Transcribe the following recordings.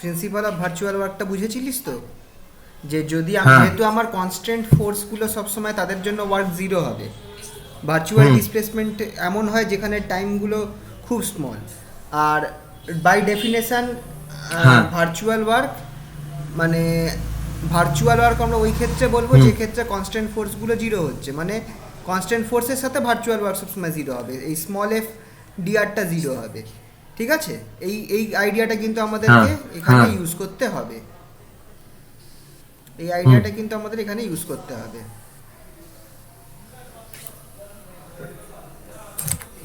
Principal of virtual ওয়ার্কটা বুঝেছিলিস তো, যে যদি হ্যাঁ। যেহেতু আমার কনস্ট্যান্ট ফোর্সগুলো সবসময় তাদের জন্য ওয়ার্ক জিরো হবে, ভার্চুয়াল হুম। ডিসপ্লেসমেন্ট এমন হয় যেখানে টাইমগুলো খুব স্মল, আর বাই ডেফিনেশন হ্যাঁ। ভার্চুয়াল ওয়ার্ক মানে ভার্চুয়াল ওয়ার্ক আমরা ওই ক্ষেত্রে বলবো হুম। যে ক্ষেত্রে কনস্ট্যান্ট ফোর্সগুলো জিরো হচ্ছে, মানে কনস্ট্যান্ট ফোর্সের সাথে ভার্চুয়াল ওয়ার্ক সবসময় জিরো হবে, এই স্মল এফ ডিআরটা জিরো হবে। ঠিক আছে, এই এই আইডিয়াটা কিন্তু হ্যাঁ। আমাদেরকে এখানে হ্যাঁ। ইউজ করতে হবে, এই হুম। আইডিয়াটা কিন্তু আমাদের এখানে ইউজ করতে হবে।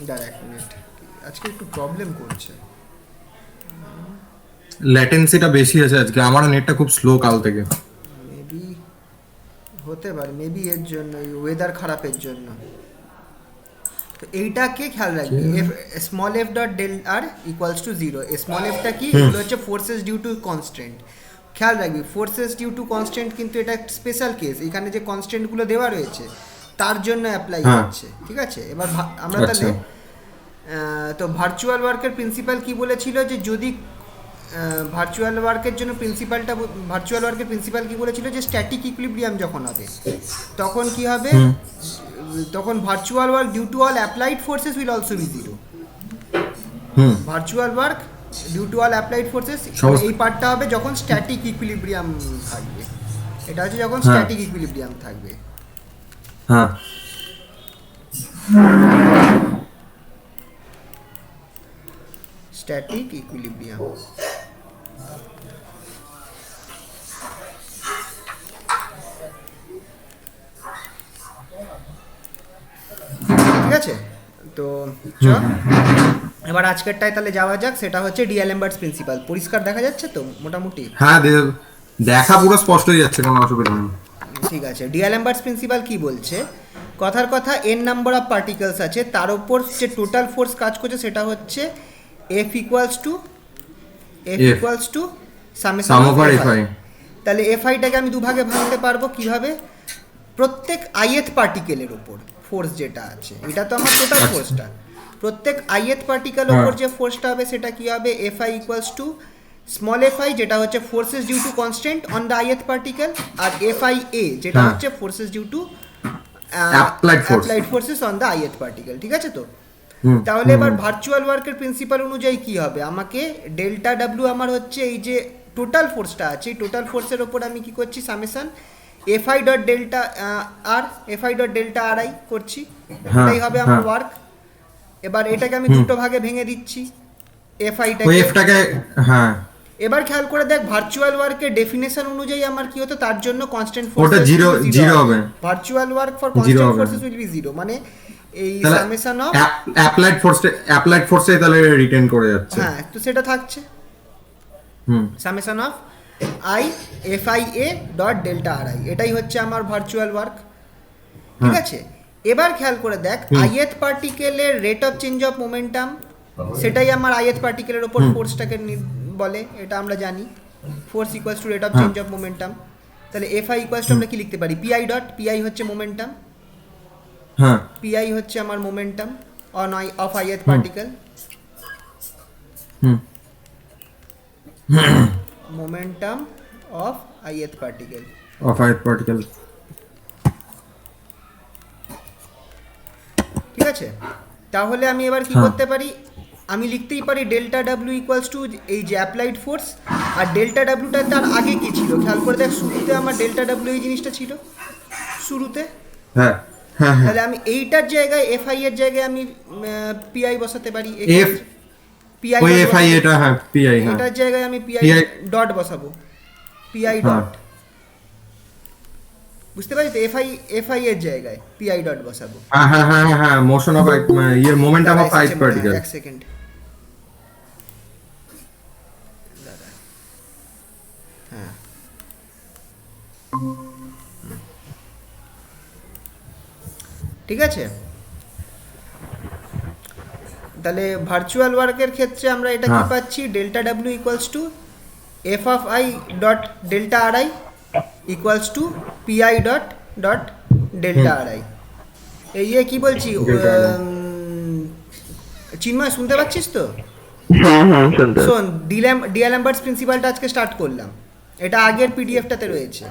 দাঁড়া এক মিনিট, আজকে একটু প্রবলেম করছে। ল্যাটেন্সিটা বেশি আছে আজকে, আমার নেটটা খুব স্লো কাল থেকে। মেবি হতে পারে, মেবি এর জন্য, ওয়েদার খারাপের জন্য। তো এইটাকে খেয়াল রাখবি, F small F dot del R equals to zero. Small এফটা কি, হুম। এগুলো হচ্ছে ফোর্সেস ডিউ টু কনস্ট্যান্ট। খেয়াল রাখবি ফোর্সেস ডিউ টু কনস্ট্যান্ট কিন্তু এটা একটা স্পেশাল কেস, এখানে যে কনস্ট্যান্টগুলো দেওয়া রয়েছে তার জন্য অ্যাপ্লাই হ্যাঁ। হচ্ছে। ঠিক আছে, এবার আমরা আচ্ছা। তাহলে তো ভার্চুয়াল ওয়ার্কের প্রিন্সিপাল কি বলেছিল, যে যদি ভার্চুয়াল ওয়ার্কের জন্য প্রিন্সিপালটা, ভার্চুয়াল ওয়ার্কের প্রিন্সিপাল কি বলেছিল, যে স্ট্যাটিক ইকুইলিব্রিয়াম যখন হবে তখন কি হবে, হুম। তখন virtual work due to all applied forces will also be zero. হুম। Virtual work due to all applied forces, সমস্ত। এই পার্টটা হবে যখন স্ট্যাটিক ইকুইলিব্রিয়াম থাকবে। এটা হচ্ছে যখন হ্যাঁ। স্ট্যাটিক ইকুইলিব্রিয়াম থাকবে। হ্যাঁ। Static equilibrium. ঠিক আছে, তো চল এবার আজকেরটায় তাহলে যাওয়া যাক, সেটা হচ্ছে ডিএলএমবার্টস প্রিন্সিপাল। পরিষ্কার দেখা যাচ্ছে তো মোটামুটি? হ্যাঁ, দেখা পুরো স্পষ্ট হয়ে যাচ্ছে, কোনো অসুবিধা নেই। ঠিক আছে, ডিএলএমবার্টস প্রিন্সিপাল কি বলছে, কথার কথা এন নাম্বার অফ পার্টিকেলস আছে, তার উপর যে টোটাল ফোর্স কাজ করছে সেটা হচ্ছে F equals to F summation some of over F F I. I. তাহলে এফ আইটাকে আমি দুভাগে ভাঙতে পারবো কিভাবে, প্রত্যেক আইএথ পার্টিকেলের উপর ফোর্স যেটা আছে, এটা তো আমার টোটাল আচ্ছা। ফোর্সটা, প্রত্যেক আইএথ পার্টিকেল হ্যাঁ। ওপর যে ফোর্সটা হবে সেটা কি হবে, F I equals to small F I, যেটা হচ্ছে forces due to constant on the ith particle, আর এফ আই এ যেটা হ্যাঁ। হচ্ছে forces due to applied force. Applied forces on the ith particle. ঠিক আছে, তো হুম। তাহলে হুম। এবার হুম। ভার্চুয়াল ওয়ার্কের প্রিন্সিপাল অনুযায়ী কি হবে, আমাকে ডেল্টা ডাব্লিউ আমার হচ্ছে এই যে টোটাল ফোর্সটা আছে, এই টোটাল ফোর্সের ওপর আমি কি করছি, summation F I dot delta R F I dot delta R I করছি, হ্যাঁ। এটাই হবে আমার হ্যাঁ। ওয়ার্ক। এবার এটাকে আমি হুম। দুটো ভাগে ভেঙে দিচ্ছি এফ ওই আইটাকে। এফটাকে। হ্যাঁ। এবার খেয়াল করে দেখ ভার্চুয়াল ওয়ার্কের ডেফিনেশন অনুযায়ী আমার কি হতো, তার জন্য কনস্ট্যান্ট ওটা ফোর্সেস জিরো জিরো হবে। Virtual work for zero constant হবে। ফোর্সেস উইল বি জিরো, মানে এই তাহলে সামেশন অফ, অ্যাপ্লাইড ফোর্সে তাহলে রিটেন করে যাচ্ছে। হ্যাঁ তো সেটা থাকছে হুম। Summation of I F I A dot delta R I, এটাই হচ্ছে আমার ভার্চুয়াল ওয়ার্ক। ঠিক হ্যাঁ। আছে, এবার খেয়াল করে দেখ হুম। আইএথ পার্টিকেলের rate of change of momentum, সেটাই আমার আইএথ পার্টিকেলের ওপর হুম। ফোর্সটাকে বলে, এটা আমরা জানি, force equals to rate of হ্যাঁ। Change of momentum. তাহলে এফ আই ইকুয়ালস টু আমরা কি লিখতে পারি, পিআই ডট, পিআই হচ্ছে মোমেন্টাম, হ্যাঁ। পিআই হচ্ছে আমার momentum on I of ith হুম। পার্টিকেল, হুম। Momentum of ith particle. Of ith particle. ঠিক আছে, তাহলে আমি এবার কি হ্যাঁ। করতে পারি, আমি লিখতেই পারি ডেল্টা ডাব্লিউ ইকুয়ালস টু এই যে অ্যাপ্লাইড ফোর্স, আর ডেল্টা ডাব্লিউটা তার আগে কি ছিল, খেয়াল করে দেখ শুরুতে আমার ডেল্টা ডাব্লিউ এই জিনিসটা ছিল শুরুতে, হ্যাঁ। হ্যাঁ। হ্যাঁ। তাহলে আমি এইটার জায়গায় এফআই এর জায়গায় আমি পিআই বসাতে পারি, এফ পিআই ওই এফ আই এটা, হ্যাঁ পিআই। হ্যাঁ। এটার জায়গায় আমি পিআই PI ডট বসাবো, পিআই হ্যাঁ। ডট, বুঝতে পারি তো, এফআই এর জায়গায় পিআই ডট বসাবো। হ্যাঁ। হ্যাঁ। হ্যাঁ। হ্যাঁ। মোশন অফ ইয়ের মোমেন্টাম অফ আইথ পার্টিকেল। এক সেকেন্ড, হ্যাঁ ঠিক আছে, তাহলে ভার্চুয়াল ওয়ার্কের ক্ষেত্রে আমরা এটা কি হ্যাঁ। পাচ্ছি, delta W equals to F of I dot delta R I equals to PI dot dot delta R I. এই কি বলছি Delta RI। চিন্ময় শুনতে পাচ্ছিস তো? হুম শুনতে শোন, ডিএলএমবার্টস প্রিন্সিপালটা আজকে স্টার্ট করলাম, এটা আগের পিডিএফটাতে রয়েছে।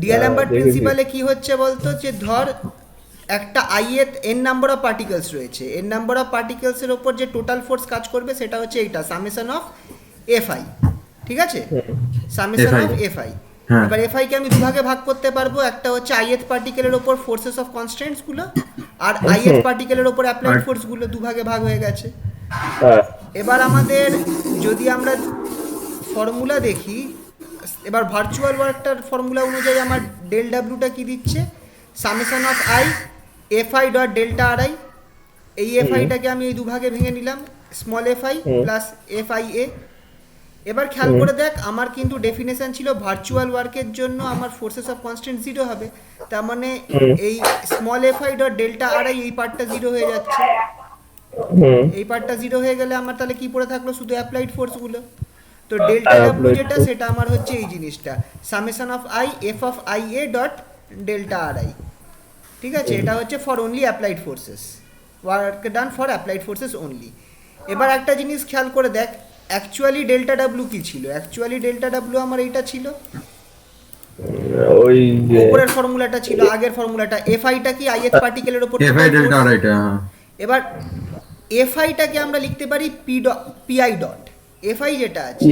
ডিএলএমবার্ট দেখেছি। প্রিন্সিপালে কি হচ্ছে বলতো, যে ধর একটা আইএত এন নাম্বার অফ পার্টিকেলস রয়েছে, এন নাম্বার অফ পার্টিকেলসের ওপর যে টোটাল ফোর্স কাজ করবে সেটা হচ্ছে এইটা সামেশন অফ এফআই, ঠিক আছে, সামেশন FI অফ এফআই। হ্যাঁ। এবার এফআই কে আমি দুভাগে ভাগ করতে পারবো, একটা হচ্ছে আইএথ পার্টিকেলের ওপর ফোর্সেস অফ কনস্ট্যান্টস গুলো, আর আইএথ পার্টিকেলের ওপর অ্যাপ্লাইড ফোর্স গুলো, দুভাগে ভাগ হয়ে গেছে। হ্যাঁ এবার আমাদের যদি আমরা ফর্মুলা দেখি, এবার ভার্চুয়াল ওয়ার্কটার ফর্মুলা অনুযায়ী আমার ডেল ডাব্লিউটা কি দিচ্ছে, summation of I FI dot delta R I. এই এফআইটাকে আমি এই দুভাগে ভেঙে নিলাম, small FI plus FI A. এবার খেয়াল করে দেখ, আমার কিন্তু ডেফিনেশন ছিল ভার্চুয়াল ওয়ার্কের জন্য আমার ফোর্সেস অফ কনস্ট্যান্ট জিরো হবে, তার মানে এই small FI dot delta R I এই পার্টটা জিরো হয়ে যাচ্ছে। এই পার্টটা জিরো হয়ে গেলে আমার তাহলে কি পড়ে থাকলো, শুধু অ্যাপ্লাইড ফোর্সগুলো। তো ডেল্টা ডাব্লিউ যেটা, সেটা আমার হচ্ছে এই জিনিসটা, summation of I F of I A dot delta R I, ঠিক আছে। এটা হচ্ছে for only applied forces, work done for applied forces only. এবার একটা জিনিস খেয়াল করে দেখ, অ্যাকচুয়ালি ডেল্টা ডাব্লিউ কি ছিল, অ্যাকচুয়ালি ডেল্টা ডাব্লিউ আমার এইটা ছিল, ওই যে উপরের ফর্মুলাটা ছিল, আগের ফর্মুলাটা। এফআইটা কি আইএথ পার্টিকেলের উপর FI ডেল্টা আর এটা এবার এফআইটাকে আমরা লিখতে পারি পিআই ডট, এফআই যেটা আছে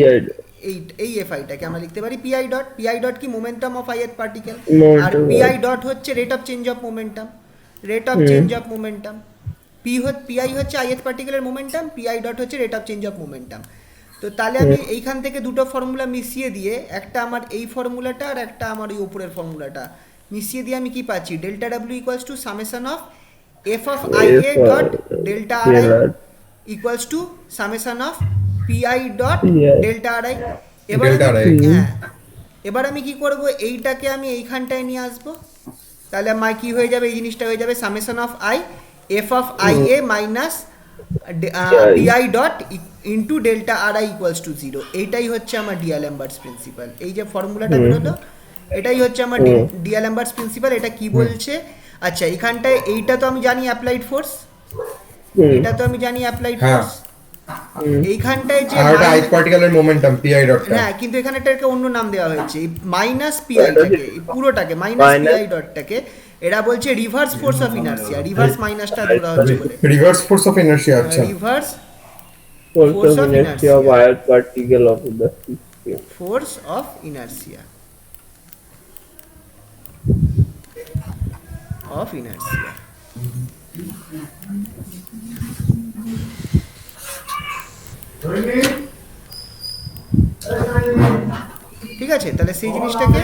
এই এফআইটাকে আমরা লিখতে পারি পিআই ডট। পিআই ডট কি মোমেন্টাম অফ আইএথ পার্টিকেল, আর পিআই ডট হচ্ছে rate of change of momentum, rate of change of momentum. PI হচ্ছে আইএথ পার্টিকেলের মোমেন্টাম, পিআই ডট হচ্ছে rate of change of momentum. তো তাহলে আমি এইখান থেকে দুটো ফর্মুলা মিশিয়ে দিয়ে, একটা আমার এই ফর্মুলাটা আর একটা আমার এই উপরের ফর্মুলাটা মিশিয়ে দিয়ে আমি কি পাচ্ছি, delta W equals to summation of F of I A dot delta R I equals to summation of PI dot delta R I. এবার Delta RI হ্যাঁ, এবার আমি কি করব, এইটাকে আমি এইখানটায় নিয়ে আসবো, তাহলে আমার কি হয়ে যাবে, এই জিনিসটা হয়ে যাবে summation of I F of I A minus PI dot into delta R I equals to zero. এইটাই হচ্ছে আমার ডিএলএমবার্টস প্রিন্সিপাল। এই যে ফর্মুলাটা বেরোলো, এটাই হচ্ছে আমার ডিএলএমবার্টস প্রিন্সিপাল। এটা কি বলছে, আচ্ছা এইখানটায় এইটা তো আমি জানি অ্যাপ্লাইড ফোর্স, এটা তো আমি জানি অ্যাপ্লাইড হ্যাঁ। ফোর্স। এইখানটায় যে আর ওটা আইথ পার্টিকেলের মোমেন্টাম পিআই ডট হ্যাঁ, কিন্তু এখানে এটাকে অন্য নাম দেওয়া হয়েছে, মাইনাস পিআইটাকে, পুরোটাকে মাইনাস পিআই ডটটাকে এরা বলছে reverse force of inertia, reverse মাইনাসটা ধরা হচ্ছে বলে, রিভার্স ফোর্স অফ ইনার্সিয়া। আচ্ছা, reverse force of inertia of iron particle of the system. Force of inertia, of inertia. ঠিক আছে, তাহলে সেই জিনিসটাকে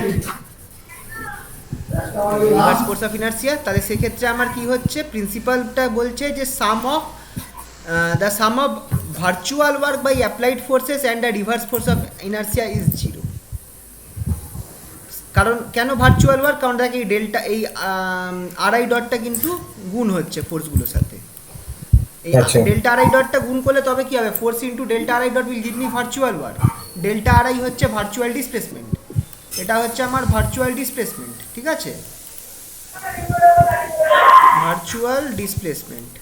রিভার্স ফোর্স অফ ইনার্সিয়া, তাহলে সেক্ষেত্রে আমার কি হচ্ছে, প্রিন্সিপালটা বলছে যে sum of the sum of virtual work by applied forces and the reverse force of inertia is zero. কারণ কেন ভার্চুয়াল ওয়ার্ক, কারণ দেখ এই ডেল্টা এই আরআই ডটটা কিন্তু গুণ হচ্ছে ফোর্সগুলোর সাথে, এই আচ্ছা। ডেল্টা আরআই ডটটা গুণ করলে তবে কি হবে, force into delta RI dot will give me virtual work. Delta RI হচ্ছে ভার্চুয়াল ডিসপ্লেসমেন্ট, এটা হচ্ছে আমার ভার্চুয়াল ডিসপ্লেসমেন্ট, ঠিক আছে, ভার্চুয়াল ডিসপ্লেসমেন্ট।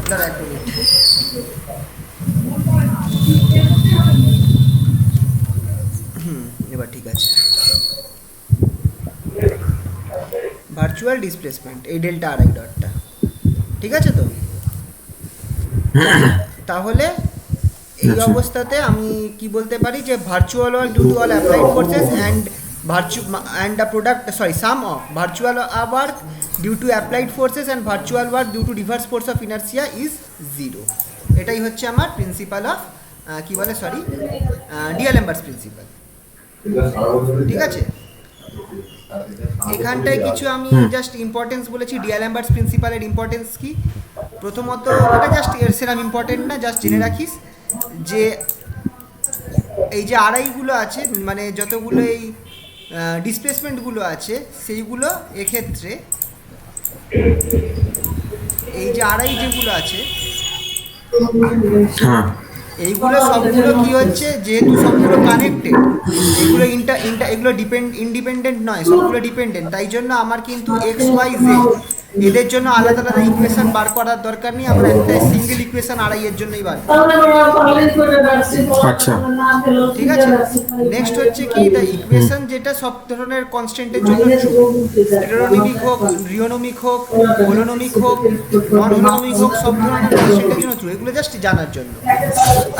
দাঁড়া এক মিনিট, এবার ঠিক আছে, ভার্চুয়াল ডিসপ্লেসমেন্ট এই ডেল্টা আরআই ডটটা, ঠিক আছে। তো তাহলে এই অবস্থাতে আমি কি বলতে পারি, যে virtual work due to all applied forces and the product sum of virtual work due to applied forces and virtual work due to reverse force of inertia is zero. এটাই হচ্ছে আমার প্রিন্সিপাল অফ কি বলে, sorry, ডিএলএমবার্টস principal, ঠিক আছে। এখানটায় কিছু আমি জাস্ট ইম্পর্টেন্স বলেছি, ডিএলএমবার্টস প্রিন্সিপালের ইম্পর্টেন্স কি। প্রথমত এটা জাস্ট সেরকম ইম্পর্টেন্ট না, জাস্ট জেনে রাখিস যে এই যে আড়াইগুলো আছে, মানে যতগুলো এই ডিসপ্লেসমেন্টগুলো আছে সেইগুলো এক্ষেত্রে এই যে আড়াই যেগুলো আছে হ্যাঁ এইগুলো সবগুলো কি হচ্ছে, যেহেতু সবগুলো কানেক্টেড, এগুলো এগুলো ইন্ডিপেন্ডেন্ট নয়, সবগুলো ডিপেন্ডেন্ট, তাই জন্য আমার কিন্তু এক্স ওয়াই জেড এদের জন্য আলাদা আলাদা ইকুয়েশন বার করার দরকার নেই, আমরা একটা সিঙ্গেল ইকুয়েশন আড়াই এর জন্যই বার করব। আচ্ছা ঠিক আছে, নেক্সট হচ্ছে কি দ্য ইকুয়েশন যেটা সব ধরনের কনস্ট্যান্টের জন্য ট্রু, টেরোনমিক হোক, রিওনমিক হোক, হোলোনমিক হোক, নন হোলোনমিক হোক, সব ধরনের কনস্ট্যান্টের জন্য ট্রু, এগুলো জাস্ট জানার জন্য।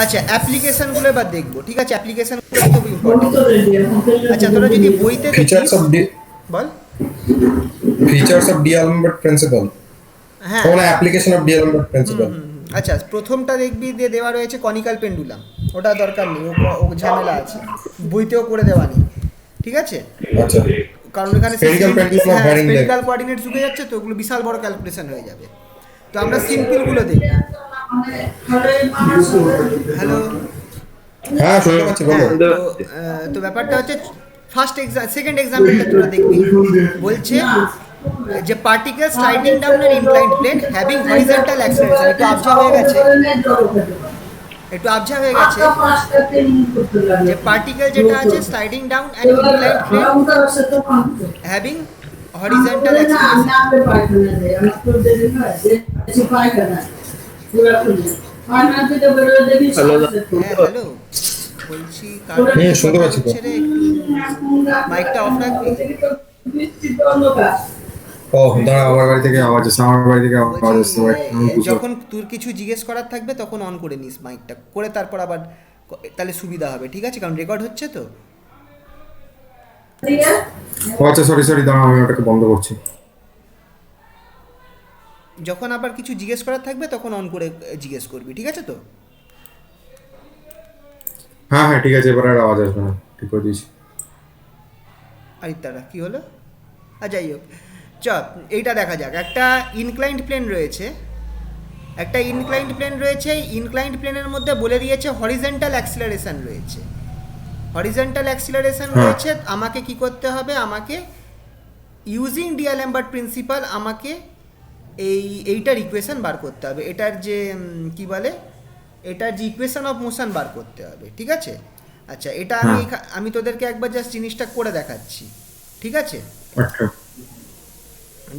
আচ্ছা, অ্যাপ্লিকেশনগুলো এবার দেখবো। ঠিক আছে, অ্যাপ্লিকেশনগুলো খুব ইম্পর্টেন্ট। আচ্ছা, তোরা যদি বইতে Features দেখিস, of বল। D'Alembert principle. হ্যাঁ, কোন application of D'Alembert principle? আচ্ছা, প্রথমটা দেখবি যে দেওয়া রয়েছে কনিক্যাল পেন্ডুলাম, ওটা দরকার নেই, ও ঝামেলা আছে, বইতেও করে দেওয়া নেই। ঠিক আছে, আচ্ছা কারণ এখানে Spherical pendulum of varying length. Spherical coordinate ঢুকে যাচ্ছে, তো ওগুলো বিশাল বড় ক্যালকুলেশন হয়ে যাবে। তো আমরা সিম্পলগুলো দেখি। হ্যালো, হ্যাঁ শুনতে পাচ্ছি, বলো। তো ব্যাপারটা হচ্ছে ফার্স্ট এক্সাম, সেকেন্ড এক্সাম্পলটা তোরা দেখবি, বলছে যে particle sliding down an inclined plane having horizontal acceleration. একটু আবজা হয়ে গেছে, যে পার্টিকেল যেটা আছে sliding down an inclined plane having horizontal acceleration. হ্যাঁ হ্যালো, বলছি শুনতে পাচ্ছি তো। মাইকটা অফ রাখবি। ও দাঁড়া, আমার বাড়ি থেকে আওয়াজ আসছে, আমার বাড়ি থেকে আওয়াজ আসছে, আমি বুঝতে যখন তোর কিছু জিজ্ঞেস করার থাকবে তখন অন করে নিস মাইকটা, করে তারপর আবার তাহলে সুবিধা হবে। ঠিক আছে, কারণ রেকর্ড হচ্ছে তো। আচ্ছা সরি দাঁড়াও, আমি ওটাকে বন্ধ করছি। যখন আবার কিছু জিজ্ঞেস করার থাকবে তখন অন করে জিজ্ঞেস করবি। ঠিক আছে তো? হ্যাঁ হ্যাঁ ঠিক আছে, এবার আর আওয়াজ আসবে না, ঠিক করে দিয়েছি। আরিতারা কি হলো? যাই হোক, চ এইটা দেখা যাক। একটা ইনক্লাইন্ড প্লেন রয়েছে, ইনক্লাইন্ড প্লেনের মধ্যে বলে দিয়েছে হরিজন্টাল অ্যাক্সিলারেশন রয়েছে। রয়েছে, আমাকে কি করতে হবে, আমাকে ইউজিং ডিআলেম্বার্ট প্রিন্সিপাল আমাকে এইটার ইকুয়েশন বার করতে হবে, এটার যে কি বলে, এটার যে ইকুয়েশন অফ মোশন বার করতে হবে। ঠিক আছে, আচ্ছা এটা আমি তোদেরকে একবার জাস্ট জিনিসটা করে দেখাচ্ছি। ঠিক আছে, আচ্ছা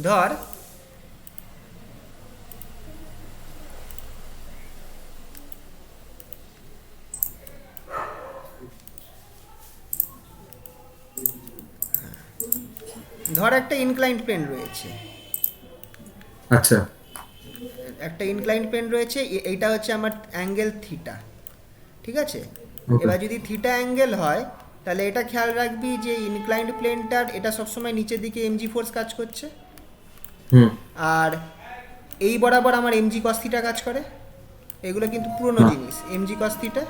ধর একটা ইনক্লাইন্ড প্লেন রয়েছে, আচ্ছা এইটা হচ্ছে আমার অ্যাঙ্গেল থিটা। ঠিক আছে, Okay. এবার যদি থিটা অ্যাঙ্গেল হয় তাহলে এটা খেয়াল রাখবি যে ইনক্লাইন্ড প্লেনটার এটা সবসময় নিচের দিকে এমজি ফোর্স কাজ করছে, আর এই বরাবর আমার এমজি কস থিটা কাজ করে। এগুলো কিন্তু পুরনো জিনিস, এমজি কস থিটা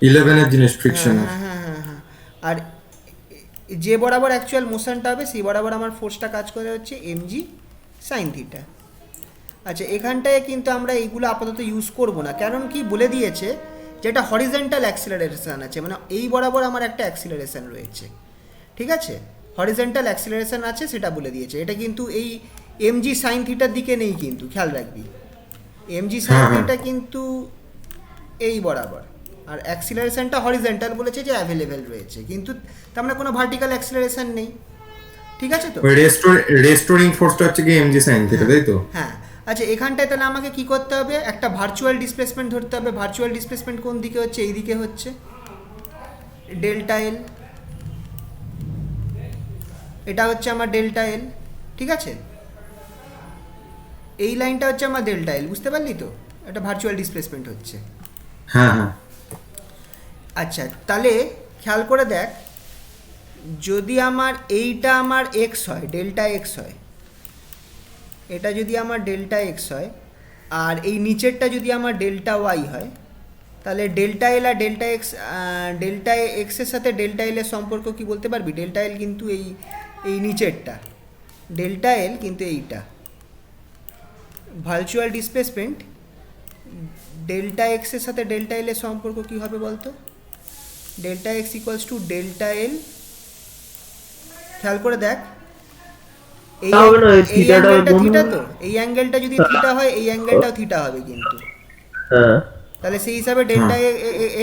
11 এর জিনিস, ফ্রিকশন। হ্যাঁ, আর যে বরাবর অ্যাকচুয়াল মোশনটা হবে সেই বরাবর আমার ফোর্সটা কাজ করে হচ্ছে এমজি সাইন থিটা। আচ্ছা, এখানটায় কিন্তু আমরা এইগুলো আপাতত ইউজ করব না, কারণ কি বলে দিয়েছে যেটা হরিজন্টাল অ্যাক্সিলারেশন আছে, মানে এই বরাবর আমার একটা অ্যাক্সিলারেশন রয়েছে। ঠিক আছে, হরিজন্টাল অ্যাক্সিলারেশন আছে সেটা বলে দিয়েছে। এটা কিন্তু এই এমজি সাইন থিটার দিকে নেই, কিন্তু খেয়াল রাখবি এমজি সাইন থিটা কিন্তু এই বরাবর, আর অ্যাক্সিলারেশনটা হরিজন্টাল বলেছে যে অ্যাভেলেবেল রয়েছে, কিন্তু তার মানে কোনো ভার্টিক্যাল অ্যাক্সিলারেশন নেই। ঠিক আছে তো, ওই রেস্টোরিং ফোর্সটা হচ্ছে কি এমজি সাইন থিটা, তাই তো? হ্যাঁ। আচ্ছা, এখানটায় তাহলে আমাকে কি করতে হবে, একটা ভার্চুয়াল ডিসপ্লেসমেন্ট ধরতে হবে। ভার্চুয়াল ডিসপ্লেসমেন্ট কোন দিকে হচ্ছে, এই দিকে হচ্ছে ডেল্টা এল, এটা হচ্ছে আমার ডেল্টা এল। ঠিক আছে, এই লাইনটা হচ্ছে আমার ডেল্টা এল, বুঝতে পারলি তো? এটা ভার্চুয়াল ডিসপ্লেসমেন্ট হচ্ছে। হ্যাঁ আচ্ছা, তাহলে খেয়াল করে দেখ, যদি আমার এইটা আমার এক্স হয়, ডেল্টা এক্স হয়, এটা যদি আমার ডেল্টা এক্স হয়, আর এই নিচেরটা যদি আমার ডেল্টা ওয়াই হয়, তাহলে ডেল্টা এল আর ডেল্টা এক্সের সাথে ডেল্টা এল এর সম্পর্ক কি বলতে পারবি? ডেল্টা এল কিন্তু এই নিচেরটা, ডেল্টা এল কিন্তু এইটা। ভার্চুয়াল ডিসপ্লেসমেন্ট ডেল্টা এক্সের সাথে ডেল্টা এল এর সম্পর্ক কী হবে বলতো? Delta X equals to delta এল। খেয়াল করে দেখ, এই অ্যাঙ্গেলটা থিটা, তো এই অ্যাঙ্গেলটা যদি থিটা হয় এই অ্যাঙ্গেলটাও থিটা হবে কিন্তু। হ্যাঁ তাহলে সেই হিসাবে delta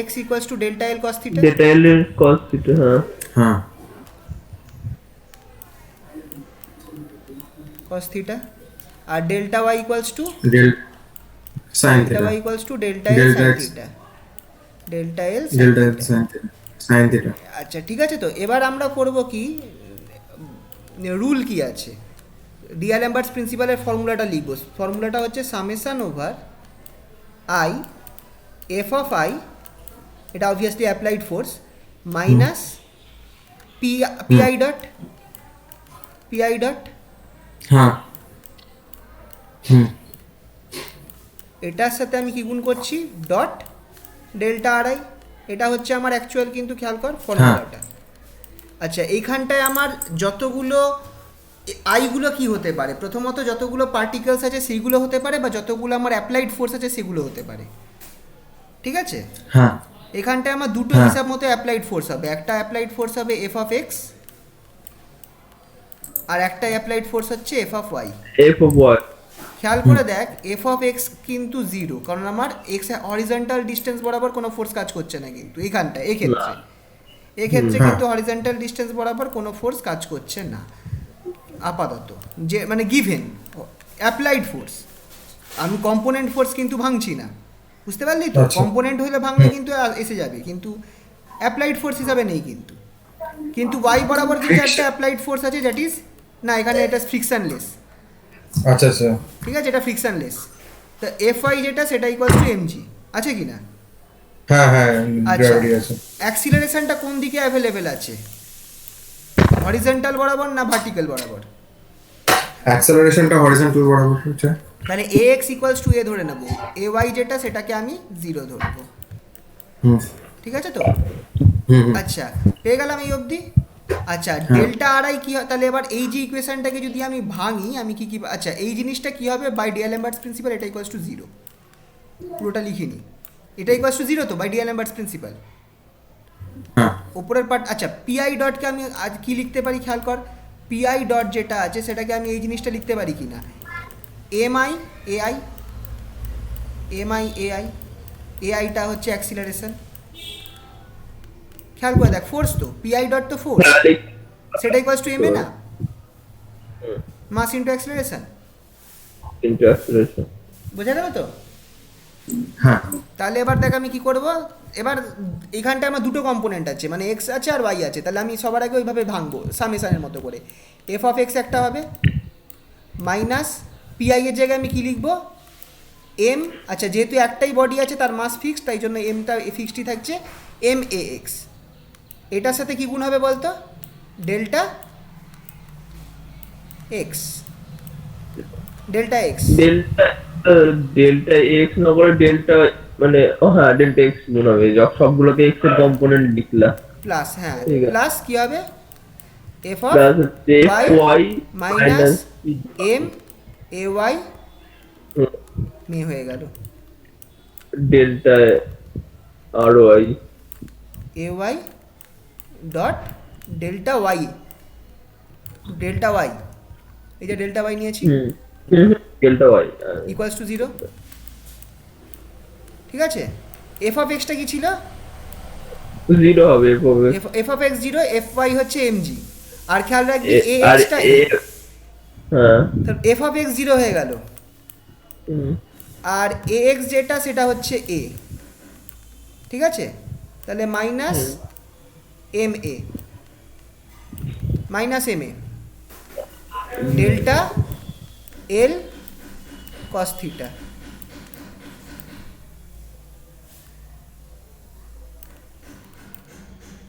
X equals to delta L cos theta. Delta L এর cos থিটা হ্যাঁ হ্যাঁ কস থিটা আর delta Y equals to del sine delta theta Y equals to delta L delta sine X theta delta L delta L sine theta sine theta. আচ্ছা ঠিক আছে, তো এবার আমরা করব কি, রুল কি আছে, ডিআলেমবার্টস প্রিন্সিপালের ফর্মুলাটা লিখব। ফর্মুলাটা হচ্ছে summation over I F of I, এটা obviously applied force, minus PI dot হ্যাঁ এটার সাথে আমি কি গুণ করছি, ডট ডেল্টা আরআই। এটা হচ্ছে আমার অ্যাকচুয়াল, কিন্তু খেয়াল কর ফর্মুলাটা। আচ্ছা এইখানটায় আমার যতগুলো আইগুলো কি হতে পারে, প্রথমত যতগুলো পার্টিকেলস আছে সেইগুলো হতে পারে, বা যতগুলো আমার অ্যাপ্লাইড ফোর্স আছে সেগুলো হতে পারে, ঠিক আছে। হ্যাঁ এখানটায় আমার দুটো হ্যাঁ। হিসাব মতো অ্যাপ্লাইড ফোর্স হবে, একটা অ্যাপ্লাইড ফোর্স হবে এফ অফ এক্স, আর একটা অ্যাপ্লাইড ফোর্স হচ্ছে F of Y. F of Y খেয়াল করে দেখ এফ অফ এক্স কিন্তু জিরো, কারণ আমার এক্স হরিজন্টাল ডিস্টেন্স বরাবর কোনো ফোর্স কাজ করছে না, কিন্তু এইখানটায় এক্ষেত্রে হ্যাঁ। কিন্তু হরিজন্টাল ডিস্টেন্স বরাবর কোনো ফোর্স কাজ করছে না আপাতত, যে মানে গিভেন অ্যাপ্লাইড ফোর্স। আমি কম্পোনেন্ট ফোর্স কিন্তু ভাঙছি না, বুঝতে পারলি তো। আচ্ছা। কম্পোনেন্ট হলে ভাঙলে কিন্তু এসে যাবে, কিন্তু অ্যাপ্লাইড ফোর্স হিসাবে নেই কিন্তু। কিন্তু ওয়াই বরাবর কিন্তু একটা অ্যাপ্লাইড ফোর্স আছে, দ্যাট ইজ না, এখানে এটা ফ্রিকশনলেস, আচ্ছা আচ্ছা ঠিক আছে, এটা ফ্রিকশনলেস। তো এফ আই যেটা সেটা ইকুয়ালস টু এমজি, আছে কি না? হ্যাঁ হ্যাঁ আচ্ছা গ্র্যাভিটি আছে। অ্যাক্সিলারেশনটা কোন দিকে অ্যাভেলেবেল আছে, হরিজন্টাল বরাবর না ভার্টিক্যাল বরাবর? অ্যাক্সেলারেশনটা হরিজন্টাল বরাবর হচ্ছে। তাহলে এ এক্স ইকুয়ালস টু এ ধরে নেবো, এ ওয়াই যেটা সেটাকে আমি জিরো ধরবো, হুম ঠিক আছে তো। হুম হুম। আচ্ছা পেয়ে গেলাম এই অবধি। আচ্ছা ডেল্টা আর আই কি হয় তাহলে, এবার এই যে ইকুয়েশনটাকে যদি আমি ভাঙি, আমি কি কি, আচ্ছা এই জিনিসটা কি হবে, বাই ডিআলেমবার্টস প্রিন্সিপাল এটা ইকুয়ালস টু জিরো, পুরোটা লিখিনি, এটা ইকুয়ালস টু জিরো তো বাই ডিআলেমবার্টস প্রিন্সিপাল হ্যাঁ উপরের পার্ট। আচ্ছা পিআই ডটকে আমি আজ কি লিখতে পারি, খেয়াল কর, পিআই ডট যেটা আছে সেটাকে আমি এই জিনিসটা লিখতে পারি কি না, এমআই এআই, এমআই এআই, এআইটা হচ্ছে অ্যাক্সিলারেশন। খেয়াল করে দেখ ফোর্স তো, পিআই ডট তো ফোর্স, সেটা ইকুয়ালস টু এম এ না, mass into acceleration, into acceleration বোঝা গেল তো। হ্যাঁ তাহলে এবার দেখ আমি কি করব, এবার এখানটায় আমার দুটো কম্পোনেন্ট আছে, মানে এক্স আছে আর ওয়াই আছে, তাহলে আমি সবার আগে ওইভাবে ভাঙবো সামেশনের মতো করে। এফ অফ এক্স একটা হবে, মাইনাস পিআই এর জায়গায় আমি কি লিখবো, এম, আচ্ছা যেহেতু একটাই বডি আছে তার মাস ফিক্সড, তাই জন্য এমটা ফিক্সডই থাকছে, এম এ এক্স। এটার সাথে কি গুণ হবে বলতো, delta x, delta x delta delta x না করে ডেল্টা মানে হ্যাঁ ডেল্টা এক্স গুণ হবে, সবগুলোকে এক্স এর কম্পোনেন্ট লিখলা, প্লাস, হ্যাঁ ঠিক আছে। প্লাস কি হবে, এফ অফ প্লাস হচ্ছে Y Y minus M A Y মে হয়ে গেল, delta R Y A Y dot delta Y, delta Y, এই যে ডেল্টা ওয়াই নিয়েছি delta Y equals to zero, ঠিক আছে। এফ অফ এক্সটা কি ছিল, জিরো হবে এফ হবে F of X zero, F Y হচ্ছে এমজি, আর খেয়াল রাখবি এ আর এক্সটা এ হ্যাঁ এফ অফ এক্স জিরো হয়ে গেল, আর এ এক্স যেটা সেটা হচ্ছে এ, ঠিক আছে। তাহলে minus M A, minus M A delta L cos theta,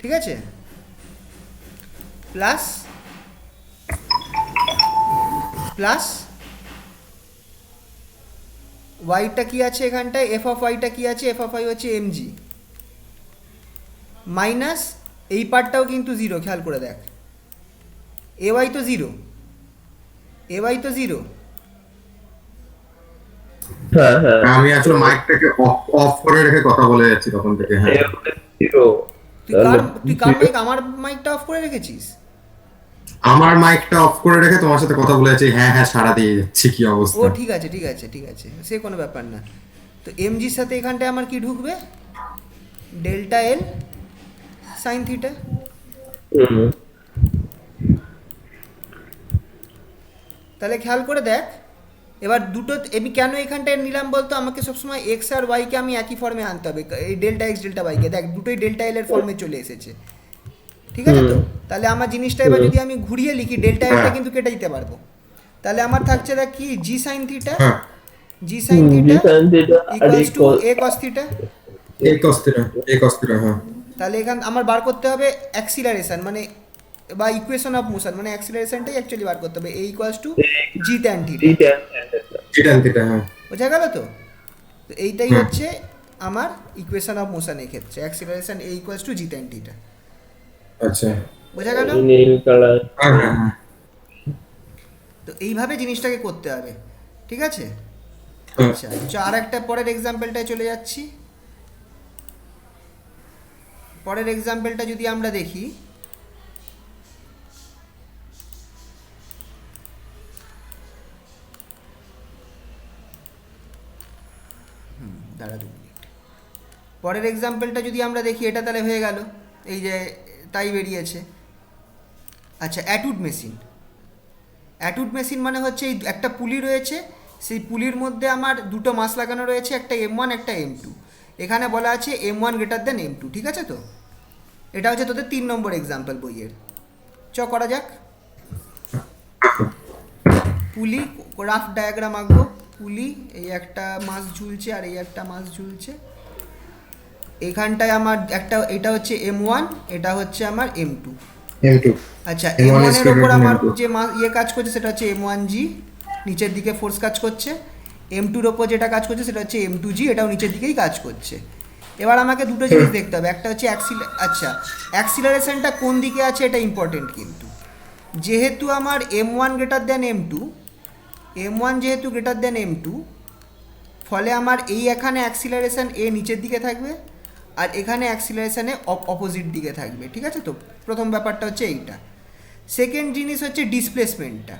ঠিক আছে, প্লাস প্লাস ওয়াইটা কি আছে এখানটায়, এফ অফ ওয়াইটা কি আছে, এফ অফ ওয়াই হচ্ছে এমজি, মাইনাস এই পার্টটাও কিন্তু জিরো, খেয়াল করে দেখ, এ ওয়াই তো জিরো, এ ওয়াই তো জিরো, হ্যাঁ হ্যাঁ আমি আসলে মাইকটাকে অফ করে রেখে কথা বলে যাচ্ছি তখন থেকে। হ্যাঁ জিরো তুই কার মাইক, আমার মাইকটা অফ করে রেখেছিস? আমার মাইকটা অফ করে রেখে তোমার সাথে কথা বলে যাচ্ছি, হ্যাঁ হ্যাঁ সারা দিয়ে যাচ্ছি, কি ও অবস্থা। ঠিক আছে ঠিক আছে ঠিক আছে, সে কোনো ব্যাপার না। তো এমজির সাথে এখানটায় আমার কি ঢুকবে, ডেল্টা এল সাইন থিটা। হুম। তাহলে খেয়াল করে দেখ, এবার দুটো আমি কেন এখানটায় নিলাম বলতো, আমাকে সবসময় এক্স আর ওয়াইকে আমি একই ফর্মে আনতে হবে, এই ডেল্টা এক্স ডেল্টা ওয়াইকে, দেখ দুটোই ডেল্টা এল এর ফর্মে চলে এসেছে, ঠিক আছে তো? তাহলে আমার জিনিসটা এবার যদি আমি ঘুরিয়ে লিখি, ডেল্টা এলটা কিন্তু কেটে দিতে পারবো। তাহলে আমার থাকছে দেখ কি, জি সাইন থিটা, হ্যাঁ G sine G theta sin theta আর equals to equal A cos theta. এক অস্থিরা হ্যাঁ। তাহলে এখান আমার বার করতে হবে অ্যাক্সিলারেশন মানে বা ইকুয়েশন অফ মোশন, মানে অ্যাক্সিলারেশনটাই অ্যাকচুয়ালি বার করতে হবে, A equals to G tan d থিটা। tan theta। চিটান থিটা হ্যাঁ। বোঝা গেল তো? তো এইটাই হুম। হচ্ছে আমার ইকুয়েশন অফ মোশন এক্ষেত্রে, acceleration A equals to G tan theta. আচ্ছা বোঝা গেল? নীল কালার। হ্যাঁ হ্যাঁ হ্যাঁ। তো এইভাবে জিনিসটাকে করতে হবে, ঠিক আছে? হুম। আচ্ছা আর একটা পরের এক্সাম্পলটায় চলে যাচ্ছি। পরের এক্সাম্পলটা যদি আমরা দেখি, দাঁড়া 2 মিনিট। পরের এক্সাম্পলটা যদি আমরা দেখি, এটা তাহলে হয়ে গেল, এই যে তাই বেরিয়েছে। আচ্ছা অ্যাটুড মেশিন, অ্যাটুড মেশিন মানে হচ্ছে এই একটা পুলি রয়েছে, সেই পুলির মধ্যে আমার দুটো মাস লাগানো রয়েছে, একটা M1 একটা M2। এখানে বলা আছে M1 গ্রেটার দেন M2, ঠিক আছে তো? এটা হচ্ছে তোদের 3 নম্বর এক্সাম্পল বইয়ের। করা যাক। পুলি রাফ ডায়াগ্রাম আঁকবো। পুলি, এই একটা মাছ ঝুলছে আর এই একটা মাছ ঝুলছে। এখানটায় আমার একটা, এটা হচ্ছে M1, এটা হচ্ছে আমার M2। M2 আচ্ছা M1 M1 is এর greater ওপর than আমার M2 যে ইয়ে কাজ করছে সেটা হচ্ছে M1G, নিচের দিকে ফোর্স কাজ করছে। M2-র ওপর যেটা কাজ করছে সেটা হচ্ছে M2G, এটাও নিচের দিকেই কাজ করছে। এবার আমাকে দুটো জিনিস দেখতে হবে, একটা হচ্ছে আচ্ছা অ্যাক্সিলারেশনটা কোন দিকে আছে এটা ইম্পর্টেন্ট, কিন্তু যেহেতু আমার M1 greater than M2, M1 যেহেতু গ্রেটার দেন M2, ফলে আমার এই এখানে অ্যাক্সিলারেশন এ নিচের দিকে থাকবে আর এখানে অ্যাক্সিলারেশনে অপোজিট দিকে থাকবে, ঠিক আছে তো? প্রথম ব্যাপারটা হচ্ছে এইটা। সেকেন্ড জিনিস হচ্ছে ডিসপ্লেসমেন্টটা।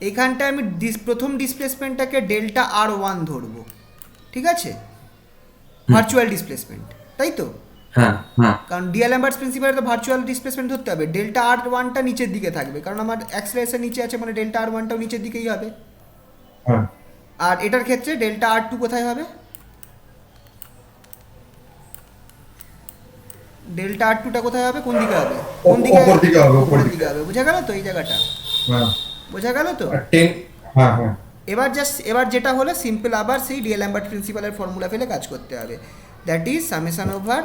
এখানটায় আমি প্রথম ডিসপ্লেসমেন্টটাকে ডেল্টা R1 ধরবো, ঠিক আছে? ভার্চুয়াল ডিসপ্লেসমেন্ট, তাই তো? হ্যাঁ হ্যাঁ কারণ ডিএলএমবার্টস প্রিন্সিপালে তো ভার্চুয়াল ডিসপ্লেসমেন্ট ধরতে হবে। ডেল্টা R1টা নিচের দিকে থাকবে, কারণ আমার অ্যাক্সিলারেশন নিচে আছে, মানে ডেল্টা R1টাও নিচের দিকেই হবে। হ্যাঁ। আর এটার ক্ষেত্রে ডেল্টা R2 কোথায় হবে? ডেল্টা R2টা কোথায় হবে, কোন দিকে হবে? কোন দিকে? উপর দিকে হবে, উপর উপরের দিকে। দিকে হবে। বোঝা গেল তো এই জায়গাটা? হ্যাঁ বোঝা গেল তো? আর 10 হ্যাঁ হ্যাঁ। এবার যেটা হলো সিম্পল, আবার সেই ডিএলএমবার্ট প্রিন্সিপালের ফর্মুলা ফেলে কাজ করতে হবে, that is summation over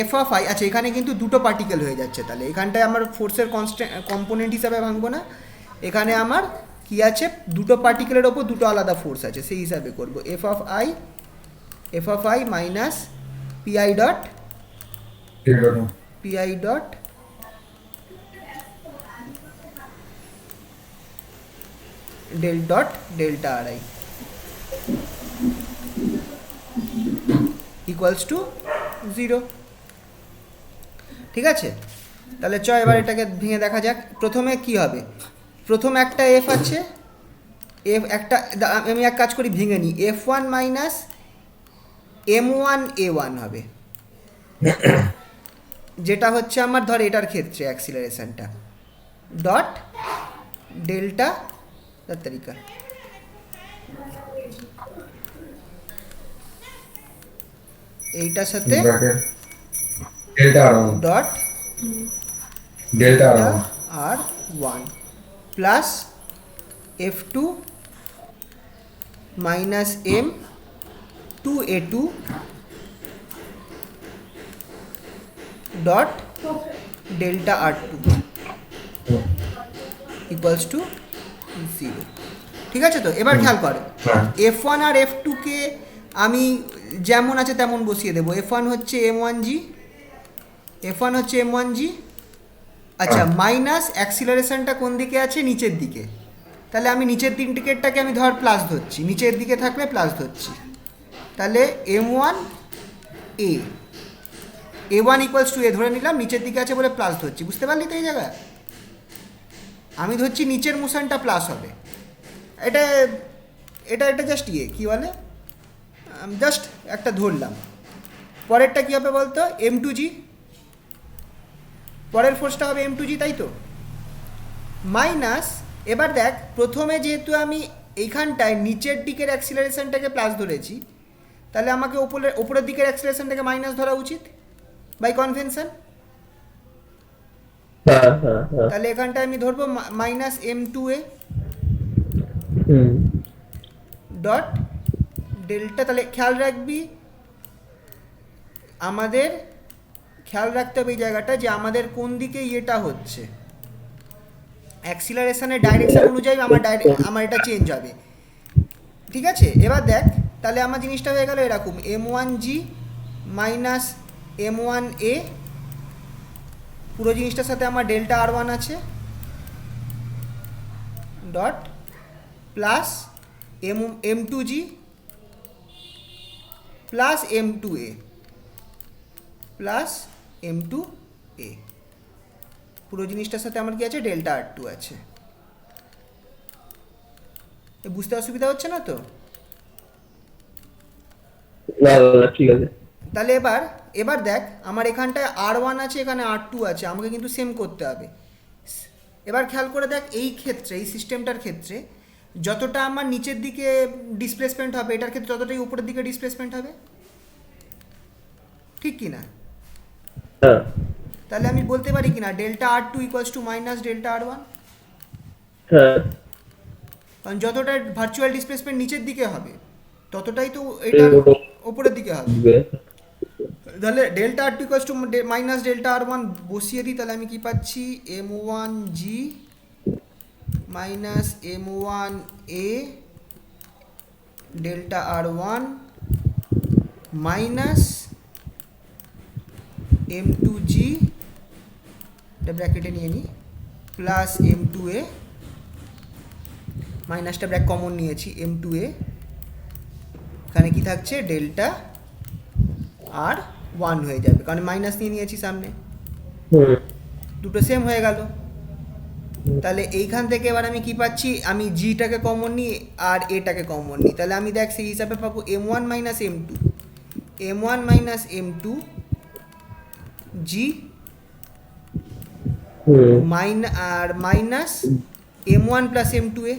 F of I. আচ্ছা এখানে কিন্তু দুটো পার্টিকেল হয়ে যাচ্ছে, তাহলে এখানটায় আমার ফোর্সের কম্পোনেন্ট হিসাবে ভাঙবো না, এখানে আমার কি আছে, দুটো পার্টিকেলের ওপর দুটো আলাদা ফোর্স আছে, সেই হিসাবে করবো F of I minus PI dot ঠিক আছে। PI dot delta R I equals to 0, ঠিক আছে? তাহলে এবার এটাকে ভেঙে দেখা যাক। প্রথমে কি হবে, প্রথম একটা এফ আছে, এফ একটা, আমি এক কাজ করি ভেঙে নিই, F1 মাইনাস M1 A1 হবে, যেটা হচ্ছে আমার ধর এটার ক্ষেত্রে অ্যাক্সিলারেশনটা ডট ডেল্টা তারিকা এইটার সাথে dot delta R1 plus F2 minus M2A2 dot delta R2 equals to 0, ঠিক আছে তো? এবার খেয়াল করো, F1 আর F2-কে আমি যেমন আছে তেমন বসিয়ে দেবো। F1 হচ্ছে M1G, আচ্ছা মাইনাস অ্যাক্সিলারেশনটা কোন দিকে আছে, নিচের দিকে, তাহলে আমি নিচের টিকেটটাকে আমি ধর প্লাস ধরছি, নিচের দিকে থাকলে প্লাস ধরছি, তাহলে A1 ইকুয়ালস টু এ ধরে নিলাম, নিচের দিকে আছে বলে প্লাস ধরছি, বুঝতে পারলি তো? এই জায়গায় আমি ধরছি নিচের মোশনটা প্লাস হবে, এটা জাস্ট কী বলে জাস্ট একটা ধরলাম। পরেরটা কী হবে বলতো, m2g, পরের ফোর্সটা হবে m2g, তাই তো? মাইনাস, এবার দেখ প্রথমে যেহেতু আমি এইখানটায় নিচের দিকের অ্যাক্সিলারেশনটাকে প্লাস ধরেছি, তাহলে আমাকে ওপরের দিকের অ্যাক্সিলারেশনটাকে মাইনাস ধরা উচিত বাই কনভেনশন। হ্যাঁ হ্যাঁ হ্যাঁ তাহলে এখানটায় আমি ধরবো মাইনাস m2a হুম ডট ডেল্টা। তাহলে খেয়াল রাখবি, আমাদের খেয়াল রাখতে হবে এই জায়গাটা যে আমাদের কোন দিকে ইয়েটা হচ্ছে, অ্যাক্সিলারেশনের ডাইরেকশন অনুযায়ী আমার এটা চেঞ্জ হবে, ঠিক আছে? এবার দেখ তাহলে আমার জিনিসটা হয়ে গেল এরকম, m1g মাইনাস m1a, পুরো জিনিসটার সাথে আমার ডেল্টা r1 আছে, dot plus m2g plus m2a plus m2a, পুরো জিনিসটার সাথে আমার কি আছে, ডেল্টা r2 আছে। বুঝতে অসুবিধা হচ্ছে না তো? না না, না, ঠিক আছে। তাহলে এবার দেখ আমার এখানটায় r1 আছে, এখানে r2 আছে, আমাকে কিন্তু সেম করতে হবে। এবার খেয়াল করে দেখ এই ক্ষেত্রে, এই সিস্টেমটার ক্ষেত্রে যতটা আমার নিচের দিকে ডিসপ্লেসমেন্ট হবে, এটার ক্ষেত্রে ততটাই উপরের দিকে ডিসপ্লেসমেন্ট হবে, ঠিক কি না? হ্যাঁ তাহলে আমি বলতে পারি কিনা delta r2 equals to minus delta r1, হ্যাঁ কারণ যতটা ভার্চুয়াল ডিসপ্লেসমেন্ট নিচের দিকে হবে ততটাই তো এটা উপরের দিকে হবে। তাহলে delta r2 equals to minus delta r1 বসিয়ে দিই, তাহলে আমি কি পাচ্ছি, m1g minus m1a delta r1 minus m2g, এটা ব্র্যাকেটে নিয়ে নিই, প্লাস m2a, মাইনাসটা ব্র্যাক কমন নিয়েছি, m2a, এখানে কি থাকছে, ডেল্টা r1 হয়ে যাবে, কারণ মাইনাস নিয়ে নিয়েছি সামনে, হুম দুটো সেম হয়ে গেল। তাহলে এইখান থেকে এবার আমি কি পাচ্ছি, আমি জিটাকে কমন নিই আর এটাকে কমন নিই, তাহলে আমি দেখ সেই হিসাবে পাবো m1 minus m2, m1 minus m2 G হুম আর মাইনাস m1 প্লাস m2a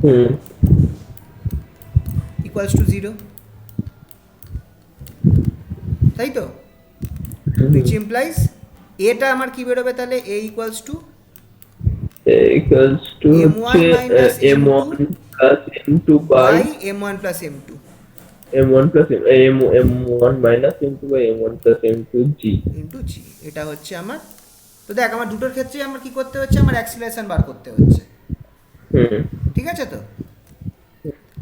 হুম ইকুয়ালস টু 0, তাই তো? which implies এটা আমার কি বেরোবে তাহলে, a equals to equals to M1 minus m1 plus m2 by by m1 plus m2 m1 plus m1 minus m2 by m1 plus m2 g। Into G, এটা হচ্ছে আমার। তো দেখ আমার দুটোর ক্ষেত্রেই আমার কি করতে হচ্ছে, আমার অ্যাক্সিলারেশন বার করতে হচ্ছে, হুম ঠিক আছে? তো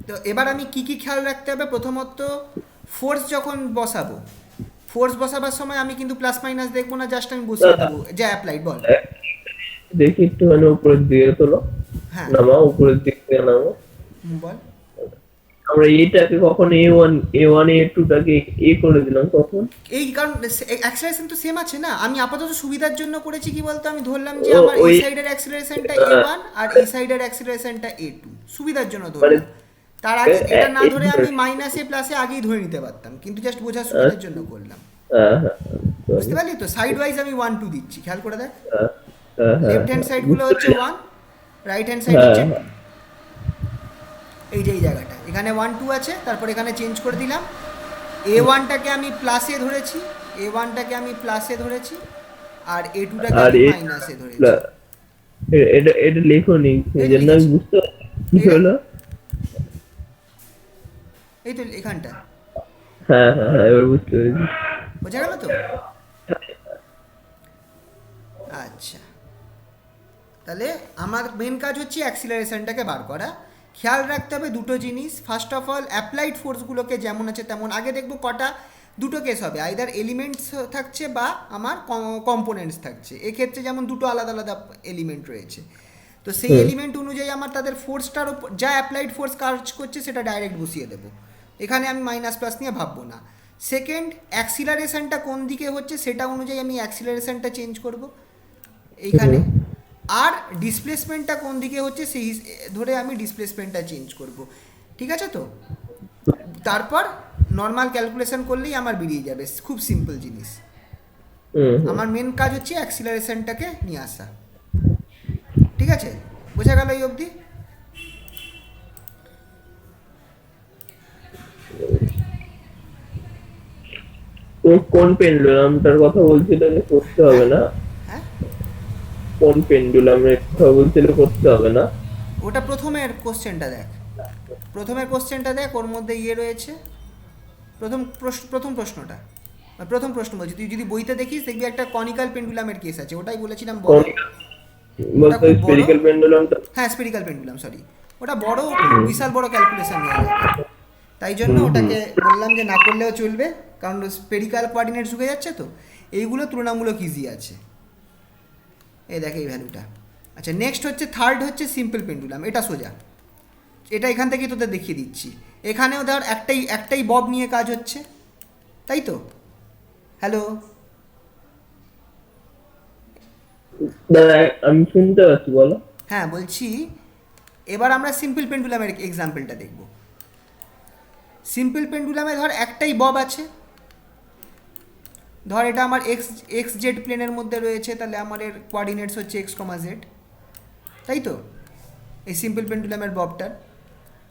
তো এবার আমি কি কি খেয়াল রাখতে হবে, প্রথমত ফোর্স যখন বসাবো, ফোর্স বসাবার সময় আমি কিন্তু প্লাস মাইনাস দেখবো না, জাস্ট আমি বসিয়ে দেবো যা অ্যাপ্লাইড। বল। দেখি একটু মানে উপরের দিকে তোলো, হ্যাঁ নামাও উপরের দিক থেকে নামাও। বল। আমরা এটাকে কখন a1 a2 টাকে a করে দিলাম কখন? এই কারণ অ্যাক্সিলারেশন তো সেম আছে না, আমি আপাতত সুবিধার জন্য করেছি কি বলতো, আমি ধরলাম যে আমার এই সাইডের অ্যাক্সিলারেশনটা a1 আর এই সাইডের অ্যাক্সিলারেশনটা a2, সুবিধার জন্য ধরলাম। তার আগে এটা না ধরে আমি মাইনাসে প্লাসে আগেই ধরে নিতে পারতাম, কিন্তু জাস্ট বোঝার সুবিধার জন্য করলাম, হ্যাঁ হ্যাঁ বুঝতে পারলি তো? সাইড ওয়াইজ আমি 1 2 দিচ্ছি, খেয়াল করে দেখ, হ্যাঁ হ্যাঁ লেফট হ্যান্ড সাইড গুলো হচ্ছে 1, রাইট হ্যান্ড সাইড হচ্ছে 2, এই যে এই জায়গাটা এখানে 1 2 আছে, তারপর এখানে চেঞ্জ করে দিলাম, a1টাকে আমি প্লাসে ধরেছি, a1টাকে আমি প্লাসে ধরেছি, আর a2টাকে আমি মাইনাসে ধরেছি। এটা এটা লেখনি, এই জন্য আমি বুঝতে কি হলো। এই তো এখানটা হ্যাঁ হ্যাঁ হ্যাঁ এবার বুঝতে পেরেছি। বোঝা গেল তো? আচ্ছা, তাহলে আমার মেন কাজ হচ্ছে অ্যাক্সিলারেশনটাকে বার করা। খেয়াল রাখতে হবে দুটো জিনিস, ফার্স্ট অফ অল অ্যাপ্লাইড ফোর্সগুলোকে যেমন আছে তেমন, আগে দেখবো কটা দুটো কেস হবে, আইদার এলিমেন্টস থাকছে বা আমার কম্পোনেন্টস থাকছে, এক্ষেত্রে যেমন দুটো আলাদা আলাদা এলিমেন্ট রয়েছে, তো সেই এলিমেন্ট অনুযায়ী আমার তাদের ফোর্সটার উপর যা অ্যাপ্লাইড ফোর্স কাজ করছে সেটা ডাইরেক্ট বসিয়ে দেবো, এখানে আমি মাইনাস প্লাস নিয়ে ভাববো না। সেকেন্ড, অ্যাক্সিলারেশনটা কোন দিকে হচ্ছে সেটা অনুযায়ী আমি অ্যাক্সিলারেশনটা চেঞ্জ করব এইখানে, আর ডিসপ্লেসমেন্টটা কোন দিকে হচ্ছে সেই ধরে আমি ডিসপ্লেসমেন্টটা চেঞ্জ করব, ঠিক আছে তো? তারপর নর্মাল ক্যালকুলেশন করলেই আমার বেরিয়ে যাবে, খুব সিম্পল জিনিস। আমার মেন কাজ হচ্ছে অ্যাক্সিলারেশনটাকে নিয়ে আসা। ঠিক আছে, বোঝা গেল এই অবধি? কোন পেন্ডুলামটার কথা বলছিল যে করতে হবে না? হ্যাঁ, কোন পেন্ডুলামের কথা বলছিল করতে হবে না? ওটা প্রথমের কোশ্চেনটা দেখ, প্রথমের কোশ্চেনটা দেখ, ওর মধ্যে ইয়ে রয়েছে। প্রথম প্রশ্নটা, প্রথম প্রশ্ন বলছি, তুই যদি বইতে দেখিস দেখবি একটা কনিক্যাল পেন্ডুলামের কেস আছে, ওটাই বলেছিলাম বড়। বলতে খুব বড়। স্ফেরিক্যাল পেন্ডুলামটা? হ্যাঁ, স্পেরিক্যাল পেন্ডুলাম, সরি, ওটা বড়, বিশাল বড় ক্যালকুলেশন নিয়ে যাবে। তাই জন্য ওটাকে বললাম যে না করলেও চলবে, কারণ স্পেরিক্যাল কোঅর্ডিনেট ঢুকে যাচ্ছে তো। এইগুলো তুলনামূলক ইজি আছে, এই দেখ এই ভ্যালুটা। আচ্ছা, নেক্সট হচ্ছে থার্ড হচ্ছে সিম্পল পেন্ডুলাম। এটা সোজা, এটা এখান থেকেই তোদের দেখিয়ে দিচ্ছি। এখানেও ধর একটাই বব নিয়ে কাজ হচ্ছে, তাই তো? হ্যালো, দাদা আমি শুনতে পাচ্ছি, বলো। হ্যাঁ বলছি, এবার আমরা সিম্পল পেন্ডুলামের এক্সাম্পলটা দেখব। সিম্পল পেন্ডুলামে ধর একটাই বব আছে, ধর এটা আমার এক্স জেড প্লেনের মধ্যে রয়েছে, তাহলে আমার এর কোঅর্ডিনেটস হচ্ছে এক্স কমা জেড, তাই তো? এই সিম্পল পেন্ডুলামের ববটার,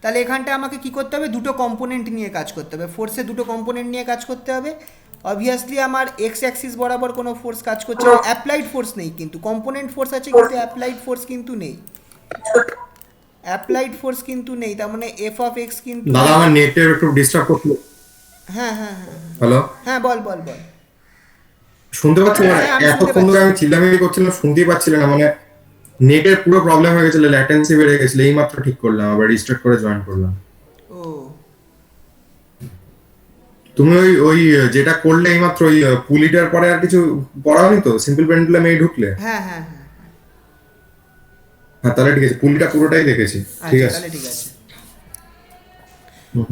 তাহলে এখানটা আমাকে কি করতে হবে? দুটো কম্পোনেন্ট নিয়ে কাজ করতে হবে, ফোর্সে দুটো কম্পোনেন্ট নিয়ে কাজ করতে হবে। অবভিয়াসলি আমার এক্স অ্যাক্সিস বরাবর কোনো ফোর্স কাজ করছে না, অ্যাপ্লাইড ফোর্স নেই, কিন্তু কম্পোনেন্ট ফোর্স আছে, কিন্তু অ্যাপ্লাইড ফোর্স কিন্তু নেই। অ্যাপ্লাইড ফোর্স কিন্তু নেই, তার মানে এফ অফ এক্স কিন্তু। দাদা আমার নেটে একটু ডিস্টার্ব করছিল। হ্যাঁ হ্যাঁ হ্যাঁ হ্যালো, হ্যাঁ, বল বল বল। শুনতে পাচ্ছি? হ্যাঁ, আমি শুনতে এতক্ষণ ধরে আমি চিল্লামিল্লি করছিলাম, শুনতেই পাচ্ছিলাম না, মানে নেটের পুরো প্রবলেম হয়ে গেছিল, ল্যাটেন্সি বেড়ে গেছিল। এই মাত্র ঠিক করলাম, আবার রিস্টার্ট করে জয়েন করলাম। ও, তুমি ওই ওই যেটা করলে এই মাত্র, ওই পুলিটার পরে আর কিছু পড়াওনি তো? সিম্পল পেন্ডুলামে এই ঢুকলে? হ্যাঁ হ্যাঁ হ্যাঁ, হ্যাঁ তাহলে ঠিক আছে, পুলিটা পুরোটাই দেখেছি। ঠিক আচ্ছা আছে, তাহলে ঠিক আছে।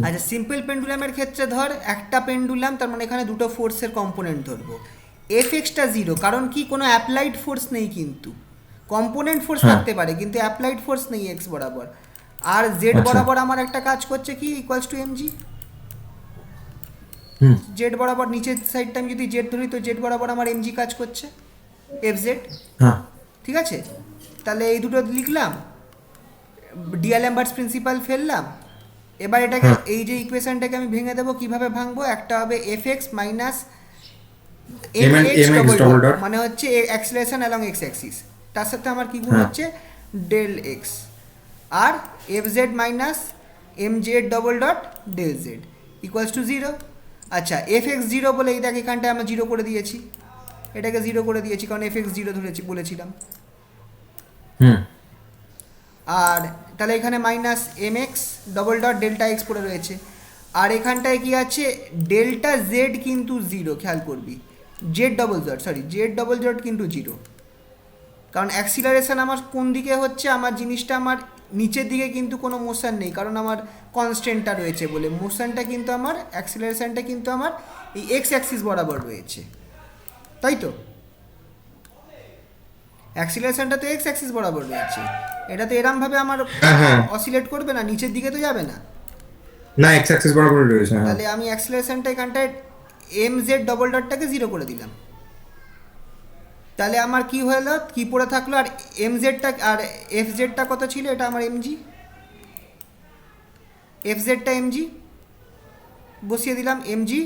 আচ্ছা, সিম্পল পেন্ডুলামের ক্ষেত্রে ধর একটা পেন্ডুলাম, তার মানে এখানে দুটো ফোর্সের কম্পোনেন্ট ধরবো। এফ এক্সটা জিরো, কারণ কি কোনো অ্যাপ্লাইড ফোর্স নেই, কিন্তু কম্পোনেন্ট ফোর্স হ্যাঁ। থাকতে পারে, কিন্তু অ্যাপ্লাইড ফোর্স নেই এক্স বরাবর। আর জেড আচ্ছা। বরাবর আমার একটা কাজ করছে কি, equals to MG. Hmm, Z বরাবর নিচের সাইডটা আমি যদি জেড ধরি, তো জেড বরাবর আমার এমজি কাজ করছে, এফ জেড। হ্যাঁ ঠিক আছে, তাহলে এই দুটো লিখলাম, ডিএলএমবার্টস প্রিন্সিপাল ফেললাম। এবার এটাকে, হ্যাঁ। এই যে ইকুয়েশনটাকে আমি ভেঙে দেবো, কিভাবে ভাঙবো? একটা হবে F x minus mx double double dot, মানে হচ্ছে অ্যাক্সিলারেশন অ্যালং এক্স অ্যাক্সিস, তার সাথে আমার কি গুণ হ্যাঁ। হচ্ছে ডেল এক্স, আর F Z minus M Z double dot del Z equals to zero. আচ্ছা, এফ এক্স জিরো বলে এই দেখ এখানটায় আমরা জিরো করে দিয়েছি, এটাকে জিরো করে দিয়েছি, কারণ এফ এক্স জিরো ধরেছি বলেছিলাম। হুম, আর তাহলে এখানে minus M x double dot delta X পড়ে রয়েছে। আর এখানটায় কি আছে? ডেল্টা জেড কিন্তু জিরো, খেয়াল করবি, জেড ডবল জেড কিন্তু জিরো, কারণ অ্যাক্সিলারেশন আমার কোন দিকে হচ্ছে? আমার জিনিসটা আমার নিচের দিকে কিন্তু কোনো মোশন নেই, কারণ আমার কনস্ট্যান্টটা রয়েছে বলে। মোশনটা কিন্তু আমার, অ্যাক্সিলারেশনটা কিন্তু আমার এই এক্স অ্যাক্সিস বরাবর রয়েছে, তাই তো? অ্যাক্সিলারেশনটা তো এক্স অ্যাক্সিস বরাবর রয়েছে, এটা তো এরমভাবে আমার হ্যাঁ, হ্যাঁ। অসিলেট করবে না, নিচের দিকে তো যাবে না। না এক্স অ্যাক্সিস বরাবর রয়েছে। হ্যাঁ, তাহলে আমি অ্যাক্সিলারেশনটা এখানটায় এম জেড ডবল ডটটাকে জিরো করে দিলাম, তাহলে আমার কি হলো, কি পড়ে থাকলো? আর এম জেডটা আর এফ জেডটা কত ছিল? এটা আমার এমজি, এফ জেডটা এমজি বসিয়ে দিলাম, MG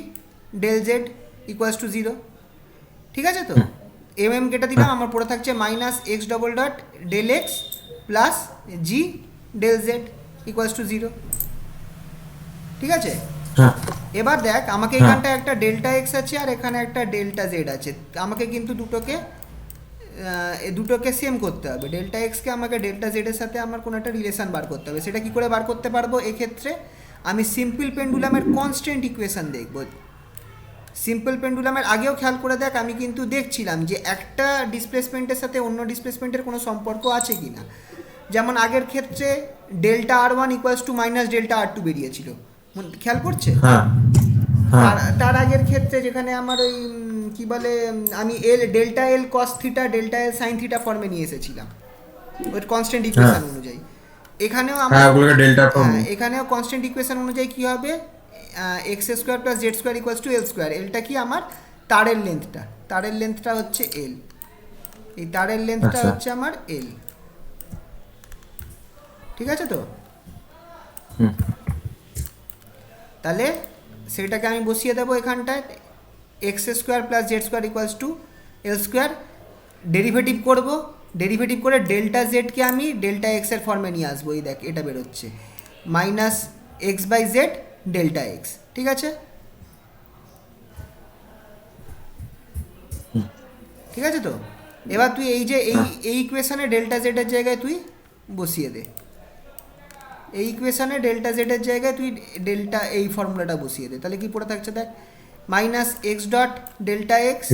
del Z equals to zero. ঠিক আছে তো? এম কেটে দিলাম, আমার পড়ে থাকছে minus x double dot del X plus G del Z equals to zero. ঠিক আছে, হ্যাঁ, এবার দেখ আমাকে হ্যাঁ। এখানটা একটা ডেল্টা এক্স আছে আর এখানে একটা ডেল্টা জেড আছে, আমাকে কিন্তু দুটোকে সেম করতে হবে। ডেল্টা এক্সকে আমাকে ডেল্টা জেডের সাথে আমার কোনো একটা রিলেশন বার করতে হবে। সেটা কি করে বার করতে পারবো? এক্ষেত্রে আমি সিম্পল পেন্ডুলামের কনস্ট্যান্ট ইকুয়েশন দেখব। সিম্পল পেন্ডুলামের আগেও খেয়াল করে দেখ, আমি কিন্তু দেখছিলাম যে একটা ডিসপ্লেসমেন্টের সাথে অন্য ডিসপ্লেসমেন্টের কোনো সম্পর্ক আছে কি না। যেমন আগের ক্ষেত্রে delta R one equals to minus delta R two বেরিয়েছিল, খেয়াল করছে? হ্যাঁ, হ্যাঁ, তার আগের ক্ষেত্রে যেখানে আমার ওই কি বলে, আমি delta L cos theta delta L sine theta ফর্মে নিয়ে এসেছিলাম ওই কনস্ট্যান্ট ইকুয়েশন অনুযায়ী। এখানেও হ্যাঁ, ওগুলোকে ডেল্টা ফর্ম। এখানেও কনস্ট্যান্ট ইকুয়েশন অনুযায়ী কি হবে? X square plus Z square equals to L square. এলটা কি আমার তারের লেন্থটা, তারের লেন্থটা হচ্ছে এল, এই তারের লেন্থটা আচ্ছা। হচ্ছে আমার এল। ঠিক আছে তো? হুম। তাহলে সেটাকে আমি বসিয়ে দেবো এখানটায়, x square plus Z square equals to L square. Derivative করবো, ডেরিভেটিভ করে ডেল্টা জেডকে আমি ডেল্টা এক্সের ফর্মে নিয়ে আসবো। এই দেখ এটা বেরোচ্ছে minus X by Z delta X. ঠিক আছে? ঠিক আছে তো? এবার তুই এই যে এই ইকুয়েশানে ডেল্টা জেডের জায়গায় তুই বসিয়ে দে, এই ইকুয়েশানে ডেল্টা জেডের জায়গায় তুই ডেল্টা এই ফর্মুলাটা বসিয়ে দে। তাহলে কি পড়ে থাকছে দেখ, minus X dot delta X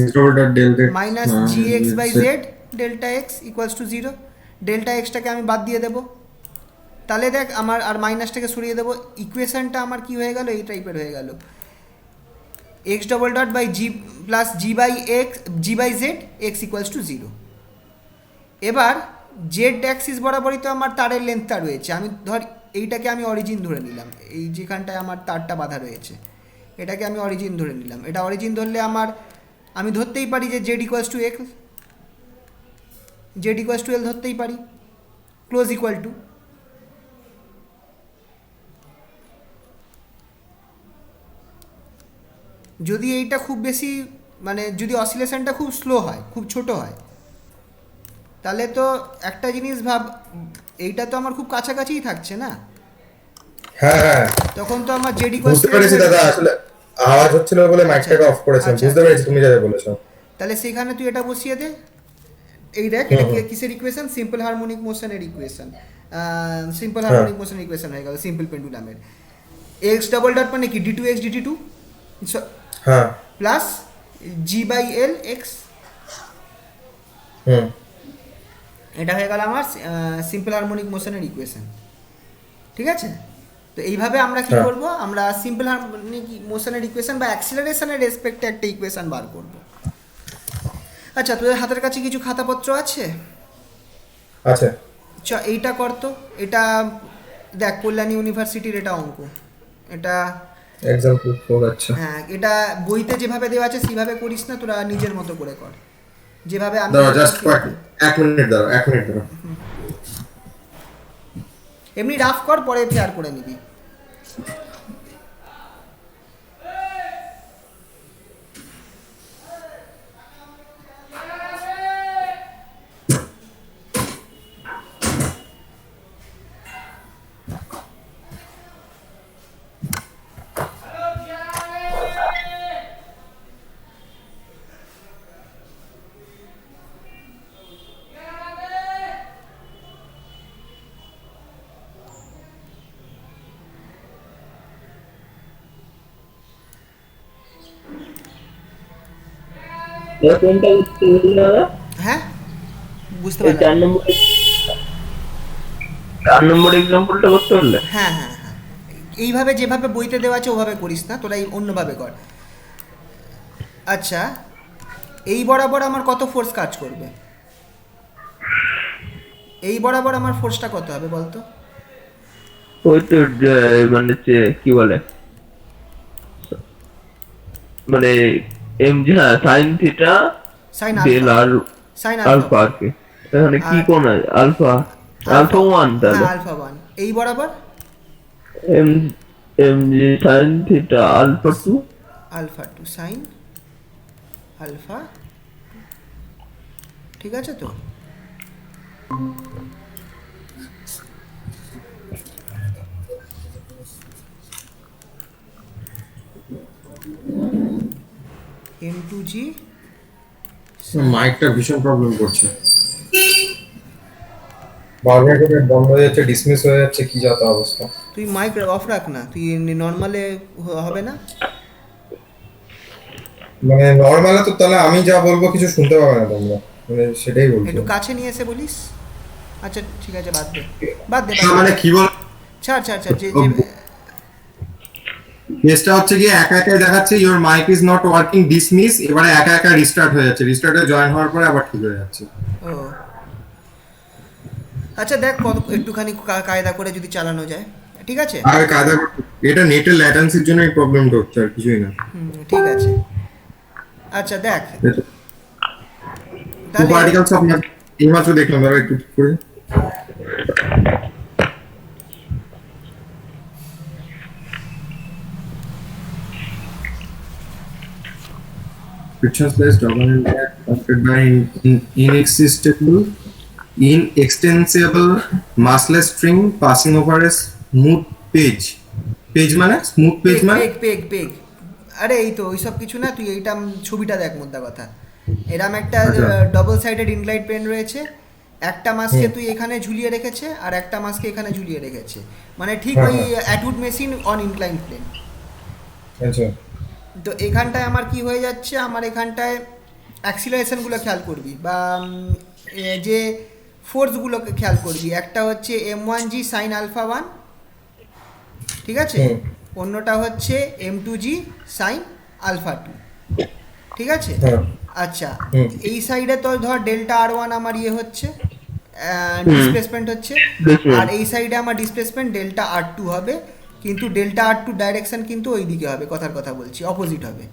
minus G X by Z delta X equals to 0। Delta এক্সটাকে আমি বাদ দিয়ে দেবো, তাহলে দেখ আমার আর মাইনাসটাকে সরিয়ে দেবো, ইকুয়েশানটা আমার কি হয়ে গেল, এই টাইপের হয়ে গেল, X double dot by G plus G by X G by Z X equals to 0। এবার জেড অ্যাক্সিস বরাবরই তো আমার তারের লেন্থটা রয়েছে, আমি ধর এইটাকে আমি অরিজিন ধরে নিলাম, এই যেখানটায় আমার তারটা বাঁধা রয়েছে এটাকে আমি অরিজিন ধরে নিলাম। এটা অরিজিন ধরলে আমার আমি ধরতেই পারি যে Z equals to X, Z equals to L ধরতেই পারি, ক্লোজ ইকুয়াল টু। যদি এইটা খুব বেশি মানে যদি অসিলেশনটা খুব স্লো হয়, খুব ছোট হয়, তাহলে তো একটা জিনিস ভাব, এইটা তো আমার খুব কাছাকাছিই থাকছে না, হ্যাঁ হ্যাঁ তখন তো আমার জেড ইকুয়ালস বুঝতে পেরেছি দাদা, আসলে আওয়াজ হচ্ছিল বলে মাইকটাকে অফ করেছেন, আচ্ছা। বুঝতে পেরেছি তুমি যা যা বলেছো। তাহলে সেখানে তুই এটা বসিয়ে দে। এই দেখ এটা কিসের ইকুয়েশন, সিম্পল হারমোনিক মোশনের ইকুয়েশন, সিম্পল হারমোনিক মোশনের ইকুয়েশন হয়ে গেল সিম্পল পেন্ডুলামের। এক্স ডবল ডট মানে কি, D two X DT two হ্যাঁ plus G by L X, হুম এটা হয়ে গেল আমার সিম্পল হারমোনিক মোশনের ইকুয়েশন। ঠিক আছে? তো এইভাবে আমরা কি হ্যাঁ। করব, আমরা সিম্পল হারমোনিক মোশনের ইকুয়েশন বা অ্যাক্সিলারেশনের রেসপেক্টে একটা ইকুয়েশন বার করব। আচ্ছা, তোদের হাতের কাছে কিছু খাতাপত্র আছে? আছে। এইটা করতো, এটা দেখ কল্যাণী ইউনিভার্সিটির এটা অঙ্ক, এটা এক্সাম্পল 4 আচ্ছা। হ্যাঁ এটা বইতে যেভাবে দেওয়া আছে সেভাবে করিস না, তোরা নিজের মতো করে কর, যেভাবে আমি দাঁড়াও জাস্ট 1 মিনিট দাঁড়াও, 1 মিনিট দাঁড়াও। এমনি রাফ কর, পরে ফেয়ার করে নিবি। এবার কোনটা করতে বললি দাদা? হ্যাঁ বুঝতে এই পারলাম। 4 নম্বর এক্সাম্পলটা করতে পারলে? হ্যাঁ হ্যাঁ হ্যাঁ, এইভাবে যেভাবে বইতে দেওয়া আছে ওভাবে করিস না, তোরা এই অন্যভাবে কর। আচ্ছা, এই বরাবর আমার কত ফোর্স কাজ করবে, এই বরাবর আমার ফোর্সটা কত হবে বলতো? ওই তো মানে কি বলে, মানে এম জি, হ্যাঁ sine theta sine del alpha, আর সাইন আলফা আর কি, এখানে কি কোণ আছে? আলফা, আলফা 1 তাহলে আলফা 1, এই বরাবর M M G sine theta alpha 2 alpha 2 sine alpha. ঠিক আছে তো? M2G মাইকটা ভীষণ প্রবলেম করছে। বারবার করে বন্ধ হয়ে যাচ্ছে, ডিসমিস হয়ে যাচ্ছে, কি যত অবস্থা। তুই মাইক অফ রাখ না, তুই নর্মালে হবে না? মানে নরমালে তো তাহলে আমি যা বলবো কিছু শুনতে পাবে না তোমরা, মানে সেটাই বলছি। একটু কাছে নিয়ে এসে বলিস। আচ্ছা ঠিক আছে, বাদ দে বাদ দে না, মানে কি বল, ছাড় ছাড় ছাড়, যে যে কেসটা হচ্ছে কি একা একা দেখাচ্ছে your mic is not working dismiss, এবারে একা একা রিস্টার্ট হয়ে যাচ্ছে, রিস্টার্টে জয়েন হওয়ার পরে আবার ঠিক হয়ে যাচ্ছে। ও আচ্ছা, দেখ কত একটুখানি কায়দা করে যদি চালানো যায়। ঠিক আছে? আর কায়দা করতে এটা নেটের ল্যাটেন্সির জন্য এই প্রবলেমটা হচ্ছে, আর কিছুই না। ঠিক আছে। আচ্ছা দেখ টু তাহলে পার্টিকেলস অফ এইমাত্র দেখলাম, ধরো একটু ঠিক করে। Friction space double affected by inextensible massless string passing over a smooth page. Page মানে স্মুথ পেজ মানে পেগ পেগ পেগ আরে এই তো ওইসব কিছু না, তুই এইটা ছবিটা দেখ মোদ্দা কথা। এরম একটা আচ্ছা। ডবল সাইডেড ইনলাইট পেন রয়েছে, একটা মাস্কে তুই এখানে ঝুলিয়ে রেখেছে আর একটা মাস্কে এখানে ঝুলিয়ে রেখেছে, মানে ঠিক হ্যাঁ, ওই হ্যাঁ। অ্যাটুড মেশিন অন ইনক্লাইন প্লেন। আচ্ছা তো এখানটায় আমার কি হয়ে যাচ্ছে, আমার এখানটায় অ্যাক্সিলারেশনগুলো খেয়াল করবি বা যে ফোর্সগুলোকে খেয়াল করবি। একটা হচ্ছে m1g সাইন আলফা 1, ঠিক আছে, হুম। অন্যটা হচ্ছে m2g সাইন আলফা 2, ঠিক আছে। হ্যাঁ আচ্ছা হুম। এই সাইডে তো ধর ডেল্টা আর1 আমার ইয়ে হচ্ছে, ডিসপ্লেসমেন্ট হচ্ছে, Displacement। আর এই সাইডে আমার ডিসপ্লেসমেন্ট ডেল্টা আর2 হবে, কিন্তু ডেল্টা আর2 ডাইরেকশন কিন্তু ওই দিকে হবে, কথার কথা বলছি, অপোজিট হবে,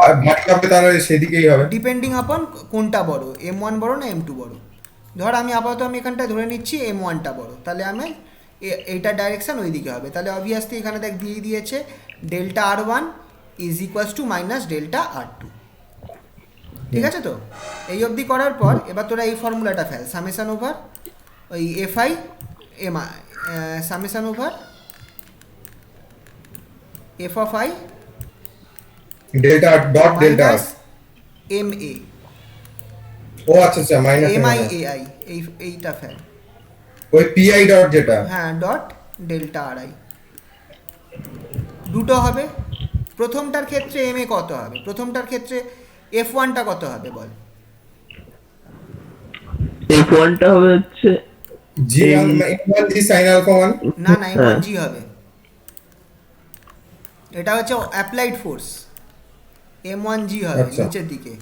আর বাকি হবে তাহলে সেদিকেই হবে। ডিপেন্ডিং আপন কোনটা বড়, m1 বড় না m2 বড়। ধর আমি আপাতত আমি এখানটায় ধরে নিচ্ছি m1টা বড়, তাহলে আমি এইটার ডাইরেকশন ওই দিকে হবে, তাহলে অবভিয়াসলি এখানে দেখ দিয়ে দিয়েছে ডেল্টা আর1 is equals to minus delta আর2, ঠিক আছে। তো এই অবধি করার পর এবার তোরা এই ফর্মুলাটা ফেল, সামেশন ওভার ওই FI M summation over F of I delta dot delta minus M A ও আচ্ছা আচ্ছা minus M I A I, এইটা ফেল, ওই পিআই ডট যেটা হ্যাঁ ডট ডেল্টা আর আই দুটো হবে। প্রথমটার ক্ষেত্রে এম এ কত হবে, প্রথমটার ক্ষেত্রে এফ ওয়ানটা কত হবে বল। F1 টা হবে হচ্ছে জি m1 জি sin alpha 1 না না এম হ্যাঁ। ওয়ান জি হবে, এটা হচ্ছে অ্যাপ্লাইড ফোর্স, এম ওয়ান জি হবে আচ্ছা। নিচের দিকে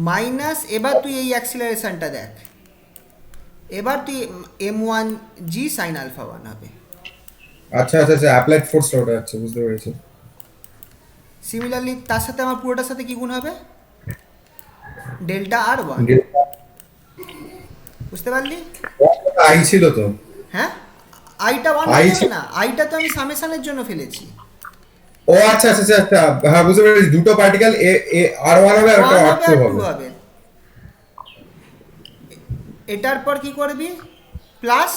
মাইনাস, এবার তুই এই অ্যাক্সিলারেশনটা দেখ, এবার তুই M one G sine alpha 1 হবে। আচ্ছা আচ্ছা আচ্ছা অ্যাপ্লাইড ফোর্স ওটা আছে, বুঝতে পেরেছি। সিমিলারলি তার সাথে আমার পুরোটার সাথে কি গুণ হবে, ডেল্টা আর 1, বুঝতে পারলি। আই ছিল তো। হ্যাঁ আইটা 1 I হয়ে যাবে ছিল। না, আইটা তো আমি সামেশনের জন্য ফেলেছি, ও আচ্ছা আচ্ছা আচ্ছা আচ্ছা, হ্যাঁ বুঝতে পেরেছি, দুটো পার্টিকেল এ আর1 হবে আর একটা 1 আর2 হবে আর 2 হবে। হবে। এটার পর কি করবি প্লাস,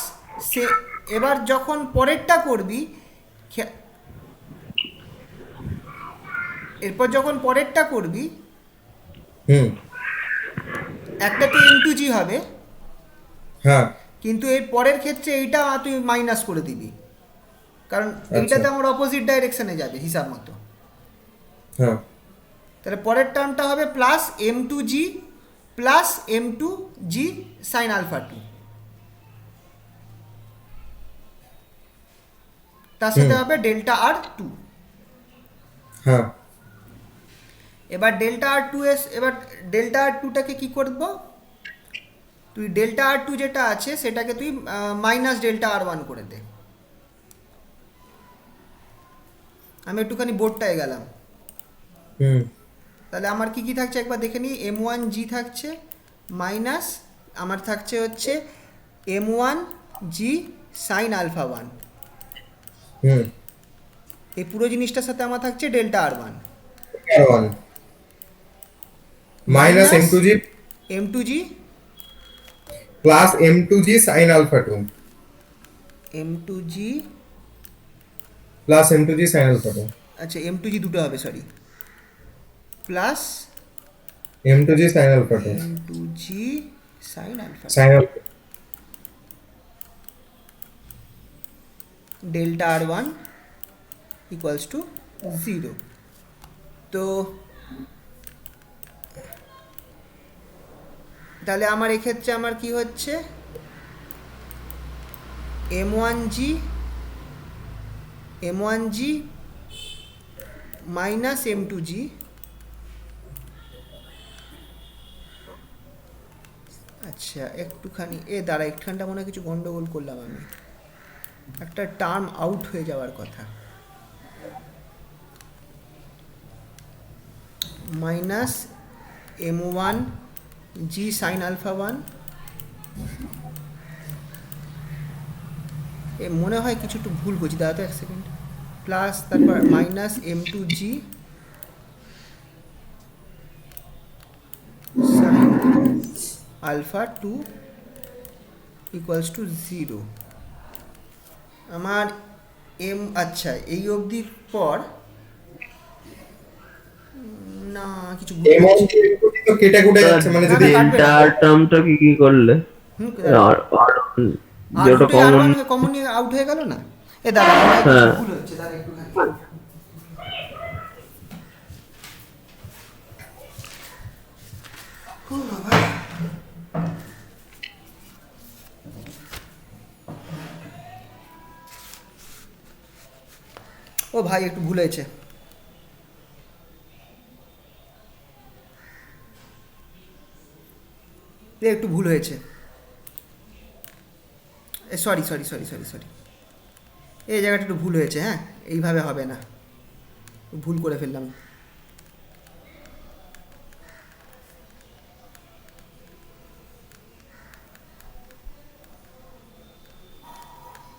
সে এবার যখন পরেরটা করবি এরপর যখন পরেরটা করবি হুম একটা তো এম টু জি হবে, হ্যাঁ কিন্তু এর পরের ক্ষেত্রে এইটা তুই মাইনাস করে দিবি, কারণ এইটাতে আমার অপোজিট ডাইরেকশনে যাবে হিসাব মতো। হ্যাঁ তাহলে পরের টার্মটা হবে প্লাস এম টু জি plus m two g sine alpha 2, তার সাথে হবে ডেল্টা আর 2। হ্যাঁ এবার ডেল্টা আর 2 এবার ডেল্টা আর 2টাকে কি করব, তুই ডেল্টা আর 2 যেটা আছে সেটাকে তুই মাইনাস ডেল্টা আর 1 করে দে। আমি একটুখানি বোর্ডটায় গেলাম, হুম তাহলে আমার কি কি থাকছে একবার দেখে নিই। এম ওয়ান জি থাকছে মাইনাস আমার থাকছে হচ্ছে M one G sine alpha 1, হুম এই পুরো জিনিসটার সাথে আমার থাকছে ডেল্টা আর 1 আর1 মাইনাস m2g এম টু জি plus m2g sin alpha 2 M two জি, প্লাস m2g sin alpha 2 আচ্ছা এম টু জি দুটো হবে sorry, plus m2g sin alpha 2 M two g sine alpha sin alpha delta R 1 equals to 0। তো তাহলে আমার এক্ষেত্রে আমার কি হচ্ছে M one g minus m two g আচ্ছা একটুখানি একটুখানিটা মনে হয় কিছু গন্ডগোল করলাম আমি, একটা টার্ম আউট হয়ে যাওয়ার কথা, minus m1 g sine alpha 1, এ মনে হয় কিছু একটু ভুল করছি, দাঁড়াতে এক সেকেন্ড, প্লাস তারপর minus m2g sine alpha 2 equals to 0। আমার এম, আচ্ছা এই অবধির পর না কিছু ভুল এমন করছি। তো কেটে কুটে যাচ্ছে, মানে যদি ডেল্টা টার্মটা কি করলে হুম, আর আর আর যেটা দুটোই কমন কমন আউট হয়ে গেল না, এ দাঁড়া মনে হয় কিছু হ্যাঁ। ভুল হচ্ছে, দাঁড়া একটুখানি। ও বাবা। ও ভাই একটু ভুল হয়েছে, একটু ভুল হয়েছে, sorry sorry sorry sorry sorry, এই জায়গাটা একটু ভুল হয়েছে, হ্যাঁ এইভাবে হবে না, ভুল করে ফেললাম।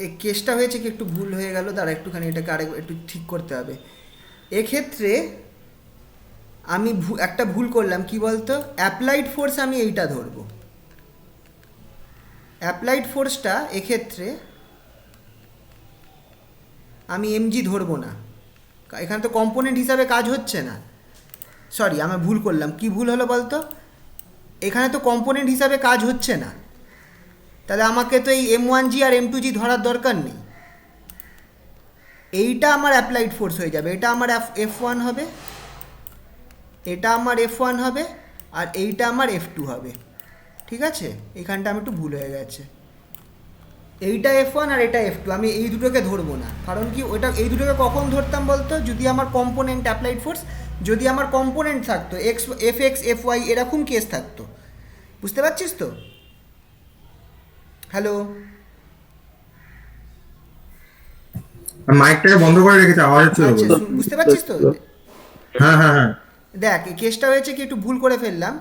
এই কেসটা হয়েছে কি একটু ভুল হয়ে গেল, দাঁড়া একটুখানি এটাকে আরেক একটু ঠিক করতে হবে। এক্ষেত্রে আমি একটা ভুল করলাম, কি বলতো, অ্যাপ্লাইড ফোর্স আমি এইটা ধরবো, অ্যাপ্লাইড ফোর্সটা এক্ষেত্রে আমি এমজি ধরবো না, এখানে তো কম্পোনেন্ট হিসাবে কাজ হচ্ছে না, সরি আমি ভুল করলাম, কি ভুল হলো বলতো, এখানে তো কম্পোনেন্ট হিসাবে কাজ হচ্ছে না, তাহলে আমাকে তো এই m1g আর m2g ধরার দরকার নেই, এইটা আমার অ্যাপ্লাইড ফোর্স হয়ে যাবে, এটা আমার F1 হবে, এটা আমার F1 হবে, আর এইটা আমার F2 হবে, ঠিক আছে, এইখানটা আমি একটু ভুল হয়ে গেছে, এইটা F1 আর এটা F2, আমি এই দুটোকে ধরবো না, কারণ কি ওটা এই দুটোকে কখন ধরতাম বলতো, যদি আমার কম্পোনেন্ট অ্যাপ্লাইড ফোর্স, যদি আমার কম্পোনেন্ট থাকতো Fx Fy এরকম কেস থাকতো, বুঝতে পারছিস তো? হ্যালো, মাইকটাকে বন্ধ করে রেখেছে, আওয়াজ হচ্ছে তো আচ্ছা বলো। বুঝতে পারছিস তো? হ্যাঁ হ্যাঁ হ্যাঁ, দেখ এই কেসটা হয়েছে কি একটু ভুল করে ফেললাম,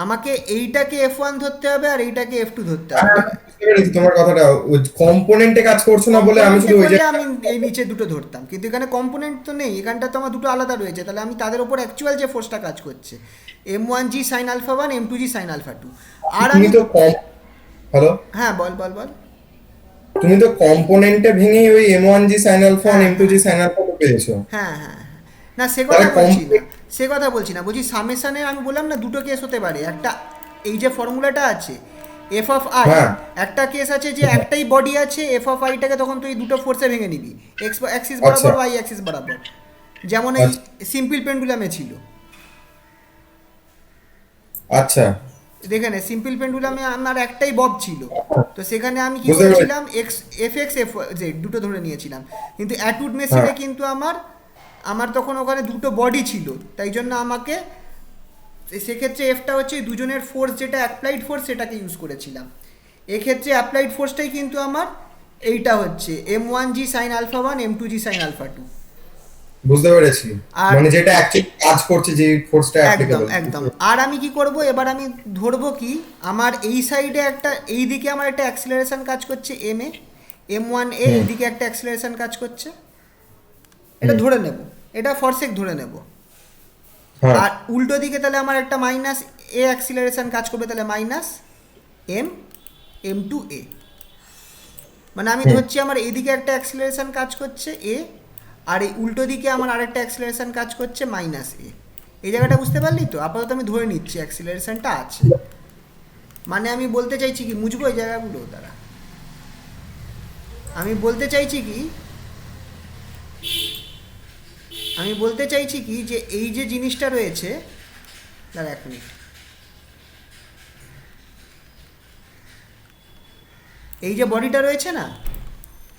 আমাকে এইটাকে F1 ধরতে হবে আর এইটাকে F2 ধরতে হবে, বুঝতে পেরেছি তোমার কথাটা, ওই কম্পোনেন্টে কাজ করছো না বলে আমি শুধু ওই যে আমি এই নিচে দুটো ধরতাম, কিন্তু এখানে কম্পোনেন্ট তো নেই, এখানটা তো আমার দুটো আলাদা রয়েছে, তাহলে আমি তাদের উপর অ্যাকচুয়াল যে ফোর্সটা কাজ করছে m1g sine alpha 1 m2g sine alpha 2, আর তুমি আমি তো হ্যালো, হ্যাঁ বল বল বল, তুমি তো কম্পোনেন্টে ভেঙে ওই M1G sin alpha আর M2G sin alpha তো পেয়েছো। হ্যাঁ হ্যাঁ হ্যাঁ, না সে কথা তাহলে বলছি না, সে কথা বলছি না, বলছি সামেশানে আমি বললাম না দুটো কেস হতে পারে, একটা এই যে ফর্মুলাটা আছে এফ অফ আই, হ্যাঁ। একটা কেস আছে যে একটাই বডি আছে এফ অফ আইটাকে তখন তুই দুটো ফোর্সে ভেঙে নিবি, এক্স অ্যাক্সিস আচ্ছা। বরাবর ওয়াই অ্যাক্সিস বরাবর, যেমন এই আচ্ছা। সিম্পল পেন্ডুলামে ছিল, আচ্ছা, দেখে নে সিম্পল পেন্ডুলামে আমার একটাই বব ছিল, তো সেখানে আমি কি বুঝতে পেরেছি। করেছিলাম এফ এক্স এফ জেড দুটো ধরে নিয়েছিলাম, কিন্তু অ্যাটুড মেশিনে হ্যাঁ। কিন্তু আমার তখন ওখানে দুটো বডি ছিল, তাই জন্য আমাকে সেক্ষেত্রে এফটা হচ্ছে এই দুজনের ফোর্স, যেটা অ্যাপ্লাইড ফোর্স সেটাকে ইউজ করেছিলাম, এক্ষেত্রে অ্যাপ্লাইড ফোর্সটাই কিন্তু আমার এইটা হচ্ছে m1g sine alpha 1 m2g sine alpha 2, বুঝতে পেরেছি, আর- মানে যেটা অ্যাকচুয়ালি কাজ করছে, যে ফোর্সটা একদম অ্যাপ্লিকেবল। একদম। আর আমি কি করব এবার, আমি ধরবো কি আমার এই সাইডে একটা, এই দিকে আমার একটা অ্যাক্সিলারেশন কাজ করছে m এ m1 এ, এইদিকে একটা অ্যাক্সিলারেশন কাজ করছে, এটা ধরে নেব, এটা ফরসেক ধরে নেব, হ্যাঁ, আর উল্টো দিকে তাহলে আমার একটা মাইনাস এ অ্যাক্সিলারেশন কাজ করবে, তাহলে মাইনাস m টু এ, মানে আমি ধরছি আমার এইদিকে একটা অ্যাক্সিলারেশন কাজ করছে এ, আর এই উল্টো দিকে আমার আরেকটা অ্যাক্সিলারেশন কাজ করছে মাইনাস এ, এই জায়গাটা বুঝতে পারলি তো? আপাতত আমি ধরে নিচ্ছি অ্যাক্সিলারেশনটা আছে, মানে আমি বলতে চাইছি কি, মুছবো এই জায়গাগুলো দ্বারা, আমি বলতে চাইছি কি যে এই যে জিনিসটা রয়েছে, দাঁড়া এক মিনিট, এই যে বডিটা রয়েছে না,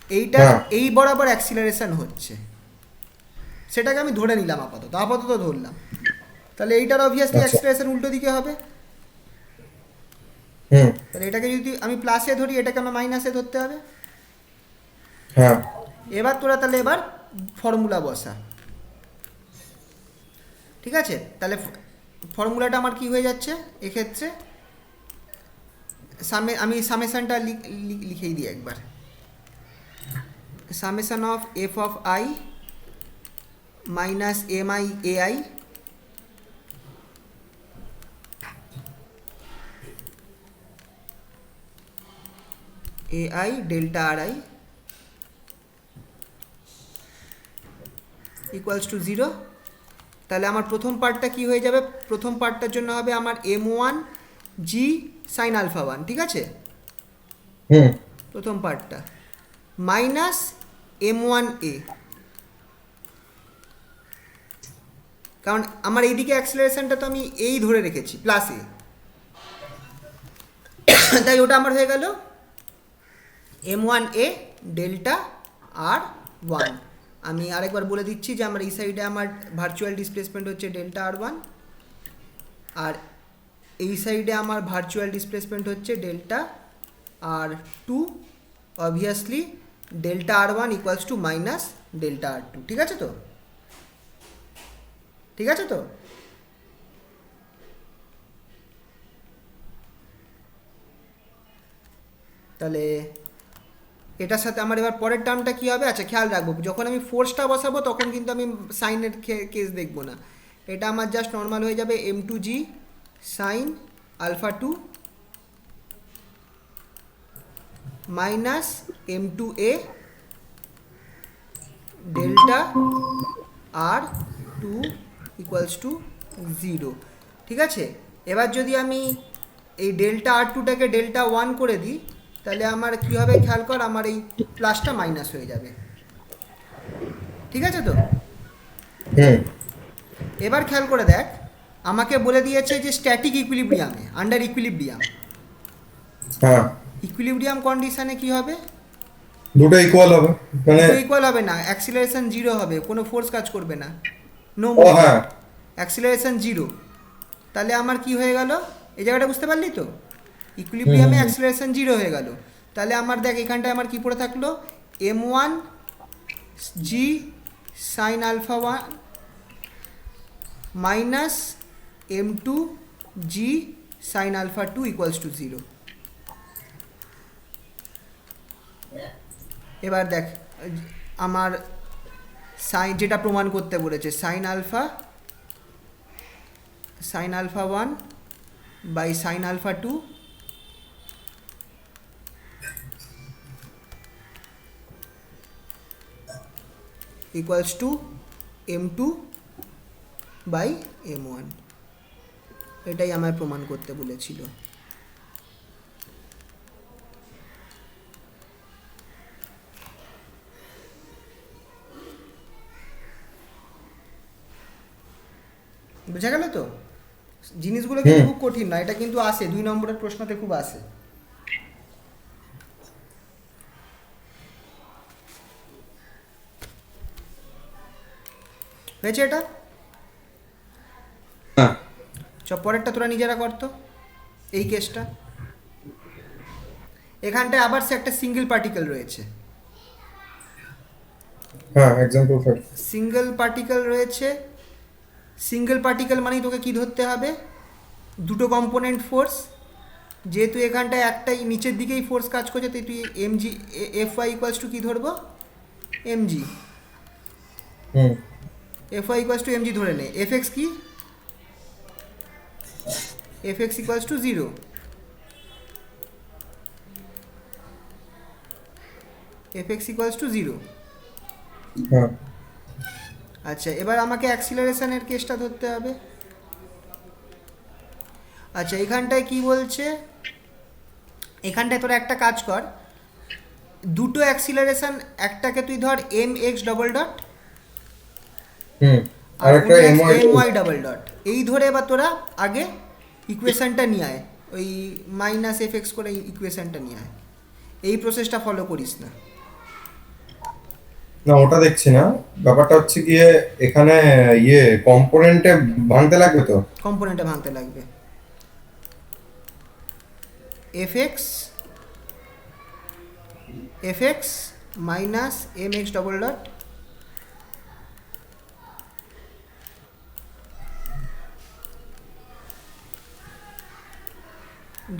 এইটা হ্যাঁ। এই বরাবর অ্যাক্সিলারেশন হচ্ছে, সেটাকে আমি ধরে নিলাম, আপাতত ধরলাম, তাহলে এইটার অবভিয়াসলি আচ্ছা। অ্যাক্সিলারেশন উল্টো দিকে হবে, হুম, তাহলে এটাকে যদি আমি প্লাসে ধরি, এটাকে আমার মাইনাসে ধরতে হবে, হ্যাঁ এবার তোরা তাহলে এবার ফর্মুলা বসা, ঠিক আছে? তাহলে ফর্মুলাটা আমার কি হয়ে যাচ্ছে এক্ষেত্রে, আমি সামেশনটা লিখেই দিই একবার। Summation of F of I minus M i a i delta R I equals to 0। তাহলে আমার প্রথম পার্টটা কি হয়ে যাবে, প্রথম পার্টটার জন্য হবে আমার m1 g সাইন আলফা 1, ঠিক আছে? হুম প্রথম পার্টটা মাইনাস m1a, কারণ আমার এইদিকে অ্যাক্সিলারেশনটা তো আমি এই ধরে রেখেছি প্লাস এ, তাই ওটা আমার হয়ে গেল m1a ডেল্টা আর 1। আমি আরেকবার বলে দিচ্ছি যে আমার এই সাইডে আমার ভার্চুয়াল ডিসপ্লেসমেন্ট হচ্ছে ডেল্টা আর 1, আর এই সাইডে আমার ভার্চুয়াল ডিসপ্লেসমেন্ট হচ্ছে delta R 2। Obviously delta R 1 equals to minus delta আর 2, ঠিক আছে তো? ঠিক আছে তো? তাহলে এটার সাথে আমার এবার পরের টার্মটা কী হবে, আচ্ছা খেয়াল রাখবো যখন আমি ফোর্সটা বসাবো তখন কিন্তু আমি সাইনের কেস দেখবো না, এটা আমার জাস্ট নর্মাল হয়ে যাবে m2g sine alpha 2 minus m2a delta R 2 equals to 0, ঠিক আছে? এবার যদি আমি এই ডেল্টা আর 2টাকে ডেল্টা 1 করে দিই তাহলে আমার কী হবে খেয়াল কর, আমার এই প্লাসটা মাইনাস হয়ে যাবে, ঠিক আছে তো? হুম এবার খেয়াল করে দেখ, আমাকে বলে দিয়েছে যে স্ট্যাটিক ইকুইলিব্রিয়ামে আন্ডার ইকুইলিব্রিয়াম, হ্যাঁ ইকুইলিব্রিয়াম কন্ডিশনে কি হবে, দুটো ইকুয়াল হবে মানে ইকুয়াল হবে না, অ্যাক্সিলারেশন 0 হবে, কোনো ফোর্স কাজ করবে না, নো ও হ্যাঁ অ্যাক্সিলারেশন 0। তাহলে আমার কি হয়ে গেল এই জায়গাটা বুঝতে পারলি তো? ইকুইলিব্রিয়ামে অ্যাক্সিলারেশন 0 হয়ে গেল। তাহলে আমার দেখ এখানটায় আমার কি পড়ে থাকলো, m1 g sine alpha 1 minus m2 g sine alpha 2 equals to 0। এবার দেখ আমার সাইন যেটা প্রমাণ করতে বলেছে, sine alpha 1 by sine alpha 2 equals to m2 by m1, এটাই আমায় প্রমাণ করতে বলেছিল। বুঝা গেল তো? জিনিসগুলো কিন্তু খুব কঠিন না, এটা কিন্তু আসে 2 নম্বরের প্রশ্নতে খুব আসে। হয়েছে এটা? হ্যাঁ পরেরটা তোরা নিজেরা করতো এই কেসটা। এখানটায় আবার সে একটা সিঙ্গেল পার্টিকেল রয়েছে, হ্যাঁ এক্সাম্পল 5 সিঙ্গেল পার্টিকেল রয়েছে। সিঙ্গেল পার্টিকেল মানেই তোকে কি ধরতে হবে, দুটো কম্পোনেন্ট ফোর্স, যেহেতু এখানটায় একটাই নিচের দিকেই ফোর্স কাজ করছে তাই তুই MG F Y equals to কী ধরবো, এমজি, হুম F Y equals to MG ধরে নে। এফ এক্স কি, F X equals to 0, F X equals to 0। হ্যাঁ আচ্ছা এবার আমাকে অ্যাক্সিলারেশনের কেসটা ধরতে হবে। আচ্ছা এখানটায় কি বলছে, এখানটায় তোরা একটা কাজ কর, দুটো অ্যাক্সিলারেশন, একটাকে তুই ধর m x double dot hmm আর আরেকটা m my y double dot, এই ধরে এবার তোরা আগে ইকুয়েশনটা নিয়ে আয়, ওই মাইনাস এফ এক্স করে ইকুয়েশনটা নিয়ে আয়। এই প্রসেসটা ফলো করিস না। না ওটা দেখছি না, ব্যাপারটা হচ্ছে গিয়ে এখানে কম্পোনেন্টে ভাঙতে লাগবে তো। কম্পোনেন্টে ভাঙতে লাগবে। F x minus M x double dot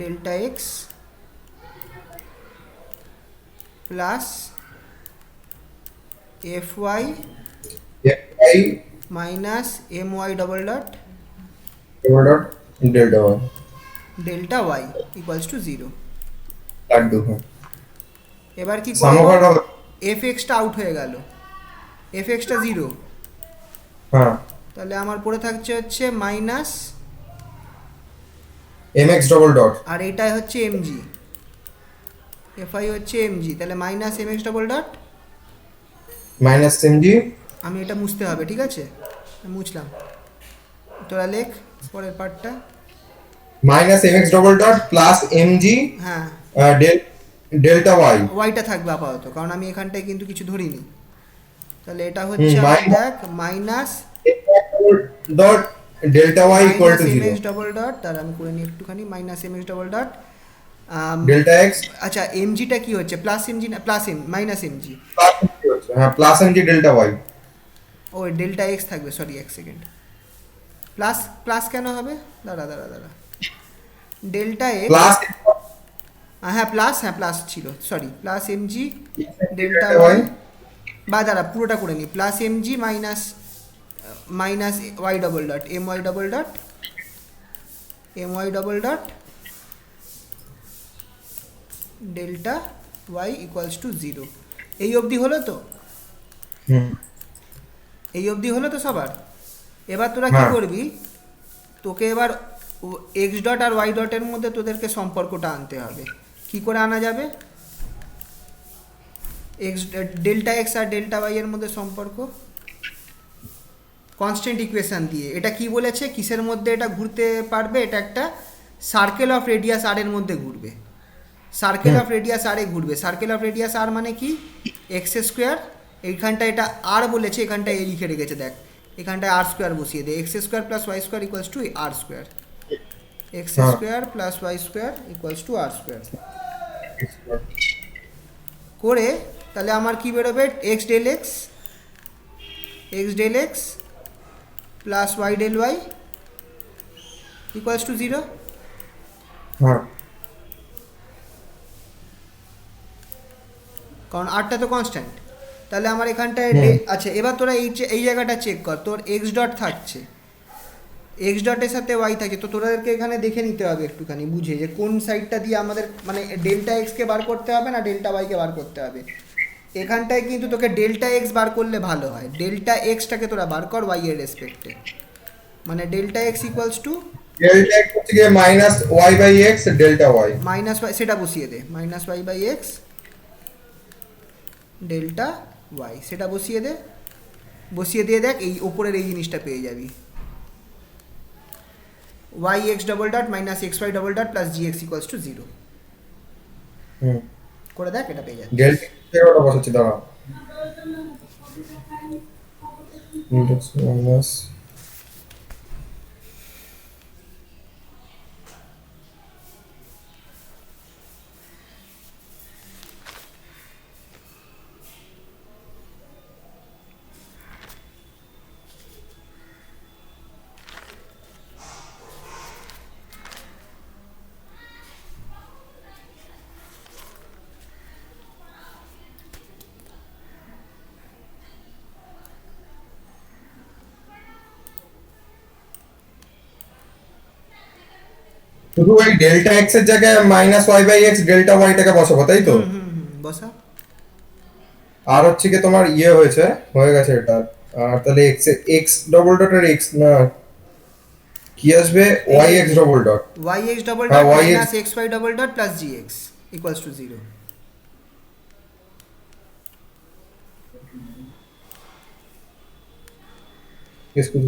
delta x plus F y fy minus m y double dot dot delta Y delta Y equals to 0। লাড্ডু হ্যাঁ এবার কি করব, সমঘন হবে এফ এক্সটা আউট হয়ে গেল, এফ এক্সটা 0, হ্যাঁ তাহলে আমার পড়ে থাকছে হচ্ছে মাইনাস, mx ডবল ডট আর এটাই হচ্ছে এমজি, এফআই হচ্ছে এমজি, তাহলে minus M x double dot, minus mg আমি এটা মুছতে হবে, ঠিক আছে মুছলাম, তোরা লেখ পরের পার্টটা। Minus mx double dot plus mg হ্যাঁ ডেল্টা ওয়াই ওয়াইটা থাকবে আপাতত, কারণ আমি এখানটায় কিন্তু কিছু ধরিনি, তাহলে এটা হচ্ছে আমার minus- দেখ minus dot delta y equal to m 0 x double dot, তার আমি করে নিই একটুখানি, minus M x double dot, delta x আচ্ছা এমজিটা কি হচ্ছে, প্লাস এমজি না plus m minus m g, plus mg হচ্ছে হ্যাঁ প্লাস mg ডেল্টা ওয়াই ও ডেল্টা এক্স থাকবে, সরি এক সেকেন্ড, প্লাস প্লাস কেন হবে, দাঁড়া ডেল্টা এক্স, প্লাস হ্যাঁ প্লাস ছিল, sorry plus m g delta delta Y, Y বা দাঁড়া পুরোটা করে নিই, plus m g minus minus y double dot m y double dot delta Y equals to 0। এই অবধি হলো তো, হুম এই অবধি হলো তো সবার। এবার তোরা কি হ্যাঁ। করবি, তোকে এবার এক্স ডট আর ওয়াই ডটের মধ্যে তোদেরকে সম্পর্কটা আনতে হবে। কি করে আনা যাবে, এক্স ডেল্টা এক্স আর ডেল্টা ওয়াই এর মধ্যে সম্পর্ক কনস্ট্যান্ট ইকুয়েশন দিয়ে। এটা কি বলেছে, কিসের মধ্যে এটা ঘুরতে পারবে, এটা একটা সার্কেল অফ রেডিয়াস আর এর মধ্যে ঘুরবে, সার্কেল অফ রেডিয়াস আর এ ঘুরবে। সার্কেল অফ রেডিয়াস আর মানে কি, এক্স স্কোয়ার, এইখানটা এটা আর বলেছে, এখানটা এ লিখে রেখেছে, দেখ এখানটায় আর স্কোয়ার বসিয়ে দে, X square plus Y square equals to R square, X হ্যাঁ। Square plus Y square equals to R square করে, তাহলে আমার কি বেরোবে, X del X plus Y del Y equals to 0। হ্যাঁ কারণ আরটা তো কনস্ট্যান্ট, তাহলে আমার এখানটায় হুম। আচ্ছা এবার তোরা এই জায়গাটা চেক কর, তোর এক্স ডট থাকছে, এক্স ডটের সাথে ওয়াই থাকে, তো তোদেরকে এখানে দেখে নিতে হবে একটুখানি বুঝে যে কোন সাইডটা দিয়ে আমাদের মানে ডেল্টা এক্সকে বার করতে হবে না ডেল্টা ওয়াইকে বার করতে হবে। এখানটায় কিন্তু তোকে ডেল্টা এক্স বার করলে ভালো হয়, ডেল্টা এক্সটাকে তোরা বার কর ওয়াই এর রেসপেক্টে, মানে delta X equals to delta X হচ্ছে গিয়ে minus Y by x delta Y minus Y, সেটা বসিয়ে দে, minus Y by x delta Y, সেটা বসিয়ে দিয়ে দেখ এই ওপরের এই জিনিসটা পেয়ে যাবি, y x double dot minus x Y double dot plus G x equals to 0 hmm করে দেখ, এটা পেয়ে যাবি। ডেল্টা এক্স বসাচ্ছি দাঁড়া ইনডেক্স মাইনাস শুধু ওই ডেল্টা এক্স এর জায়গায় minus Y by x delta ওয়াইটাকে বসাবো তাই তো বসা, আর হচ্ছে কি তোমার ইয়ে হয়ে গেছে এটা আর তাহলে এক্স এক্স ডবল ডট এর এক্স না কি আসবে Y x double dot Y x double হ্যাঁ, dot YX minus x Y double dot plus G x equals to 0।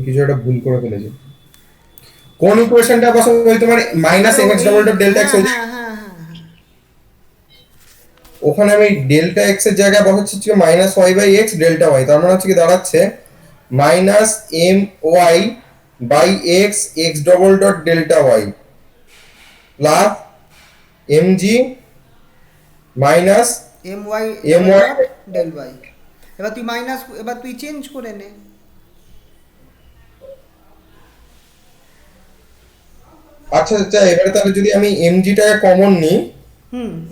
কিছু একটা ভুল করে ফেলেছি কোন ইকুয়েশনটা বসাবো ওই তোমার minus M x double dot delta x হ্যাঁ ওখানে আমি ডেল্টা এক্স এর জায়গায় বসাচ্ছি হচ্ছে minus Y by x delta y তার মানে হচ্ছে কি দাঁড়াচ্ছে minus m y by x x double dot delta y plus m g minus m y MY del y. এবার তুই মাইনাস, এবার তুই চেঞ্জ করে নে। আচ্ছা আচ্ছা, এবারে তাহলে যদি আমি এমজিটাকে কমন নিই,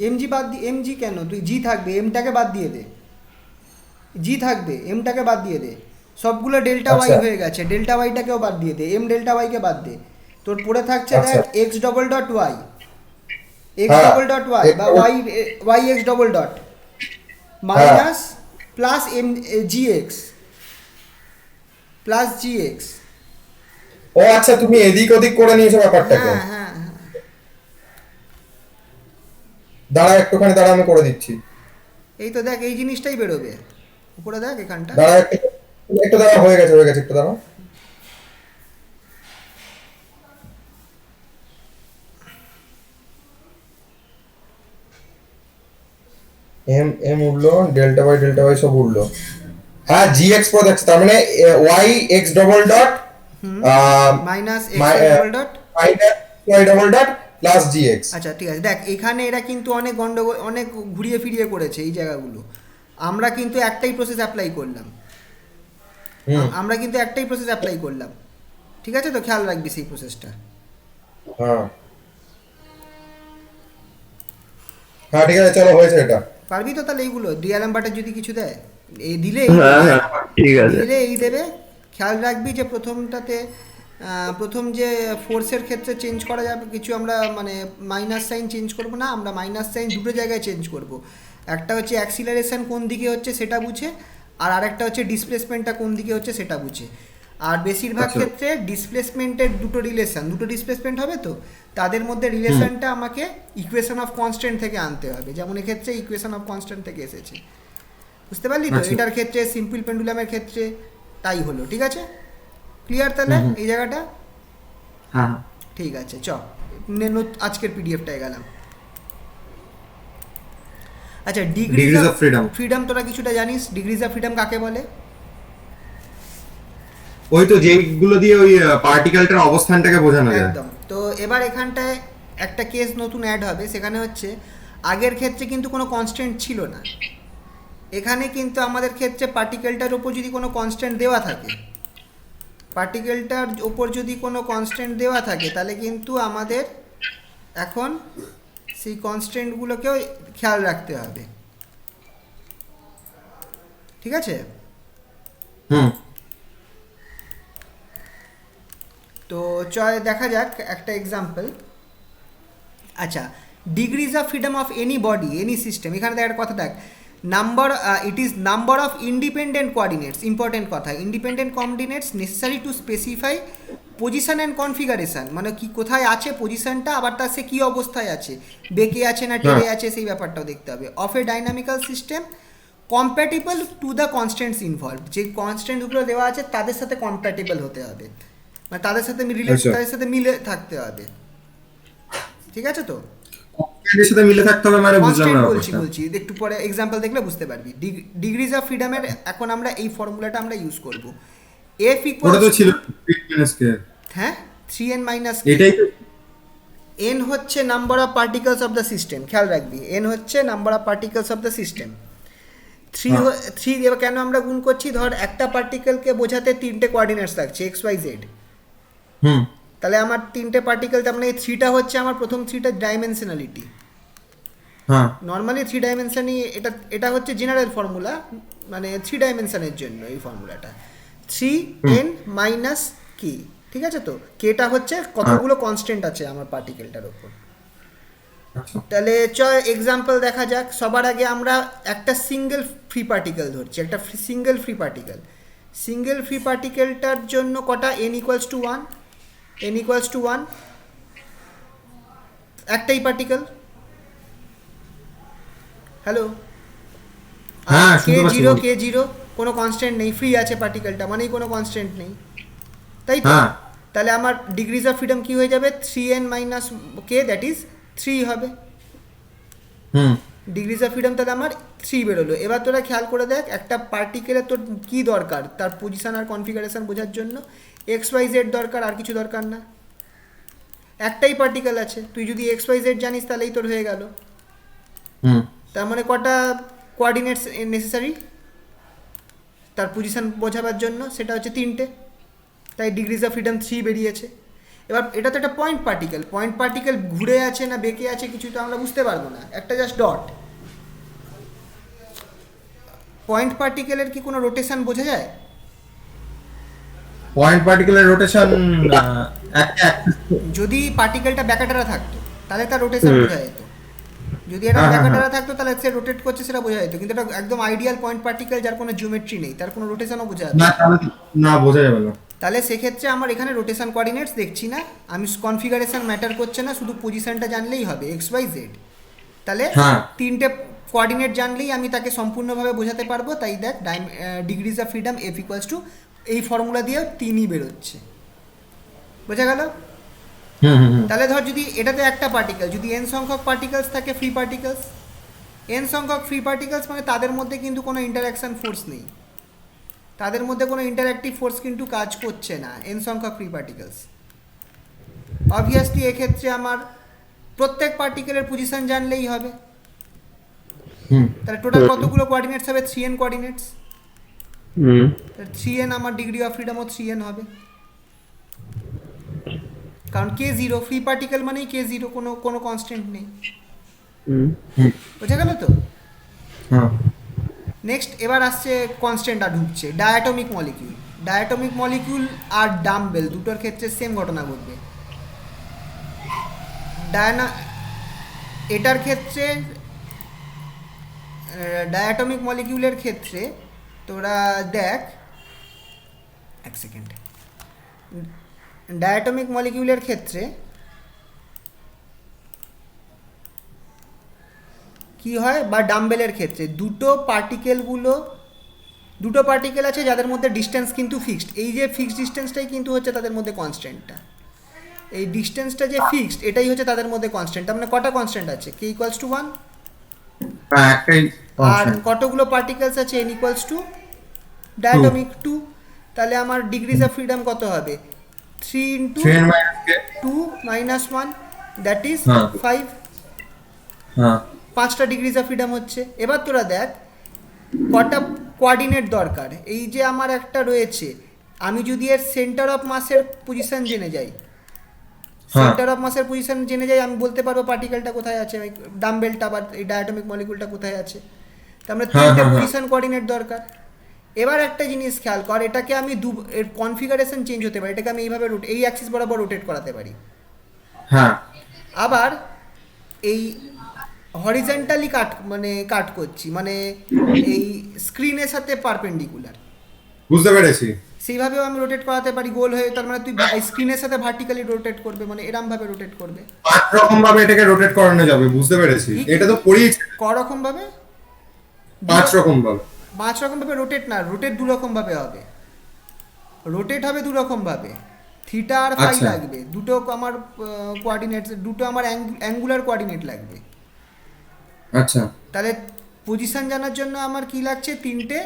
এমজি বাদ দি, এমজি কেন, তুই জি থাকবে, এমটাকে বাদ দিয়ে দে। জি থাকবে, এমটাকে বাদ দিয়ে দে। সবগুলো ডেল্টা ওয়াই আচ্ছা। হয়ে গেছে, ডেল্টা ওয়াইটাকেও বাদ দিয়ে দে, এম ডেল্টা ওয়াইকে বাদ দে। তোর পড়ে থাকছে আচ্ছা। দেখ x double dot Y, x হ্যাঁ। ডবল ডট ওয়াই বা y, y x double dot minus plus m g x plus জি এক্স। ও আচ্ছা, তুমি এদিক ওদিক করে নিয়েছো ব্যাপারটাকে। হ্যাঁ হ্যাঁ হ্যাঁ, দাঁড়া একটুখানি, দাঁড়া আমি করে দিচ্ছি। এই তো দেখ এই জিনিসটাই বেরোবে উপরে, দেখ এখানটা। দাঁড়া একটু দাঁড়া, হয়ে গেছে হয়ে গেছে, একটু দাঁড়া। এম এম উঠলো, ডেল্টা বাই সব উঠলো। হ্যাঁ, জি এক্স পদ আছে, তার মানে y x double dot minus x double dot. Minus y double dot plus জি এক্স। আচ্ছা ঠিক আছে, দেখ এখানে এরা কিন্তু অনেক গন্ডগোল, অনেক ঘুরিয়ে ফিরিয়ে করেছে এই জায়গাগুলো। আমরা কিন্তু একটাই প্রসেস অ্যাপ্লাই করলাম, আমরা কিন্তু একটাই প্রসেস অ্যাপ্লাই করলাম, ঠিক আছে? তো খেয়াল রাখবি সেই প্রসেসটা। হ্যাঁ হ্যাঁ, ঠিক আছে, চলো হয়েছে এটা। পারবি তো তাহলে এইগুলো ডিএলএম বাটের যদি কিছু দেয়, এই দিলে হ্যাঁ হ্যাঁ ঠিক আছে। দিলে এই দেবে। খেয়াল রাখবি যে প্রথমটাতে প্রথম যে ফোর্সের ক্ষেত্রে চেঞ্জ করা যাবে কিছু, আমরা মানে মাইনাস সাইন চেঞ্জ করব না, আমরা মাইনাস সাইন দুটো জায়গায় চেঞ্জ করব। একটা হচ্ছে অ্যাক্সিলারেশন কোন দিকে হচ্ছে সেটা বুঝে, আর আরেকটা হচ্ছে ডিসপ্লেসমেন্টটা কোন দিকে হচ্ছে সেটা বুঝে। আর বেশিরভাগ আচ্ছা। ক্ষেত্রে ডিসপ্লেসমেন্টের দুটো রিলেশন, দুটো ডিসপ্লেসমেন্ট হবে তো তাদের মধ্যে রিলেশনটা আমাকে ইকুয়েশন অফ কনস্ট্যান্ট থেকে আনতে হবে, যেমন এক্ষেত্রে ইকুয়েশন অফ কনস্ট্যান্ট থেকে এসেছে, বুঝতে পারলি তো? আচ্ছা। এটার ক্ষেত্রে সিম্পল পেন্ডুলামের ক্ষেত্রে তাই হলো, ঠিক আছে? ক্লিয়ার তাহলে এই জায়গাটা? হ্যাঁ ঠিক আছে, চ আজকের পিডিএফটায় গেলাম। আচ্ছা, degrees Degrees of of freedom। Freedom তোরা কিছুটা জানিস? ডিগ্রিজ অফ ফ্রিডম কাকে বলে? ওই তো যেগুলো দিয়ে ওই পার্টিকেলটার অবস্থানটাকে বোঝানো যায়। একদম। তো এবার এখানটায় একটা কেস নতুন অ্যাড হবে, সেখানে হচ্ছে আগের ক্ষেত্রে কিন্তু কোনো কনস্ট্যান্ট ছিল না, এখানে কিন্তু আমাদের ক্ষেত্রে পার্টিকেলটার ওপর যদি কোনো কনস্ট্যান্ট দেওয়া থাকে, পার্টিকেলটার ওপর যদি কোনো কনস্ট্যান্ট দেওয়া থাকে তাহলে কিন্তু আমাদের এখন সেই কনস্ট্যান্টগুলোকেও খেয়াল রাখতে হবে, ঠিক আছে? হুম। তো চয় দেখা যাক একটা এক্সাম্পল। আচ্ছা, degrees of freedom of any body, any system, এখানে দেখ একটা কথা দেখ, number it is number of independent coordinates, important কথা, independent coordinates necessary to specify position and configuration, মানে কি কোথায় আছে পজিশনটা, আবার তার সে কী অবস্থায় আছে, বেঁকে আছে না টেরে আছে, সেই ব্যাপারটাও দেখতে হবে। Of A dynamical system compatible to the constants involve, যে কনস্ট্যান্টগুলো দেওয়া আছে তাদের সাথে কম্প্যাটিবল হতে হবে, মানে তাদের সাথে আচ্ছা। তাদের সাথে মিলে থাকতে হবে, ঠিক আছে? তো এর সাথে মিলে থাকতে হবে মানে বুঝলাম কনস্ট্যান্ট না বলছি ব্যাপারটা। একটু পরে এক্সাম্পল দেখলে বুঝতে পারবি। ডিগ্রিজ অফ ফ্রিডমের এখন আমরা এই ফর্মুলাটা আমরা ইউজ করব। এফ ওটা ইকুয়ালস তো ছিল -k। হ্যাঁ 3n মাইনাস এটাই তো। এন হচ্ছে number of particles of the system, খেয়াল রাখবি এন হচ্ছে number of particles of the system. Three এবার কেন আমরা গুণ করছি, ধর একটা পার্টিকেলকে বোঝাতে তিনটে কোঅর্ডিনেটস লাগছে এক্স ওয়াই জেড, হুম। তাহলে আমার তিনটে পার্টিকেল, তার মানে এই থ্রিটা হচ্ছে আমার প্রথম থ্রিটা ডাইমেনশনালিটি। হ্যাঁ। নর্মালি থ্রি ডাইমেনশনই, এটা হচ্ছে জেনারেল ফর্মুলা, মানে থ্রি ডাইমেনশনের জন্য এই ফর্মুলাটা 3n মাইনাস কে, ঠিক আছে? তো কেটা হচ্ছে কতগুলো কনস্ট্যান্ট আছে আমার পার্টিকেলটার ওপর। আচ্ছা। তাহলে এক্সাম্পল দেখা যাক। সবার আগে আমরা একটা সিঙ্গেল ফ্রি পার্টিকেল ধরছি, একটা single free particle. Single free পার্টিকেলটার জন্য কটা, n equals to 1, n equals to 1, একটাই পার্টিকেল। হ্যালো, হ্যাঁ, কে শুনতে পাচ্ছি, জিরো, বল। কে জিরো, কোনো কনস্ট্যান্ট নেই, ফ্রি আছে পার্টিকেলটা, মানেই কোনো কনস্ট্যান্ট নেই, তাই তো? হ্যাঁ। তাহলে আমার ডিগ্রিজ অফ ফ্রিডম কি হয়ে যাবে, 3n minus K, that is 3 হবে। হুম। ডিগ্রিজ অফ ফ্রিডম তাহলে আমার 3 বেরোলো। এবার তোরা খেয়াল করে দেখ, একটা পার্টিকেলের তোর কী দরকার, তার পজিশন আর কনফিগারেশন বোঝার জন্য এক্স ওয়াই জেড দরকার, আর কিছু দরকার না। একটাই পার্টিকেল আছে, তুই যদি এক্স ওয়াই জেড জানিস তাহলেই তোর হয়ে গেল। হুম। তার মানে কটা কোয়ার্ডিনেটস নেসেসারি তার পজিশন বোঝাবার জন্য, সেটা হচ্ছে 3টে, তাই ডিগ্রিজ অফ ফ্রিডম 3 বেরিয়েছে। এবার এটা তো একটা পয়েন্ট পার্টিকেল ঘুরে আছে না বেঁকে আছে কিছু তো আমরা বুঝতে পারবো না, একটা জাস্ট ডট। পয়েন্ট পার্টিকেলের কি কোনো রোটেশন বোঝা যায়? পয়েন্ট পার্টিকেলের রোটেশন একটা যদি পার্টিকেলটা ব্যাকাটারা থাকতো তাহলে তার রোটেশন বোঝা যেত, যদি এটা হ্যাঁ, হ্যাঁ, ব্যাকাটারা থাকতো তাহলে সে রোটেট করছে সেটা বোঝা যেত, কিন্তু এটা একদম আইডিয়াল পয়েন্ট পার্টিকেল যার কোনো জিওমেট্রি নেই, তার কোনো রোটেশনও বোঝা যাবে না, তাহলে না বোঝা যাবে না। তাহলে সেক্ষেত্রে আমার এখানে রোটেশন কোঅর্ডিনেটস দেখছি না, আমি কনফিগারেশন ম্যাটার করছে না, শুধু পজিশনটা জানলেই হবে XYZ। তাহলে হ্যাঁ। 3টে কোঅর্ডিনেট জানলেই আমি তাকে সম্পূর্ণভাবে বোঝাতে পারবো। তাই দেখ degrees of freedom F equals to এই ফর্মুলা দিয়েও 3ই বেরোচ্ছে, বোঝা গেল? তাহলে ধর যদি এটাতে একটা পার্টিকেল, যদি n সংখ্যক পার্টিকেলস থাকে, ফ্রি পার্টিকেলস, n সংখ্যক ফ্রি পার্টিকেলস মানে তাদের মধ্যে কিন্তু কোনো ইন্টারঅ্যাকশন ফোর্স নেই, তাদের মধ্যে কোনো ইন্টারঅ্যাক্টিভ ফোর্স কিন্তু কাজ করছে না, n সংখ্যক ফ্রি পার্টিকেলস। অবভিয়াসলি এক্ষেত্রে আমার প্রত্যেক পার্টিকেলের পজিশন জানলেই হবে। তাহলে টোটাল কতগুলো কোঅর্ডিনেটস হবে? 3n coordinates. 3n আমার ডিগ্রি অফ ফ্রিডমও 3n হবে, কারণ k0 ফ্রি পার্টিকেল মানেই k0, কোনো কনস্ট্যান্ট নেই, বোঝা গেল তো? হ্যাঁ। নেক্সট এবার আসছে কনস্ট্যান্টটা ঢুকছে, ডায়াটমিক মলিকিউল আর ডাম্বেল দুটোর ক্ষেত্রে সেম ঘটনা ঘটবে। এটার ক্ষেত্রে ডায়াটমিক মলিকিউলের ক্ষেত্রে তোরা দেখ, এক সেকেন্ড, ডায়াটমিক মলিকিউলের ক্ষেত্রে কি হয়, বা ডাম্বেলের ক্ষেত্রে দুটো পার্টিকেল আছে যাদের মধ্যে ডিস্টেন্স কিন্তু ফিক্সড, এই যে ফিক্সড ডিস্টেন্সটাই কিন্তু হচ্ছে তাদের মধ্যে কনস্ট্যান্টটা, এই ডিস্টেন্সটা যে ফিক্সড এটাই হচ্ছে তাদের মধ্যে কনস্ট্যান্ট। তার মানে কটা কনস্ট্যান্ট আছে? k ইকুয়ালস টু 1, হ্যাঁ, একটাই আর কতগুলো পার্টিকেলস আছে? n equals two diatomic 2। তাহলে আমার ডিগ্রিজ অফ ফ্রিডম কত হবে? 3 ইন্টু 2 মাইনাস 1, দ্যাট ইজ 5। হ্যাঁ। 5টা ডিগ্রিজ অফ ফ্রিডম হচ্ছে। এবার তোরা দেখ কটা কোঅর্ডিনেট দরকার। এই যে আমার একটা রয়েছে, আমি যদি এর সেন্টার অফ মাসের পজিশন জেনে যাই, সেন্টার অফ মাসের পজিশন জেনে যাই, আমি বলতে পারবো পার্টিকেলটা কোথায় আছে, ডাম্বেলটা বা এই ডায়াটমিক মলিকিউলটা কোথায় আছে। তার মানে 3টে পজিশন কোঅর্ডিনেট দরকার। এবার একটা জিনিস খেয়াল কর, এটাকে আমি এর কনফিগারেশন চেঞ্জ হতে পারে, এটাকে আমি এইভাবে এই অ্যাক্সিস বরাবর রোটেট করাতে পারি। হ্যাঁ। আবার এই হরিজন্টালি কাট করছি, মানে এই স্ক্রিনের সাথে পারপেন্ডিকুলার, বুঝতে পেরেছি। সেইভাবেও আমি রোটেট করাতে পারি গোল হয়ে। তার মানে তুই স্ক্রিনের সাথে ভার্টিক্যালি রোটেট করবে, মানে এরম ভাবে রোটেট করবে। 5 রকম ভাবে এটাকে রোটেট করানো যাবে, বুঝতে পেরেছি। এটা তো পড়িয়েছি। করকম ভাবে? 5 রকম ভাবে। 5 রকম ভাবে রোটেট না, রোটেট 2 রকম ভাবে হবে। রোটেট হবে 2 রকম ভাবে, থিটা আর ফাই লাগবে, দুটো আমার কোঅর্ডিনেটস, দুটো আমার অ্যাঙ্গুলার কোঅর্ডিনেট লাগবে। আচ্ছা। তাহলে পজিশন জানার জন্য আমার কি লাগছে? 3টে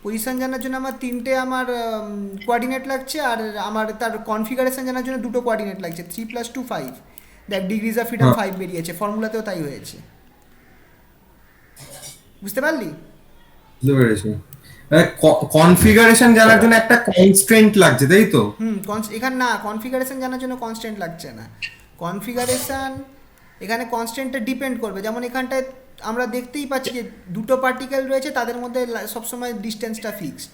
পজিশন জানার জন্য আমার 3টে আমার কোঅর্ডিনেট লাগছে, আর আমার তার কনফিগারেশন জানার জন্য 2টো কোঅর্ডিনেট লাগছে, 3 + 2 5। দেখ ডিগ্রিজ অফ ফ্রিডম 5 বেরিয়েছে, ফর্মুলাতেও তাই হয়েছে, বুঝতে পারলি? বুঝতে পেরেছি। কনফিগারেশন জানার জন্য একটা কনস্ট্রেন্ট লাগছে, তাই তো? এখানে না, কনফিগারেশন জানার জন্য কনস্ট্যান্ট লাগছে না। কনফিগারেশন এখানে কনস্ট্যান্টটা ডিপেন্ড করবে, যেমন এখানটায় আমরা দেখতেই পাচ্ছি যে দুটো পার্টিকেল রয়েছে, তাদের মধ্যে সবসময় ডিস্টেন্সটা ফিক্সড,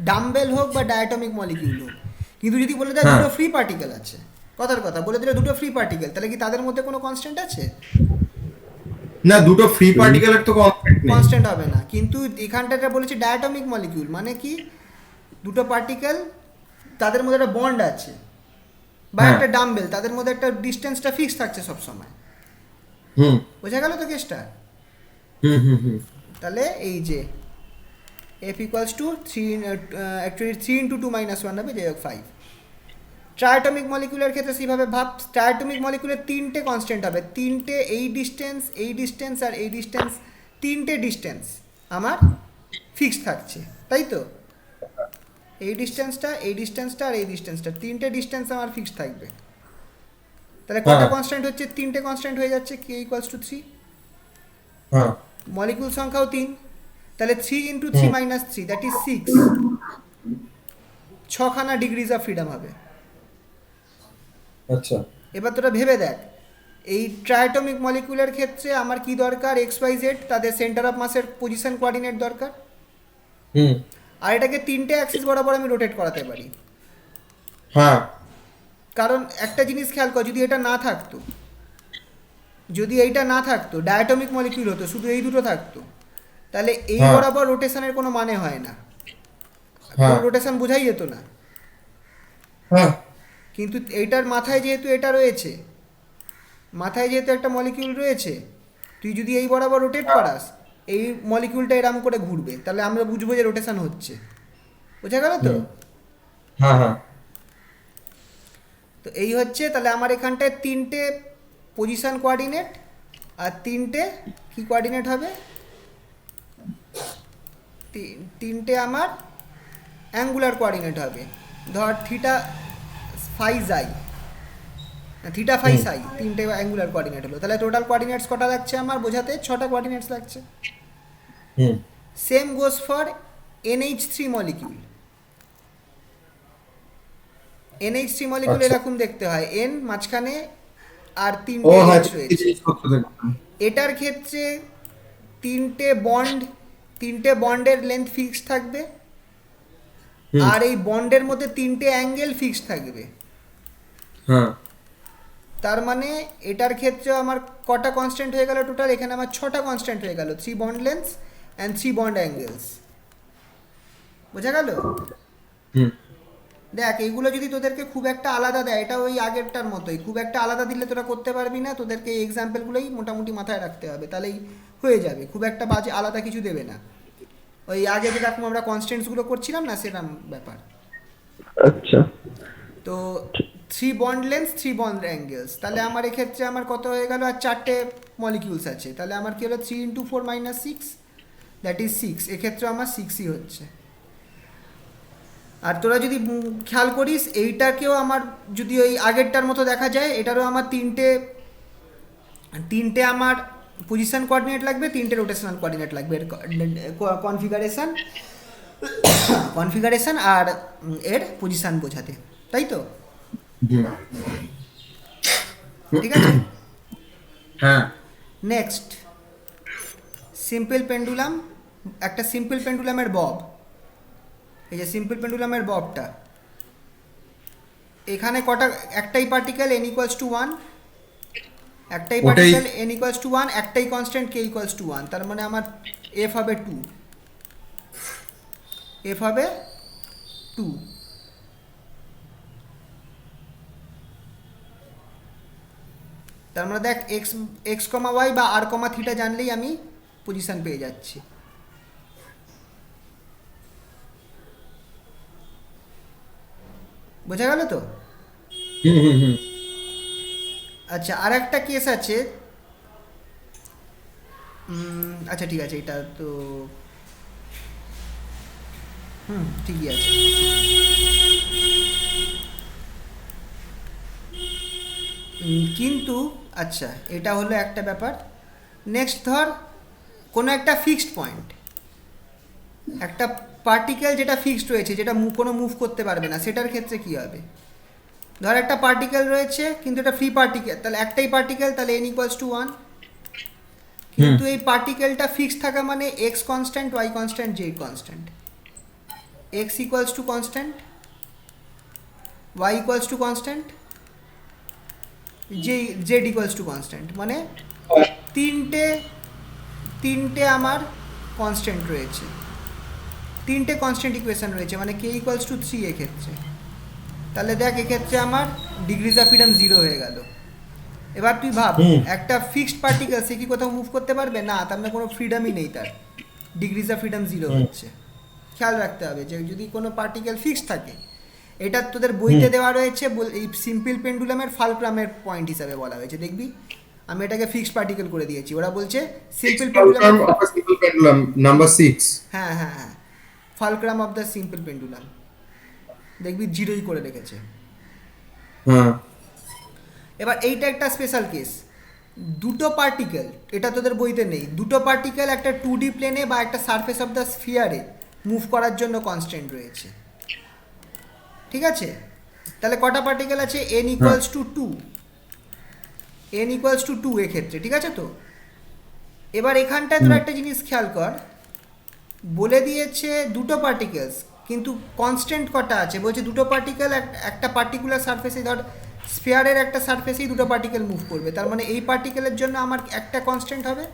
ডাম্বেল হোক বা ডায়াটমিক মলিকিউল হোক। কিন্তু যদি বলে দেয় দুটো ফ্রি পার্টিকেল আছে, কথার কথা বলে দিলে দুটো ফ্রি পার্টিকেল, তাহলে কি তাদের মধ্যে কোনো কনস্ট্যান্ট আছে? না, দুটো ফ্রি পার্টিকেলের তো কনস্ট্যান্ট নেই। কনস্ট্যান্ট হবে না। কিন্তু এখানটাতে বলেছে ডায়াটমিক মলিকিউল, মানে কি দুটো পার্টিকেল তাদের মধ্যে একটা বন্ড আছে, বা একটা ডাম্বেল, তাদের মধ্যে একটা ডিস্টেন্সটা ফিক্স থাকছে সব সময়। বোঝা গেল তো কেসটা? তাহলে এই যে F ইকুয়ালস টু 3, অ্যাকচুয়ালি 3 × 2 - 1 হবে, যাই হোক 5। ট্রায়াটমিক মলিকিউলের ক্ষেত্রে সেইভাবে ভাব, ট্রায়াটমিক মলিকিউলের 3টে কনস্ট্যান্ট হবে, 3টে, এই ডিস্টেন্স আর এই ডিস্টেন্স, 3টে ডিস্টেন্স আমার ফিক্স থাকছে, তাই তো? এই ডিস্টেন্সটা আর এই ডিস্টেন্সটা, 3টে ডিস্টেন্স আমার ফিক্স থাকবে। তাহলে কটা কনস্ট্যান্ট হচ্ছে? 3টে কনস্ট্যান্ট হয়ে যাচ্ছে, k ইকুয়ালস টু 3। মলিকিউল সংখ্যাও 3, তাহলে 3 ইন্টু 3 মাইনাস 3 দ্যাট ইজ 6, 6খানা ডিগ্রিজ অফ ফ্রিডম হবে। আচ্ছা এবার তোরা ভেবে দেখ, এই ট্রাইটমিক মলিকুলের ক্ষেত্রে আমার কি দরকার, এক্স ওয়াই জেড, তাদের সেন্টার অফ মাসের পজিশন কোঅর্ডিনেট দরকার, হুম আর এটাকে 3টে অ্যাক্সিস বরাবর আমি রোটেট করাতে পারি। হ্যাঁ কারণ একটা জিনিস খেয়াল কর, যদি এটা না থাকতো, যদি এইটা না থাকতো, ডায়াটমিক মলিকিউল হতো, শুধু এই দুটো থাকতো, তাহলে এই হ্যাঁ। বরাবর রোটেশনের কোনো মানে হয় না, হ্যাঁ রোটেশন বোঝাই যেত না। হ্যাঁ কিন্তু এইটার মাথায় যেহেতু এটা রয়েছে, মাথায় যেহেতু একটা মলিকিউল রয়েছে, তুই যদি এই বরাবর রোটেট করাস, এই মলিকিউলটা এরম করে ঘুরবে, তাহলে আমরা বুঝবো যে রোটেশন হচ্ছে। বোঝা গেল তো? হ্যাঁ হ্যাঁ তো এই হচ্ছে, তাহলে আমার এখানটায় 3টে পজিশন কোঅর্ডিনেট আর 3টে কি কোঅর্ডিনেট হবে, 3টে আমার অ্যাঙ্গুলার কোঅর্ডিনেট হবে। ধর থিটা ফাই জাই, থিটা ফাই সাই, 3টে অ্যাঙ্গুলার কোঅর্ডিনেট হলো, তাহলে টোটাল কোঅর্ডিনেটস কটা লাগছে আমার বোঝাতে, 6টা কোঅর্ডিনেটস লাগছে। Hmm same goes for NH3 molecule. NH3 molecule আচ্ছা। এরকম দেখতে হয়, N মাঝখানে আর ও 3টে হ্যাঁ H রয়েছে। জিনিসপত্র দেখলাম। এটার ক্ষেত্রে 3টে বন্ডের লেন্থ ফিক্সড থাকবে, হুম। আর এই বন্ডের মধ্যে 3টে অ্যাঙ্গেল ফিক্সড থাকবে। হ্যাঁ তার মানে এটার ক্ষেত্রে আমার কটা কনস্ট্যান্ট হয়ে গেল টোটাল, এখানে আমার 6টা কনস্ট্যান্ট হয়ে গেল, 3 বন্ড লেন্থস অ্যান্ড 3 বন্ড অ্যাঙ্গেলস। বোঝা গেল? হুম দেখ, এইগুলো যদি তোদেরকে খুব একটা আলাদা দেয়, এটা ওই আগেরটার মতোই, খুব একটা আলাদা দিলে তোরা করতে পারবি না, তোদেরকে এই এক্সাম্পলগুলোই মোটামুটি মাথায় রাখতে হবে, তাহলেই হয়ে যাবে। খুব একটা বাজে আলাদা কিছু দেবে না, ওই আগে যেরকম আমরা কনস্ট্যান্টসগুলো করছিলাম না, সেরকম ব্যাপার। আচ্ছা তো 3 বন্ড লেন্থ 3 বন্ড অ্যাঙ্গেলস, তাহলে আমার এক্ষেত্রে আমার কত হয়ে গেল, আর 4টে মলিকিউলস আছে, তাহলে আমার কি হলো 3 ইন্টু 4 মাইনাস 6 দ্যাট ইজ 6, এক্ষেত্রে আমার 6ই হচ্ছে। আর তোরা যদি খেয়াল করিস, এইটাকেও আমার যদি ওই আগেরটার মতো দেখা যায়, এটারও আমার তিনটে আমার পজিশন কোঅর্ডিনেট লাগবে, 3টে রোটেশনাল কোঅর্ডিনেট লাগবে, এর কনফিগারেশন আর এর পজিশন বোঝাতে, তাই তো? হুম। ঠিক আছে। হ্যাঁ নেক্সট, সিম্পল পেন্ডুলাম, একটা সিম্পল পেন্ডুলামের বব, এই যে সিম্পল পেন্ডুলামের ববটা, এখানে কটা, একটাই পার্টিকেল n ইকুয়ালস টু 1, একটাই ওটাই। পার্টিকেল n ইকুয়ালস টু 1, একটাই কনস্ট্যান্ট k ইকুয়ালস টু 1, তার মানে আমার f হবে 2, f হবে 2। তার মানে দেখ, এক্স কমা ওয়াই বা আর কমা থিটা জানলেই আমি পজিশন পেয়ে যাচ্ছি। বোঝা গেল তো? হুম হুম হুম আচ্ছা, আর একটা কেস আছে, আচ্ছা ঠিক আছে, এটা তো ঠিকই আছে। কিন্তু আচ্ছা, এটা হলো একটা ব্যাপার। নেক্সট ধর, কোনো একটা ফিক্সড পয়েন্ট, একটা পার্টিকেল যেটা ফিক্সড রয়েছে, যেটা কোনো মুভ করতে পারবে না, সেটার ক্ষেত্রে কি হবে? ধর একটা পার্টিকেল রয়েছে, কিন্তু এটা ফ্রি পার্টিকেল, তাহলে একটাই পার্টিকেল, তাহলে n ইকুয়ালস টু 1, কিন্তু এই পার্টিকেলটা ফিক্সড থাকা মানে x constant, y constant, z constant, x equals to constant, y equals to constant, z equals to constant, মানে তিনটে আমার কনস্ট্যান্ট রয়েছে, 3টে কনস্ট্যান্ট ইকুয়েশন রয়েছে, মানে কে ইকুয়ালস টু 3 এক্ষেত্রে। তাহলে দেখ, এক্ষেত্রে আমার ডিগ্রিজ অফ ফ্রিডম 0 হয়ে গেল। এবার তুই ভাব, একটা ফিক্সড পার্টিকেল, সে কি কোথাও মুভ করতে পারবে না, তার মানে কোনো ফ্রিডমই নেই, তার ডিগ্রিজ অফ ফ্রিডম 0 হচ্ছে। খেয়াল রাখতে হবে যে যদি কোনো পার্টিকেল ফিক্সড থাকে, এটা তোদের বইতে দেওয়া রয়েছে, এই সিম্পল পেন্ডুলামের ফালক্রামের পয়েন্ট হিসাবে বলা হয়েছে, দেখবি আমি এটাকে ফিক্সড পার্টিকেল করে দিয়েছি, ওরা বলছে simple pendulum, simple pendulum number 6। হ্যাঁ হ্যাঁ হ্যাঁ, fulcrum of the simple pendulum, দেখবি 0ই করে রেখেছে। হ্যাঁ এবার এইটা একটা স্পেশাল কেস, দুটো পার্টিকেল, এটা তোদের বইতে নেই, দুটো পার্টিকেল একটা 2D প্লেনে বা একটা সারফেস অফ দ্য স্ফিয়ারে মুভ করার জন্য কনস্ট্যান্ট রয়েছে, ঠিক আছে? তাহলে কটা পার্টিকেল আছে? n equals two 2, n equals two 2 এক্ষেত্রে, ঠিক আছে তো? এবার এখানটায় তোরা একটা জিনিস খেয়াল কর, বলে দিয়েছে দুটো পার্টিকেলস, কিন্তু কনস্ট্যান্ট কটা আছে? বলছে দুটো পার্টিকেল একটা পার্টিকুলার সারফেসে, ধর স্ফিয়ারের একটা সারফেসেই দুটো পার্টিকেল মুভ করবে, তার মানে এই পার্টিকেলের জন্য আমার একটা কনস্ট্যান্ট হবে,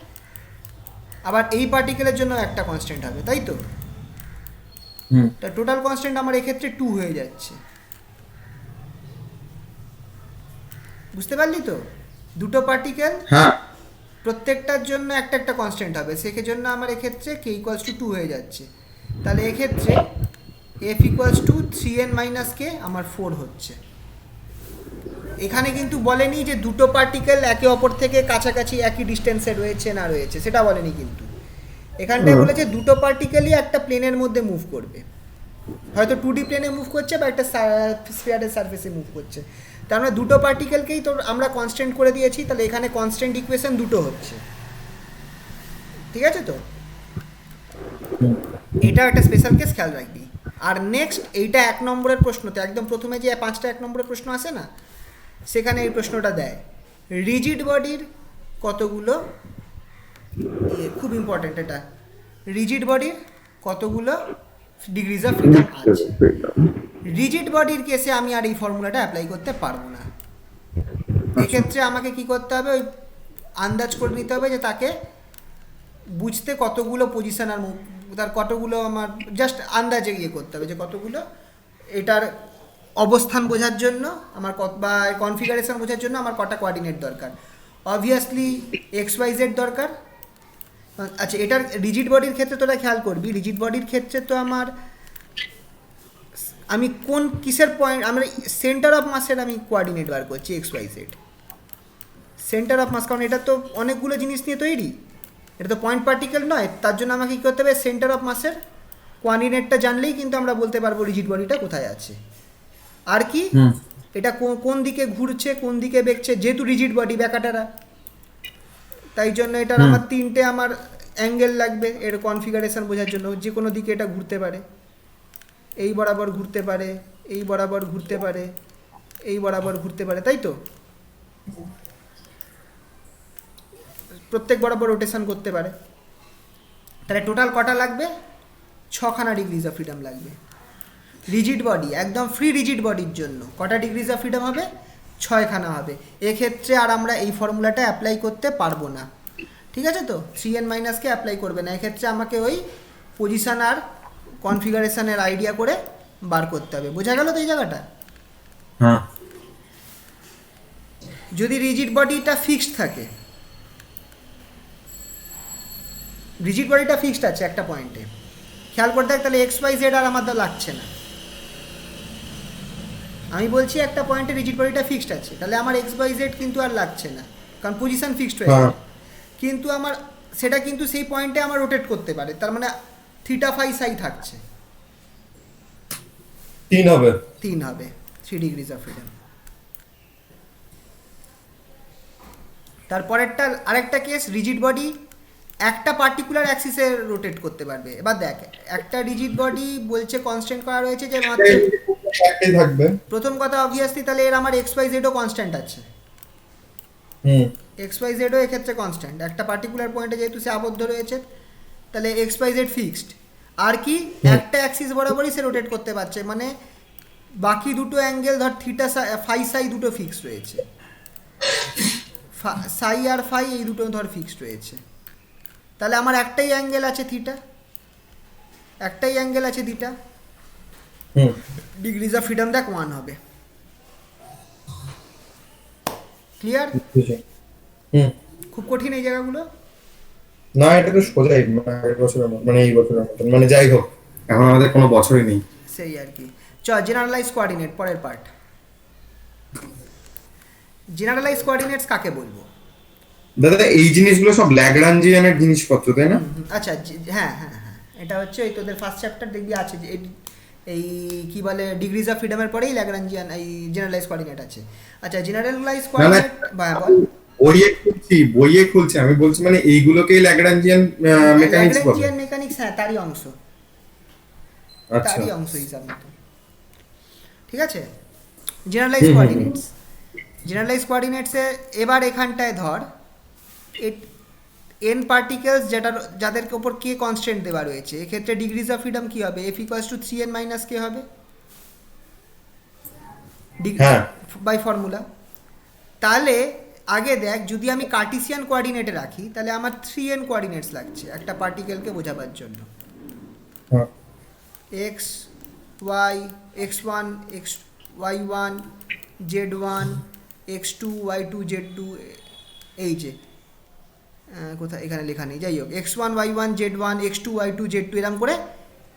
আবার এই পার্টিকেলের জন্য একটা কনস্ট্যান্ট হবে, তাই তো? তা টোটাল কনস্ট্যান্ট আমার এক্ষেত্রে 2 হয়ে যাচ্ছে, বুঝতে পারলি তো? দুটো পার্টিকেল, হ্যাঁ প্রত্যেকটার জন্য একটা একটা কনস্ট্যান্ট হবে, সেজন্য আমার এক্ষেত্রে k ইকুয়ালস টু 2 হয়ে যাচ্ছে। তাহলে এক্ষেত্রে f equals to 3n minus k আমার 4 হচ্ছে। এখানে কিন্তু বলেনি যে দুটো পার্টিকেল একে অপর থেকে কাছাকাছি একই ডিস্টেন্সে রয়েছে না রয়েছে, সেটা বলেনি কিন্তু। এখানটায় বলেছে দুটো পার্টিকেলই একটা প্লেনের মধ্যে মুভ করবে, হয়তো 2D প্লেনে মুভ করছে বা একটা স্ফিয়ারের সারফেসে মুভ করছে, তার মানে দুটো পার্টিকেলকেই তো আমরা কনস্ট্যান্ট করে দিয়েছি, তাহলে এখানে কনস্ট্যান্ট ইকুয়েশন দুটো হচ্ছে, ঠিক আছে তো? এটা একটা স্পেশাল কেস, খেয়াল রাখবি। আর নেক্সট, এইটা 1 নম্বরের প্রশ্নতে, একদম প্রথমে যে 5টা 1 নম্বরের প্রশ্ন আসে না, সেখানে এই প্রশ্নটা দেয়, রিজিড বডির কতগুলো, খুব ইম্পর্টেন্ট এটা, রিজিড বডির কতগুলো ডিগ্রিজ অফ ফ্রিডম আছে। রিজিড বডির কেসে আমি আর এই ফর্মুলাটা অ্যাপ্লাই করতে পারবো না, এক্ষেত্রে আমাকে কি করতে হবে, ওই আন্দাজ করে নিতে হবে যে তাকে বুঝতে কতগুলো পজিশন, আর তার কতগুলো, আমার জাস্ট আন্দাজে ইয়ে করতে হবে যে কতগুলো, এটার অবস্থান বোঝার জন্য আমার বা কনফিগারেশন বোঝার জন্য আমার কটা কোঅর্ডিনেট দরকার। অবভিয়াসলি XYZ দরকার। আচ্ছা, এটার রিজিড বডির ক্ষেত্রে তোরা খেয়াল করবি, রিজিড বডির ক্ষেত্রে তো আমি কোন কিসের পয়েন্ট, আমরা সেন্টার অফ মাসের আমি কোঅর্ডিনেট বার করছি XYZ, সেন্টার অফ মাস, কারণ এটা তো অনেকগুলো জিনিস নিয়ে তৈরি, এটা তো পয়েন্ট পার্টিকেল নয়, তার জন্য আমাকে কী করতে হবে, সেন্টার অফ মাসের কোঅর্ডিনেটটা জানলেই কিন্তু আমরা বলতে পারবো রিজিড বডিটা কোথায় আছে। আর কি, এটা কোন দিকে ঘুরছে, কোন দিকে বেঁকছে, যেহেতু রিজিড বডি ব্যাকাটারা, তাই জন্য এটার আমার 3টে আমার অ্যাঙ্গেল লাগবে এর কনফিগারেশন বোঝার জন্য, যে কোনো দিকে এটা ঘুরতে পারে, এই বরাবর ঘুরতে পারে, এই বরাবর ঘুরতে পারে, এই বরাবর ঘুরতে পারে, তাই তো? প্রত্যেক বরাবর রোটেশন করতে পারে। তাহলে টোটাল কটা লাগবে? 6খানা ডিগ্রিজ অফ ফ্রিডম লাগবে। রিজিড বডি, একদম ফ্রি রিজিড বডির জন্য কটা ডিগ্রিজ অফ ফ্রিডম হবে? 6খানা হবে। এক্ষেত্রে আর আমরা এই ফর্মুলাটা অ্যাপ্লাই করতে পারবো না, ঠিক আছে তো? 3n মাইনাসকে অ্যাপ্লাই করবে না, এক্ষেত্রে আমাকে ওই পজিশন আর কনফিগারেশনের আইডিয়া করে বার করতে হবে। বোঝা গেল তো এই জায়গাটা? হ্যাঁ। যদি রিজিড বডিটা ফিক্সড থাকে, রিজিড বডিটা ফিক্সড আছে একটা পয়েন্টে, খেয়াল করতে হবে, তাহলে XYZ আর আমাদের লাগছে না। আমি বলছি একটা পয়েন্টে রিজিড বডিটা ফিক্সড আছে, তাহলে আমার XYZ কিন্তু আর লাগছে না, কারণ পজিশন ফিক্সড হয়ে গেছে। কিন্তু আমার সেটা কিন্তু সেই পয়েন্টে আমার রোটেট করতে পারে, তার মানে থিটা ফাই সাই থাকছে, 3 হবে, 3 হবে, 3 ডিগ্রিজ অফ ফ্রিডম। তারপরেরটা আরেকটা কেস, রিজিড বডি একটা পার্টিকুলার অ্যাক্সিসে রোটেট করতে পারবে। এবার দেখ, একটা রিজিড বডি বলছে কনস্ট্যান্ট করা রয়েছে যে মাত্র একটাই থাকবে। প্রথম কথা অবভিয়াসলি, তাহলে এর আমার XYZ ও কনস্ট্যান্ট আছে, XYZ ও এক্ষেত্রে কনস্ট্যান্ট, একটা পার্টিকুলার পয়েন্টে যেহেতু সে আবদ্ধ রয়েছে, তাহলে XYZ ফিক্সড। আর কি, একটা অ্যাক্সিস বরাবরই সে রোটেট করতে পারছে, মানে বাকি দুটো অ্যাঙ্গেল, ধর থিটা ফাই সাই দুটো ফিক্সড রয়েছে, সাই আর ফাই এই দুটো ধর ফিক্সড রয়েছে, তাহলে আমার একটাই অ্যাঙ্গেল আছে থিটা, একটাই অ্যাঙ্গেল আছে থিটা, ডিগ্রিজ অফ ফ্রিডম দেখ 1 হবে। ক্লিয়ার? খুব কঠিন এই জায়গাগুলো না, এটা তো সোজাই, মানে আগের বছরের মতো, মানে এই বছরের মতো, মানে যাই হোক এখন আমাদের কোনো বছরই নেই। সেই আর কি। জেনারেলাইজ কোঅর্ডিনেট, পরের পার্ট। জেনারেলাইজ কোঅর্ডিনেটস কাকে বলবো? দাদা এই জিনিসগুলো সব ল্যাগ্রাঞ্জিয়ানের জিনিসপত্র, তাই না? আচ্ছা, হ্যাঁ হ্যাঁ হ্যাঁ, এটা হচ্ছে এই তোদের ফার্স্ট চ্যাপ্টার দেখবি আছে, যে এই কি বলে ডিগ্রিজ অফ ফ্রিডমের পরেই ল্যাগ্রাঞ্জিয়ান এই জেনারেলাইজ কোঅর্ডিনেট আছে। আচ্ছা, জেনারেলাইজ কোঅর্ডিনেট, বল। বইয়ে খুলছি, আমি বলছি মানে এইগুলোকেই ল্যাগ্রাঞ্জিয়ান মেকানিক্স বলে। ল্যাগ্রাঞ্জিয়ান মেকানিক্স, হ্যাঁ তারই অংশ, আচ্ছা তারই অংশ হিসাব মতো। ঠিক আছে, জেনারেলাইজ কোঅর্ডিনেটস, জেনারেলাইজ কোঅর্ডিনেটসে এবার এখানটায় ধর এন পার্টিকেলস যাদেরকে উপর কে কনস্ট্যান্ট দেওয়া রয়েছে, এক্ষেত্রে ডিগ্রিজ অফ ফ্রিডম কি হবে, f equals to 3n minus k হবে হ্যাঁ। By formula. তাহলে আগে দেখ, যদি আমি কার্টিসিয়ান কোঅর্ডিনেটে রাখি তাহলে আমার 3n কোঅর্ডিনেটস লাগছে একটা পার্টিকেলকে বোঝাবার জন্য, হ্যাঁ x Y, x1 y1 z1 x2 y2 z2, এই যে কোথায় এখানে লেখা নেই, যাই হোক x1 y1 z1 x2 y2 z2 এরকম করে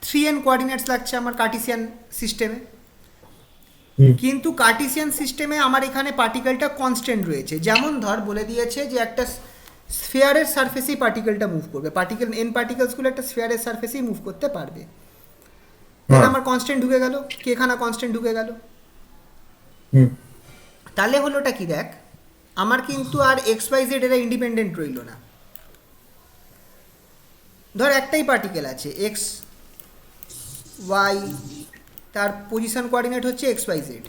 3n কোঅর্ডিনেটস লাগছে আমার কার্টিসিয়ান সিস্টেমে। কিন্তু কার্টিসিয়ান সিস্টেমে আমার এখানে পার্টিকেলটা কনস্ট্যান্ট রয়েছে, যেমন ধর বলে দিয়েছে যে একটা স্ফিয়ারের সারফেসেই পার্টিকেলটা মুভ করবে, পার্টিকেল এন পার্টিকেলসগুলো একটা স্ফিয়ারের সারফেসেই মুভ করতে পারবে। তাহলে আমার কনস্ট্যান্ট ঢুকে গেল, কেখানা কনস্ট্যান্ট ঢুকে গেল। তাহলে হলোটা কি দেখ, আমার কিন্তু আর এক্স ওয়াই জেড এরা ইন্ডিপেন্ডেন্ট রইল না। ধর একটাই পার্টিকেল আছে এক্স ওয়াই, তার পজিশন কোঅর্ডিনেট হচ্ছে এক্স ওয়াই জেড।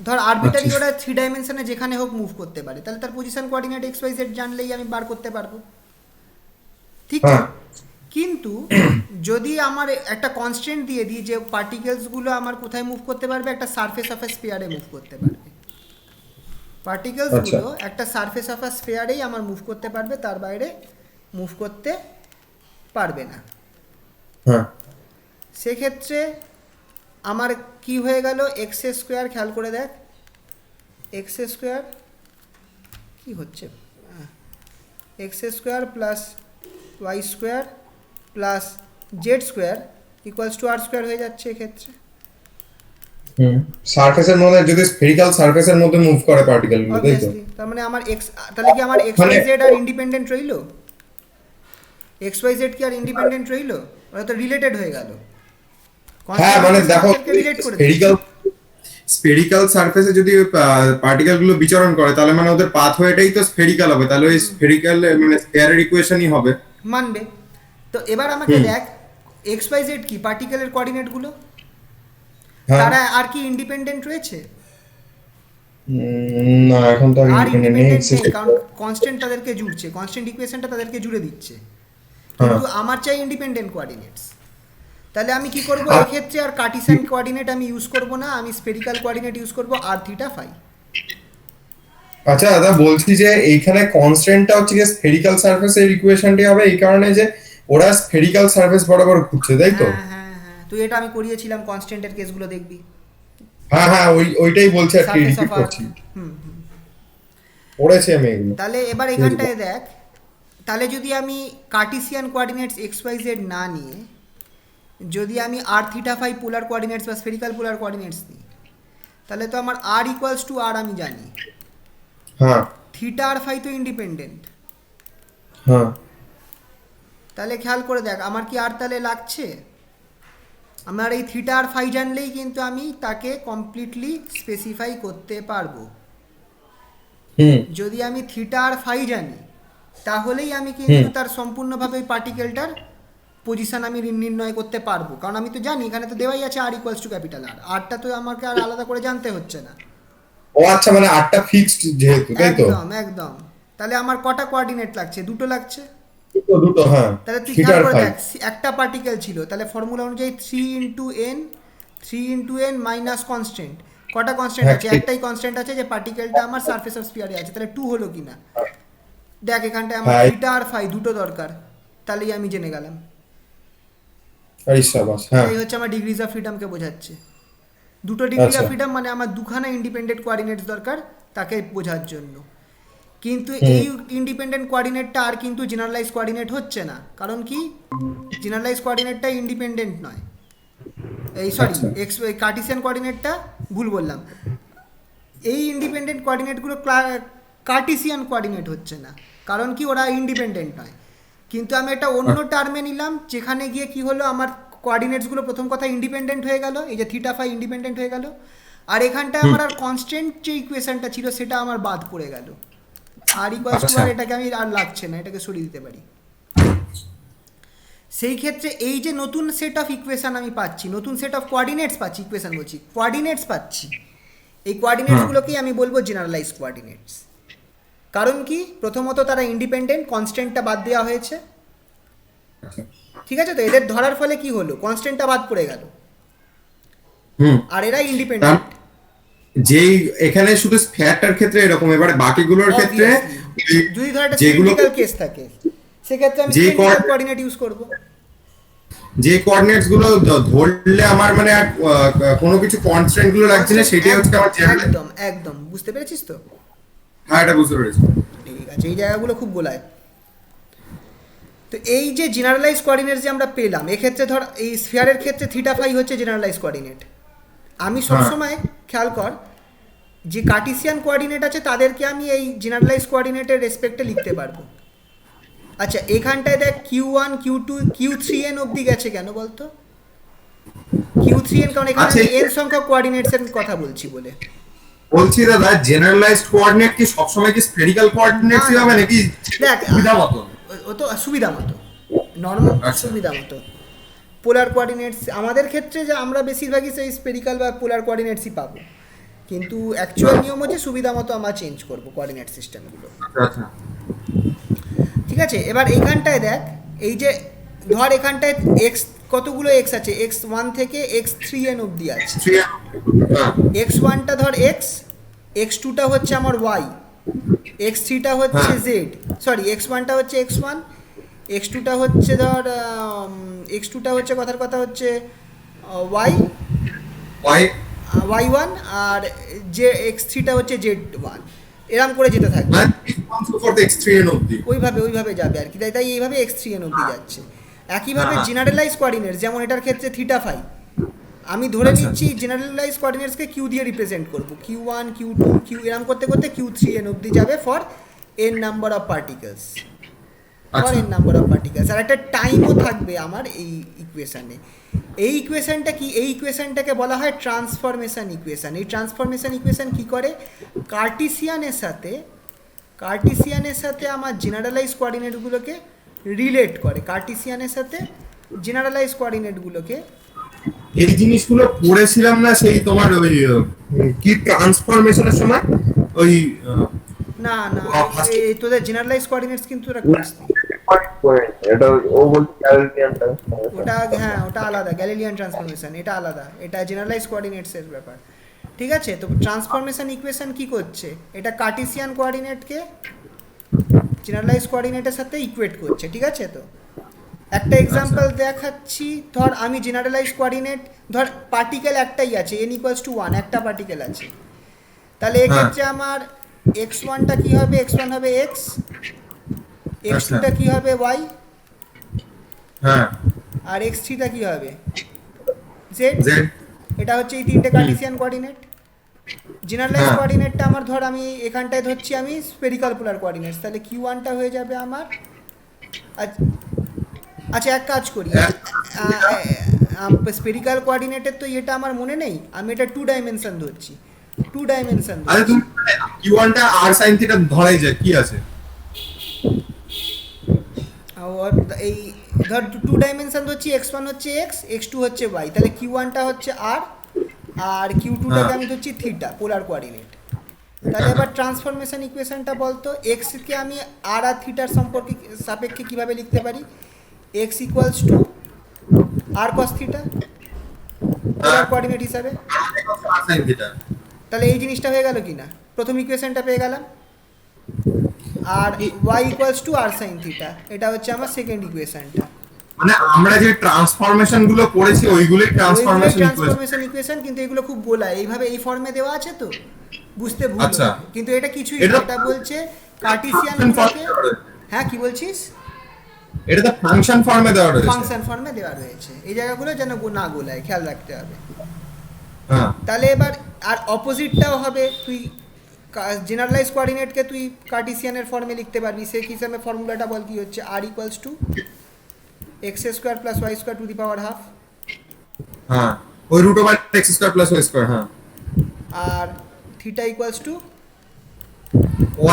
ধর আরবিটারি ওরা 3 ডাইমেনশনে যেখানে হোক মুভ করতে পারে, তাহলে তার position coordinate x y z জানলেই আমি বার করতে পারবো, ঠিক আছে? কিন্তু যদি আমার একটা কনস্ট্যান্ট দিয়ে দিই যে পার্টিকেলসগুলো আমার কোথায় মুভ করতে পারবে, একটা সারফেস অফ এ স্ফিয়ারে মুভ করতে পারবে, পার্টিকেলসগুলো একটা সারফেস অফ এ স্ফিয়ারেই আমার মুভ করতে পারবে, তার বাইরে মুভ করতে পারবে না। সেক্ষেত্রে আমার কি হয়ে গেল, এক্স স্কোয়ার, খেয়াল করে দেখ এক্স স্কোয়ার কি হচ্ছে, x square plus Y square plus Z square equals to R square হয়ে যাচ্ছে এক্ষেত্রে। সারফেসের মধ্যে যদি স্ফেরিক্যাল সারফেসের মধ্যে মুভ করে পার্টিকেলগুলো, তাই তো? তার মানে আমার এক্স, তাহলে কি আমার এক্স ওয়াই জেড আর ইন্ডিপেন্ডেন্ট রইলো? এক্স ওয়াই জেড কি আর ইন্ডিপেন্ডেন্ট রইলো? ওরা তো রিলেটেড হয়ে গেল। হ্যাঁ মানে দেখো, স্ফেরিক্যাল সারফেসে যদি পার্টিকেলগুলো বিচরণ করে তাহলে মানে ওদের পাথওয়েটাই তো স্ফেরিক্যাল হবে, তাহলে ওই স্ফেরিক্যাল মানে স্কয়ারের ইকুয়েশনই হবে, মানবে। তো এবার আমাকে দেখ এক্স ওয়াই জেড কি পার্টিকেলের কোঅর্ডিনেটগুলো, তারা আর কি ইন্ডিপেন্ডেন্ট রয়েছে? না, এখন তো আর ইন্ডিপেন্ডেন্ট নেই, কারণ কনস্ট্যান্ট তাদেরকে জুড়ছে, কনস্ট্যান্ট ইকুয়েশনটা তাদেরকে জুড়ে দিচ্ছে। কিন্তু আমার চাই ইন্ডিপেন্ডেন্ট কোঅর্ডিনেটস। তাহলে আমি কি করব এক্ষেত্রে, আর কার্টিসিয়ান কোঅর্ডিনেট আমি ইউজ করব না, আমি স্ফেরিক্যাল কোঅর্ডিনেট ইউজ করব আর থিটা ফাই। আচ্ছা দাদা, বলছি যে এইখানে কনস্ট্যান্টটা হচ্ছে যে স্ফেরিক্যাল সারফেসের ইকুয়েশনটি হবে এই কারণে যে ওরা স্ফেরিক্যাল সারফেস বরাবর ঘুরছে, তাই তো? হ্যাঁ, তুই এটা আমি করিয়েছিলাম কনস্ট্যান্টের কেসগুলো দেখবি। হ্যাঁ ওইটাই বলছি আর কি, রিপিট করছি, পড়েছি আমি এগুলো। তাহলে এবার এখানটায় দেখ, তাহলে যদি আমি Cartesian coordinates x y z না নিয়ে যদি আমি r theta phi polar coordinates বা স্ফেরিক্যাল পোলার কোঅর্ডিনেটস নিই, তাহলে তো আমার আর ইকুয়ালস টু আর আমি জানি, হ্যাঁ থিটা আর ফাই তো ইন্ডিপেন্ডেন্ট। হ্যাঁ, তাহলে খেয়াল করে দেখ আমার কি আর তাহলে লাগছে? আমার এই থিটা আর ফাই জানলেই কিন্তু আমি তাকে কমপ্লিটলি স্পেসিফাই করতে পারবো। যদি আমি থিটা আর ফাই জানি তাহলেই আমি কিন্তু তার সম্পূর্ণভাবে ওই পার্টিকেলটার পজিশন আমি নির্ণয় করতে পারবো, কারণ আমি তো জানি এখানে তো দেওয়াই আছে আর ইকুয়ালস টু ক্যাপিটাল আর, আরটা তো আমাকে আর আলাদা করে জানতে হচ্ছে না। ও আচ্ছা, মানে আরটা ফিক্সড যেহেতু, তাই তো? একদম। তাহলে আমার কটা কোঅর্ডিনেট লাগছে? দুটো লাগছে। দুটো, হ্যাঁ। তাহলে তুই খেয়াল করে দেখ, একটা পার্টিকেল ছিল, তাহলে ফর্মুলা অনুযায়ী 3 ইন্টু এন মাইনাস কনস্ট্যান্ট। কটা কনস্ট্যান্ট আছে? একটাই কনস্ট্যান্ট আছে যে পার্টিকেলটা আমার সারফেস অফ স্ফিয়ারে আছে, তাহলে 2 হলো কিনা দেখ। এখানটায় আমার থিটা আর ফাই দুটো দরকার, তাহলেই আমি জেনে গেলাম। এই হচ্ছে আমার ডিগ্রিজ অফ ফ্রিডমকে বোঝাচ্ছে। দুটো ডিগ্রি অফ ফ্রিডম মানে আমার দুখানা ইন্ডিপেন্ডেন্ট কোঅর্ডিনেটস দরকার তাকে বোঝার জন্য। কিন্তু এই ইন্ডিপেন্ডেন্ট কোঅর্ডিনেটটা আর কিন্তু জেনারেলাইজ কোঅর্ডিনেট হচ্ছে না, কারণ কি জেনারেলাইজ কোঅর্ডিনেটটা ইন্ডিপেন্ডেন্ট নয়। এই সরি, এক্স কার্টিসিয়ান কোঅর্ডিনেটটা ভুল বললাম। এই ইন্ডিপেন্ডেন্ট কোঅর্ডিনেটগুলো কার্টিসিয়ান কোঅর্ডিনেট হচ্ছে না, কারণ কি ওরা ইন্ডিপেন্ডেন্ট নয়। কিন্তু আমি একটা অন্য টার্মে নিলাম, যেখানে গিয়ে কি হলো আমার কোঅর্ডিনেটসগুলো প্রথম কথা ইন্ডিপেন্ডেন্ট হয়ে গেল, এই যে থিটা ফাই ইন্ডিপেন্ডেন্ট হয়ে গেল, আর এখানটায় আমার আর কনস্ট্যান্ট যে ইকুয়েশনটা ছিল সেটা আমার বাদ পড়ে গেল। আর ইকুয়ালস টু আচ্ছা। আর, এটাকে আমি আর লাগছে না, এটাকে সরিয়ে দিতে পারি। সেই ক্ষেত্রে এই যে নতুন সেট অফ ইকুয়েশন আমি পাচ্ছি, নতুন সেট অফ কোঅর্ডিনেটস পাচ্ছি, ইকুয়েশন বলছি, কোঅর্ডিনেটস পাচ্ছি, এই কোঅর্ডিনেটসগুলোকেই আমি বলবো জেনারেলাইজ কোঅর্ডিনেটস। কারণ কি, প্রথমত তারা ইন্ডিপেন্ডেন্ট, কনস্ট্যান্টটা বাদ দেওয়া হয়েছে, আচ্ছা। ঠিক আছে? তো এদের ধরার ফলে কি হলো, কনস্ট্যান্টটা বাদ পড়ে গেল, হুম। আর এরা ইন্ডিপেন্ডেন্ট। যেই এখানে শুধু স্ফিয়ারটার ক্ষেত্রে এরকম, এবারে বাকিগুলোর ক্ষেত্রে যদি ধর একটা যেগুলো সিমেট্রিক্যাল কেস থাকে, সেক্ষেত্রে আমি যে সিমেট্রিক্যাল কোঅর্ডিনেট ইউজ করব। যে কোঅর্ডিনেটস গুলো ধরলে আমার মানে আর কোনো কিছু কনস্ট্যান্ট গুলো লাগছে না, সেটাই হচ্ছে আমার জেনারেল। একদম একদম বুঝতে পেরেছিস তো? হ্যাঁ, এটা বুঝতে পেরেছি। ঠিক আছে, এই জায়গাগুলো খুব গোলায়। তো এই যে জেনারেলাইজ কোঅর্ডিনেট যে আমরা পেলাম, এক্ষেত্রে ধর এই স্ফিয়ারের ক্ষেত্রে থিটা ফাই হচ্ছে জেনারেলাইজ কোঅর্ডিনেট। আমি সবসময় খেয়াল কর, যে কার্টিসিয়ান কোঅর্ডিনেট আছে তাদেরকে আমি এই জেনারেলাইজ কোঅর্ডিনেটের রেসপেক্টে লিখতে পারবো। আচ্ছা, এখানটায় দেখ Q1 Q2 Q3n অবধি গেছে কেন বলতো? Q3n কারণ এখানে আচ্ছা, আমি n সংখ্যক কোঅর্ডিনেটস এর কথা বলছি বলে। বলছি দাদা, জেনারেলাইজড কোঅর্ডিনেট কি সবসময় কি স্ফেরিক্যাল কোঅর্ডিনেটস না, হবে নাকি দেখ সুবিধা মতো? ও তো সুবিধা মতো, নর্মাল আচ্ছা। সুবিধা মতো। পোলার কোঅর্ডিনেটস আমাদের ক্ষেত্রে যে আমরা বেশিরভাগই সেই স্পেরিক্যাল বা পোলার কোঅর্ডিনেটসই পাবো, কিন্তু অ্যাকচুয়াল নিয়ম হচ্ছে সুবিধা মতো আমরা চেঞ্জ করবো কোঅর্ডিনেট সিস্টেমগুলো। আচ্ছা। ঠিক আছে, এবার এইখানটায় দেখ, এই যে ধর এখানটায় এক্স কতগুলো এক্স আছে, x1 থেকে x3n অবধি আছে। x1টা ধর x, x2টা হচ্ছে আমার y, x3টা হচ্ছে z, সরি x1টা হচ্ছে x1, x2টা হচ্ছে ধর x2টা হচ্ছে কথার কথা হচ্ছে y, ওয়াই y1, আর যে x3টা হচ্ছে z1, এরম করে যেতে থাকবে, মানে x3 অবধি। ওইভাবে যাবে আর কি। তাই এইভাবে x3n অবধি যাচ্ছে। একইভাবে জেনারেলাইজ কোঅর্ডিনেটস, যেমন এটার ক্ষেত্রে থিটা ফাই, আমি ধরে আচ্ছা। নিচ্ছি জেনারেলাইজ কোঅর্ডিনেটসকে কিউ দিয়ে রিপ্রেজেন্ট করব, Q1 Q2 কিউ, এরকম করতে করতে Q3n অবধি যাবে for n number of particles, for n number of particles. আর একটা টাইমও থাকবে আমার এই ইকুয়েশনে। এই ইকুয়েশনটা কি, এই ইকুয়েশনটাকে বলা হয় ট্রান্সফরমেশন ইকুয়েশন। এই ট্রান্সফরমেশন ইকুয়েশন কি করে, কার্টিসিয়ানের সাথে আমার জেনারেলাইজ কোঅর্ডিনেটগুলোকে রিলেট করে, কার্টিসিয়ানের সাথে জেনারেলাইজ কোঅর্ডিনেটগুলোকে। এই জিনিসগুলো পড়েছিলাম না সেই তোমার ওই কি ট্রান্সফরমেশনের সময়, ওই না এই তোদের জেনারেলাইজ কোঅর্ডিনেটস কিন্তু তোরা করিস নি। এটা ও বলছে গ্যালিলিয়ান ট্রান্সফরমেশন। ওটা হ্যাঁ, ওটা আলাদা, গ্যালিলিয়ান ট্রান্সফরমেশন, এটা আলাদা, এটা জেনারেলাইজ কোঅর্ডিনেটস এর ব্যাপার। ঠিক আছে, তো ট্রান্সফরমেশন ইকুয়েশন কি করছে, এটা কার্টিসিয়ান কোঅর্ডিনেটকে জেনারেলাইজ কোঅর্ডিনেটের সাথে ইকুয়েট করছে। ঠিক আছে, তো একটা এক্সাম্পল দেখাচ্ছি। ধর আমি জেনারেলাইজ কোঅর্ডিনেট, ধর পার্টিকেল একটাই আছে, n=1, একটা পার্টিকেল আছে, তাহলে এক্ষেত্রে আমার x1টা কি হবে, x1 হবে x, x2টা কি হবে y, হ্যাঁ আর x3টা কি হবে z। z। এটা হচ্ছে এই তিনটে কার্টিসিয়ান কোঅর্ডিনেট। জেনারেলাইজ হ্যাঁ। কোঅর্ডিনেটটা আমার ধর আমি এখানটায় ধরছি আমি স্পেরিক্যাল পোলার কোঅর্ডিনেটস, তাহলে Q1টা হয়ে যাবে আমার। আচ্ছা, এক কাজ করি, স্পেরিক্যাল কোঅর্ডিনেটের তো এটা আমার মনে নেই, আমি এটা 2 ডাইমেনশন ধরছি, 2 ডাইমেনশন। আরে তুমি Q1 টা r sin থিটা ধরাই যায়, কি আছে? এই ধর 2 ডাইমেনশন ধরছি, x1 হচ্ছে x, x2 হচ্ছে y, তাহলে Q1টা হচ্ছে r, আর Q2টাকে আমি ধরছি থিটা, পোলার কোঅর্ডিনেট। তাহলে এবার ট্রান্সফরমেশন ইকুয়েশনটা বলতো, x কে আমি r আর থিটার সম্পর্কে সাপেক্ষে কিভাবে লিখতে পারি, x = r cos theta polar coordinate হিসাবে। r sin theta. তাহলে এই জিনিসটা হয়ে গেল কি না, প্রথম ইকুয়েশনটা পেয়ে গেলাম। আর y = r sin থিটা, এটা হচ্ছে আমার সেকেন্ড ইকুয়েশনটা। মানে আমরা যে ট্রান্সফরমেশন গুলো পড়েছি ওইগুলোই ট্রান্সফরমেশন ইকুয়েশন, কিন্তু এগুলো খুব গোলায়, এইভাবে এই ফর্মে দেওয়া আছে তো বুঝতে ভুল আচ্ছা। হবে। কিন্তু এটা কিছুই না, এটা এটা বলছে কার্টিসিয়ান গুলোকে। হ্যাঁ, কি বলছিস? এটা তো ফাংশন ফর্মে দেওয়া রয়েছে। ফাংশন ফর্মে দেওয়া রয়েছে, এই জায়গাগুলো যেন না গোলায়, খেয়াল রাখতে হবে। হ্যাঁ, তাহলে এবার আর অপোজিটটাও হবে, তুই জেনারেলাইজ কোঅর্ডিনেটকে তুই কার্টিসিয়ানের ফর্মে লিখতে পারবি। সেই হিসাবে ফর্মুলাটা বল কি হচ্ছে, r = x² + y² to the power half, হ্যাঁ ওই √x² + y²। হ্যাঁ, আর থিটা =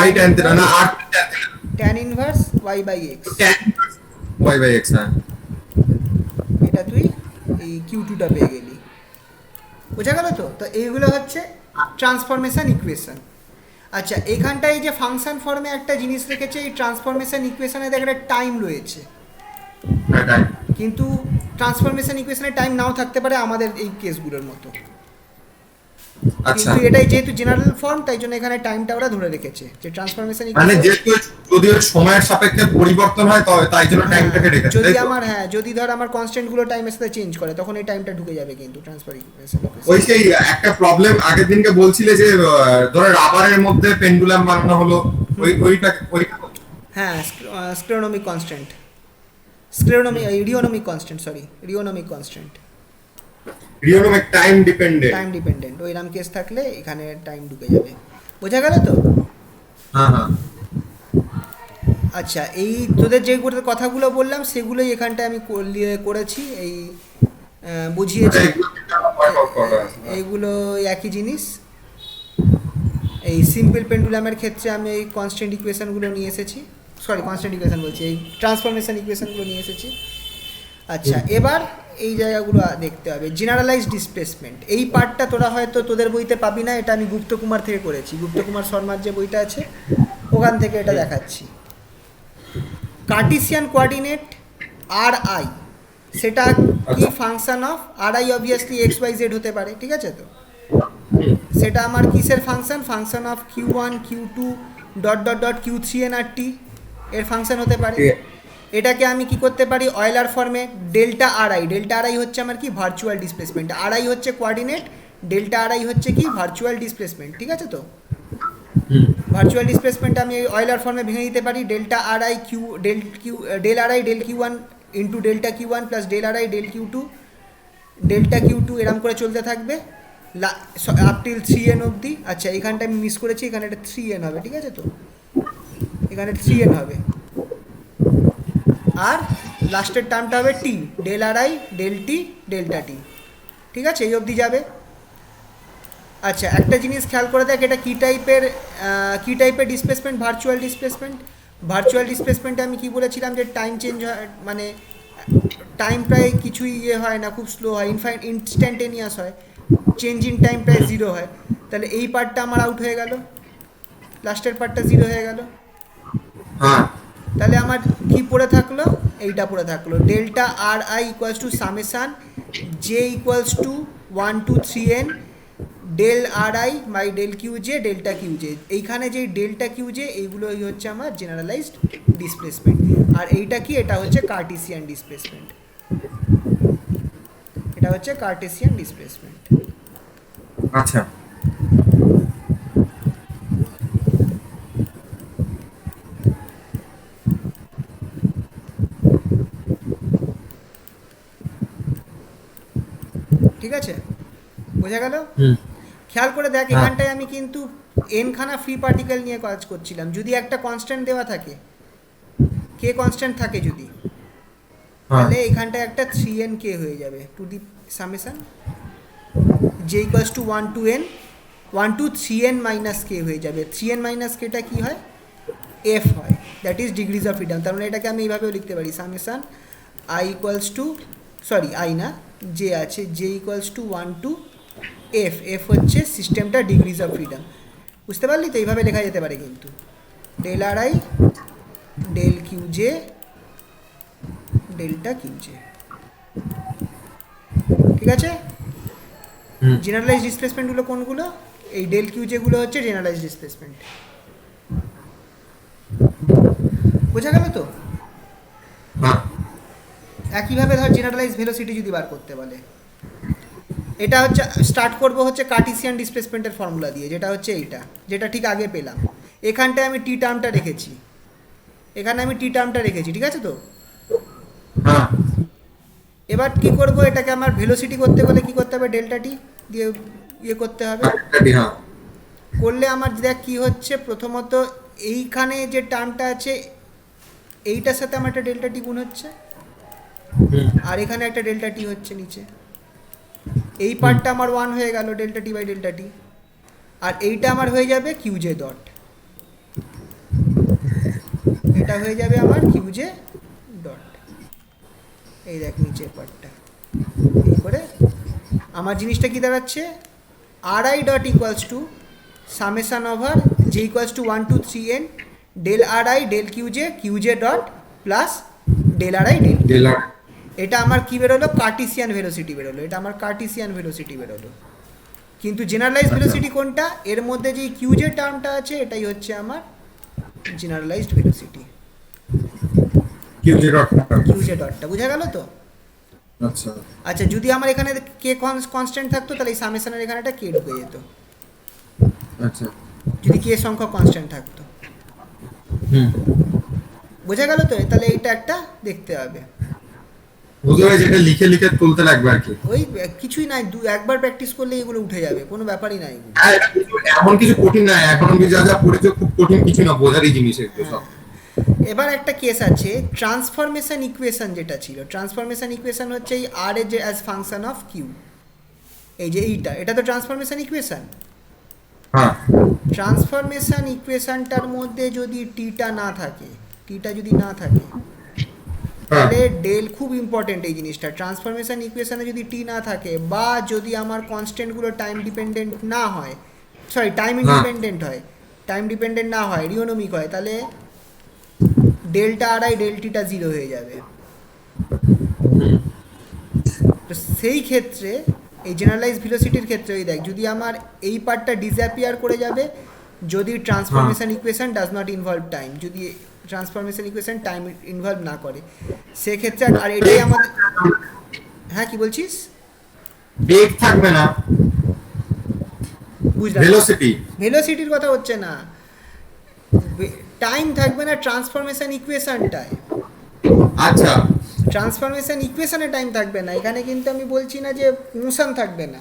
y tan theta না r tan theta tan inverse y by x, tan y by x হ্যাঁ এটা তুই এই কিউ টুটা পেয়ে গেলি। বোঝা গেল তো? তো এইগুলো হচ্ছে ট্রান্সফরমেশন ইকুয়েশন। আচ্ছা, এখানটায় এই যে ফাংশন ফর্মে একটা জিনিস রেখেছে, এই ট্রান্সফরমেশন ইকুয়েশনে দেখ একটা টাইম রয়েছে, হ্যাঁ তাই কিন্তু ট্রান্সফরমেশন ইকুয়েশনে টাইম নাও থাকতে পারে আমাদের এই কেসগুলোর মতো। আচ্ছা কিন্তু এটাই যেহেতু জেনারেল ফর্ম, তাই জন্য এখানে টাইমটা ওরা ধরে রেখেছে যে ট্রান্সফরমেশন মানে ইকুয়েশন। যেহেতু যদি ওর সময়ের সাপেক্ষে পরিবর্তন হয় তাই জন্য টাইমটাকে রেখেছে যদি তাই তো? আমার যদি ধর আমার কনস্ট্যান্ট গুলো টাইমের সাথে চেঞ্জ করে, তখন এই টাইমটা ঢুকে যাবে কিন্তু ট্রান্সফার ইকুয়েশন। ওই সেই একটা প্রবলেম আগের দিনকে বলছিলে যে ধরো রাবারের মধ্যে পেন্ডুলাম বানানো হলো ওইটা হ্যাঁ, scleronomic constant, rheonomic constant, sorry rheonomic constant, rheonomic time dependent time dependent. ওইরকম কেস থাকলে এখানে টাইম ঢুকে যাবে। বোঝা গেল তো? হ্যাঁ হ্যাঁ আচ্ছা, এই তোদের যে কথাগুলো বললাম সেগুলোই এখানটায় আমি করেছি, এই বুঝিয়েছি। এইগুলো একই জিনিস। এই সিম্পল পেন্ডুলামের ক্ষেত্রে আমি এই কনস্ট্যান্ট ইকুয়েশনগুলো নিয়ে এসেছি, সরি কনস্ট্যান্ট ইকুয়েশন বলছি, এই ট্রান্সফরমেশন ইকুয়েশনগুলো নিয়ে এসেছি। আচ্ছা, এবার এই জায়গাগুলো দেখতে হবে। জেনারেলাইজ ডিসপ্লেসমেন্ট, এই পার্টটা তোরা হয়তো তোদের বইতে পাবি না, এটা আমি গুপ্তকুমার থেকে করেছি, গুপ্তকুমার শর্মার যে বইটা আছে ওখান থেকে এটা দেখাচ্ছি। কার্টিসিয়ান কোঅর্ডিনেট আর আই, সেটা কি function of r i, obviously x y z হতে পারে, ঠিক আছে তো? সেটা আমার কিসের function? Function of q one q two dot dot dot q three n r t এর ফাংশন হতে পারে। এটাকে আমি কি করতে পারি? অয়েলার ফর্মে delta R i, delta R i হচ্ছে আমার কি ভার্চুয়াল ডিসপ্লেসমেন্ট, আর আই হচ্ছে কোঅর্ডিনেট, ডেল্টা আর আই হচ্ছে কি ভার্চুয়াল ডিসপ্লেসমেন্ট, ঠিক আছে তো? ভার্চুয়াল ডিসপ্লেসমেন্ট আমি অয়েলার ফর্মে ভেঙে দিতে পারি, delta R i q del r i del q one into delta q one plus del r i del q two, delta q two এরম করে চলতে থাকবে আপ টিল 3n অবধি। আচ্ছা, এখানটা আমি মিস করেছি, এখানে এটা 3n হবে, ঠিক আছে তো? এখানে 3n হবে, আর লাস্টের টার্মটা হবে t, del r i del t delta t, ঠিক আছে? এই অবধি যাবে। আচ্ছা, একটা জিনিস খেয়াল করে দেখ, এটা কী টাইপের ডিসপ্লেসমেন্ট? Virtual displacement. ভার্চুয়াল ডিসপ্লেসমেন্টে আমি কি বলেছিলাম যে টাইম চেঞ্জ হয়, মানে টাইম প্রায় কিছুই হয় না, খুব স্লো হয়, ইনস্ট্যান্টেনিয়াস হয়, চেঞ্জ ইন টাইম প্রায় 0 হয়। তাহলে এই পার্টটা আমার আউট হয়ে গেল, লাস্টের পার্টটা 0 হয়ে গেল। হ্যাঁ তাহলে আমার কি পড়ে থাকলো? এইটা পড়ে থাকলো, delta R I equals to summation j equals to 1 to 3n del r i by del q j delta q j. এইখানে যেই ডেল্টা কিউ জে এইগুলোই হচ্ছে আমার জেনারেলাইজড ডিসপ্লেসমেন্ট। আর এইটা কি? এটা হচ্ছে কার্টেসিয়ান ডিসপ্লেসমেন্ট, এটা হচ্ছে কার্টেসিয়ান ডিসপ্লেসমেন্ট। আচ্ছা ঠিক আছে, বোঝা গেল? হুম খেয়াল করে দেখ, হ্যাঁ। এখানটায় আমি কিন্তু এনখানা ফ্রি পার্টিকেল নিয়ে কাজ করছিলাম। যদি একটা কনস্ট্যান্ট দেওয়া থাকে, কে কনস্ট্যান্ট থাকে যদি, তাহলে এখানটায় একটা 3n কে হয়ে যাবে to the summation j equals to 1 to n 1 to 3n minus k হয়ে যাবে। 3n মাইনাস কেটা কী হয়? এফ হয়, that is degrees of freedom. তার মানে এটাকে আমি এইভাবেও লিখতে পারি, summation i equals to, sorry i না, জে আছে, j equals to 1 to f, f হচ্ছে সিস্টেমটা ডিগ্রিজ অফ ফ্রিডম। বুঝতে পারলি তো? এইভাবে লেখা যেতে পারে কিন্তু, del r i del q j delta q j, ঠিক আছে? জেনারেলাইজ ডিসপ্লেসমেন্টগুলো কোনগুলো? এই ডেল কিউ যেগুলো হচ্ছে জেনারেলাইজ ডিসপ্লেসমেন্ট। বোঝা গেল তো? হ্যাঁ একইভাবে ধর জেনারেলাইজ ভেলোসিটি যদি বার করতে বলে, এটা হচ্ছে স্টার্ট করবো হচ্ছে কার্টেসিয়ান ডিসপ্লেসমেন্টের ফর্মুলা দিয়ে, যেটা হচ্ছে এইটা, যেটা ঠিক আগে পেলাম। এখানটায় আমি টি টার্মটা রেখেছি, এখানে আমি টি টার্মটা রেখেছি, ঠিক আছে তো? হ্যাঁ এবার কি করব? এটাকে আমার ভেলোসিটি করতে গেলে কি করতে হবে? ডেল্টা টি দিয়ে ইয়ে করতে হবে। হ্যাঁ করলে আমার দেখ কি হচ্ছে, প্রথমত এইখানে যে টার্মটা আছে এইটার সাথে আমার একটা ডেল্টা টি গুণ হচ্ছে, আর এখানে একটা ডেল্টা টি হচ্ছে নিচে। এই পার্টটা আমার 1 হয়ে গেল ডেল্টা টি বাই ডেল্টা টি, আর এইটা আমার হয়ে যাবে কিউ জে ডট। এটা হয়ে যাবে আমার কিউজে ডট, এই দেখ নিচের পার্টটা এই করে আমার জিনিসটা কি দাঁড়াচ্ছে, r i dot equals to summation over j equals to 1 2 3 n del r i del q j dot plus del r i del. Del r এটা আমার কি বেরোলো, কার্টিসিয়ান ভেলোসিটি বেরোলো, এটা আমার কার্টিসিয়ান ভেলোসিটি বেরোলো। কিন্তু জেনারেলাইজ ভেলোসিটি কোনটা, এর মধ্যে যে কিউজের টার্মটা আছে এটাই হচ্ছে আমার জেনারেলাইজড ভেলোসিটি, কিউজে ডট। কিউজে ডটটা বোঝা গেল তো? আচ্ছা আচ্ছা, যদি আমার এখানে কে কনস্ট্যান্ট থাকতো তাহলে এই সামেশনের এখানে একটা কে ঢুকে যেত, আচ্ছা যদি কে সংখ্যক কনস্ট্যান্ট থাকতো। বোঝা গেল তো? তাহলে এইটা একটা দেখতে হবে। বুঝতে পারছি, যেটা লিখে লিখে তুলতে লাগবে আর কি। ওই কিছুই নাই, একবার প্র্যাকটিস করলে এগুলো উঠে যাবে, কোনো ব্যাপারই নাই এগুলো। হ্যাঁ, এখন কিছু কঠিন না, এখন আমি যা যা পড়েছি খুব কঠিন কিছু না, বোঝারই জিনিস এগুলো সব। এবার একটা কেস আছে ট্রান্সফরমেশন ইকুয়েশন, যেটা ছিল ট্রান্সফরমেশন ইকুয়েশন হচ্ছে এই আর এর যে অ্যাজ ফাংশন অফ কিউ, এই যে এইটা, এটা তো ট্রান্সফরমেশন ইকুয়েশন। হ্যাঁ ট্রান্সফরমেশন ইকুয়েশনটার মধ্যে যদি টিটা না থাকে, টিটা যদি না থাকে তাহলে ডেল, খুব ইম্পর্টেন্ট এই জিনিসটা, ট্রান্সফরমেশন ইকুয়েশনে যদি টি না থাকে বা যদি আমার কনস্ট্যান্টগুলো টাইম ডিপেন্ডেন্ট না হয়, সরি টাইম ইন্ডিপেন্ডেন্ট হয়, টাইম ডিপেন্ডেন্ট না হয়, রিওনমিক হয়, তাহলে ডেল্টা আর আই ডেল টিটা জিরো হয়ে যাবে। তো সেই ক্ষেত্রে এই জেনারেলাইজ ভেলোসিটির ক্ষেত্রে ওই দেখ, যদি আমার এই পার্টটা ডিসঅ্যাপিয়ার করে যাবে যদি transformation equation does not involve time, যদি ট্রান্সফরমেশন ইকুয়েশন টাইম ইনভলভ না করে সেক্ষেত্রে, আর এটাই আমাদের, হ্যাঁ কি বলছিস? বেগ থাকবে না, বুঝলাম, ভেলোসিটি। ভেলোসিটির কথা হচ্ছে না, টাইম থাকবে না ট্রান্সফরমেশন ইকুয়েশনটায়, আচ্ছা ট্রান্সফরমেশন ইকুয়েশনে টাইম থাকবে না। এখানে কিন্তু আমি বলছি না যে মোশন থাকবে না,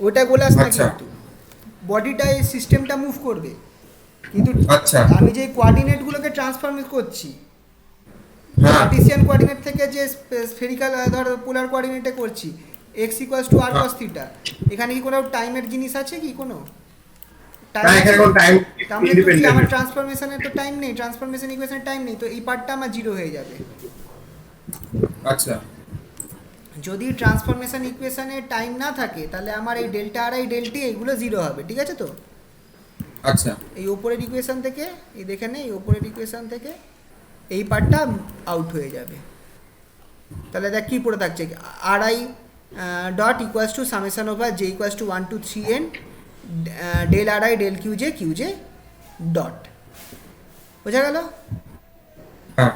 ওটা গোলাস না, আচ্ছা। কিন্তু বডিটা এই সিস্টেমটা মুভ করবে, কিন্তু আচ্ছা। আমি যে কোঅর্ডিনেটগুলোকে ট্রান্সফর্ম করছি, হ্যাঁ কার্টেসিয়ান কোঅর্ডিনেট থেকে যে স্ফেরিক্যাল ধর পোলার কোঅর্ডিনেটে করছি, x equals to r cos theta, এখানে কি কোনো টাইমের জিনিস আছে কি কোনো? না, এখানে কোনো টাইম তাহলে তো কি ইন্ডিপেন্ডেন্ট। আমার ট্রান্সফরমেশনের তো টাইম নেই, ট্রান্সফরমেশন ইকুয়েশনের টাইম নেই, তো এই পার্টটা আমার জিরো হয়ে যাবে। আচ্ছা যদি ট্রান্সফরমেশন ইকুয়েশনে টাইম না থাকে তাহলে আমার এই ডেল্টা আর আই ডেল্টি এগুলো জিরো হবে, ঠিক আছে তো? আচ্ছা এই ওপরের ইকুয়েশন থেকে, এই দেখে নে, এই ওপরের ইকুয়েশন থেকে এই পার্টটা আউট হয়ে যাবে। তাহলে দেখ কী পড়ে থাকছে, r i dot equals to summation over j equals to 1 2 3 n del r i del q j dot. বোঝা গেল? হ্যাঁ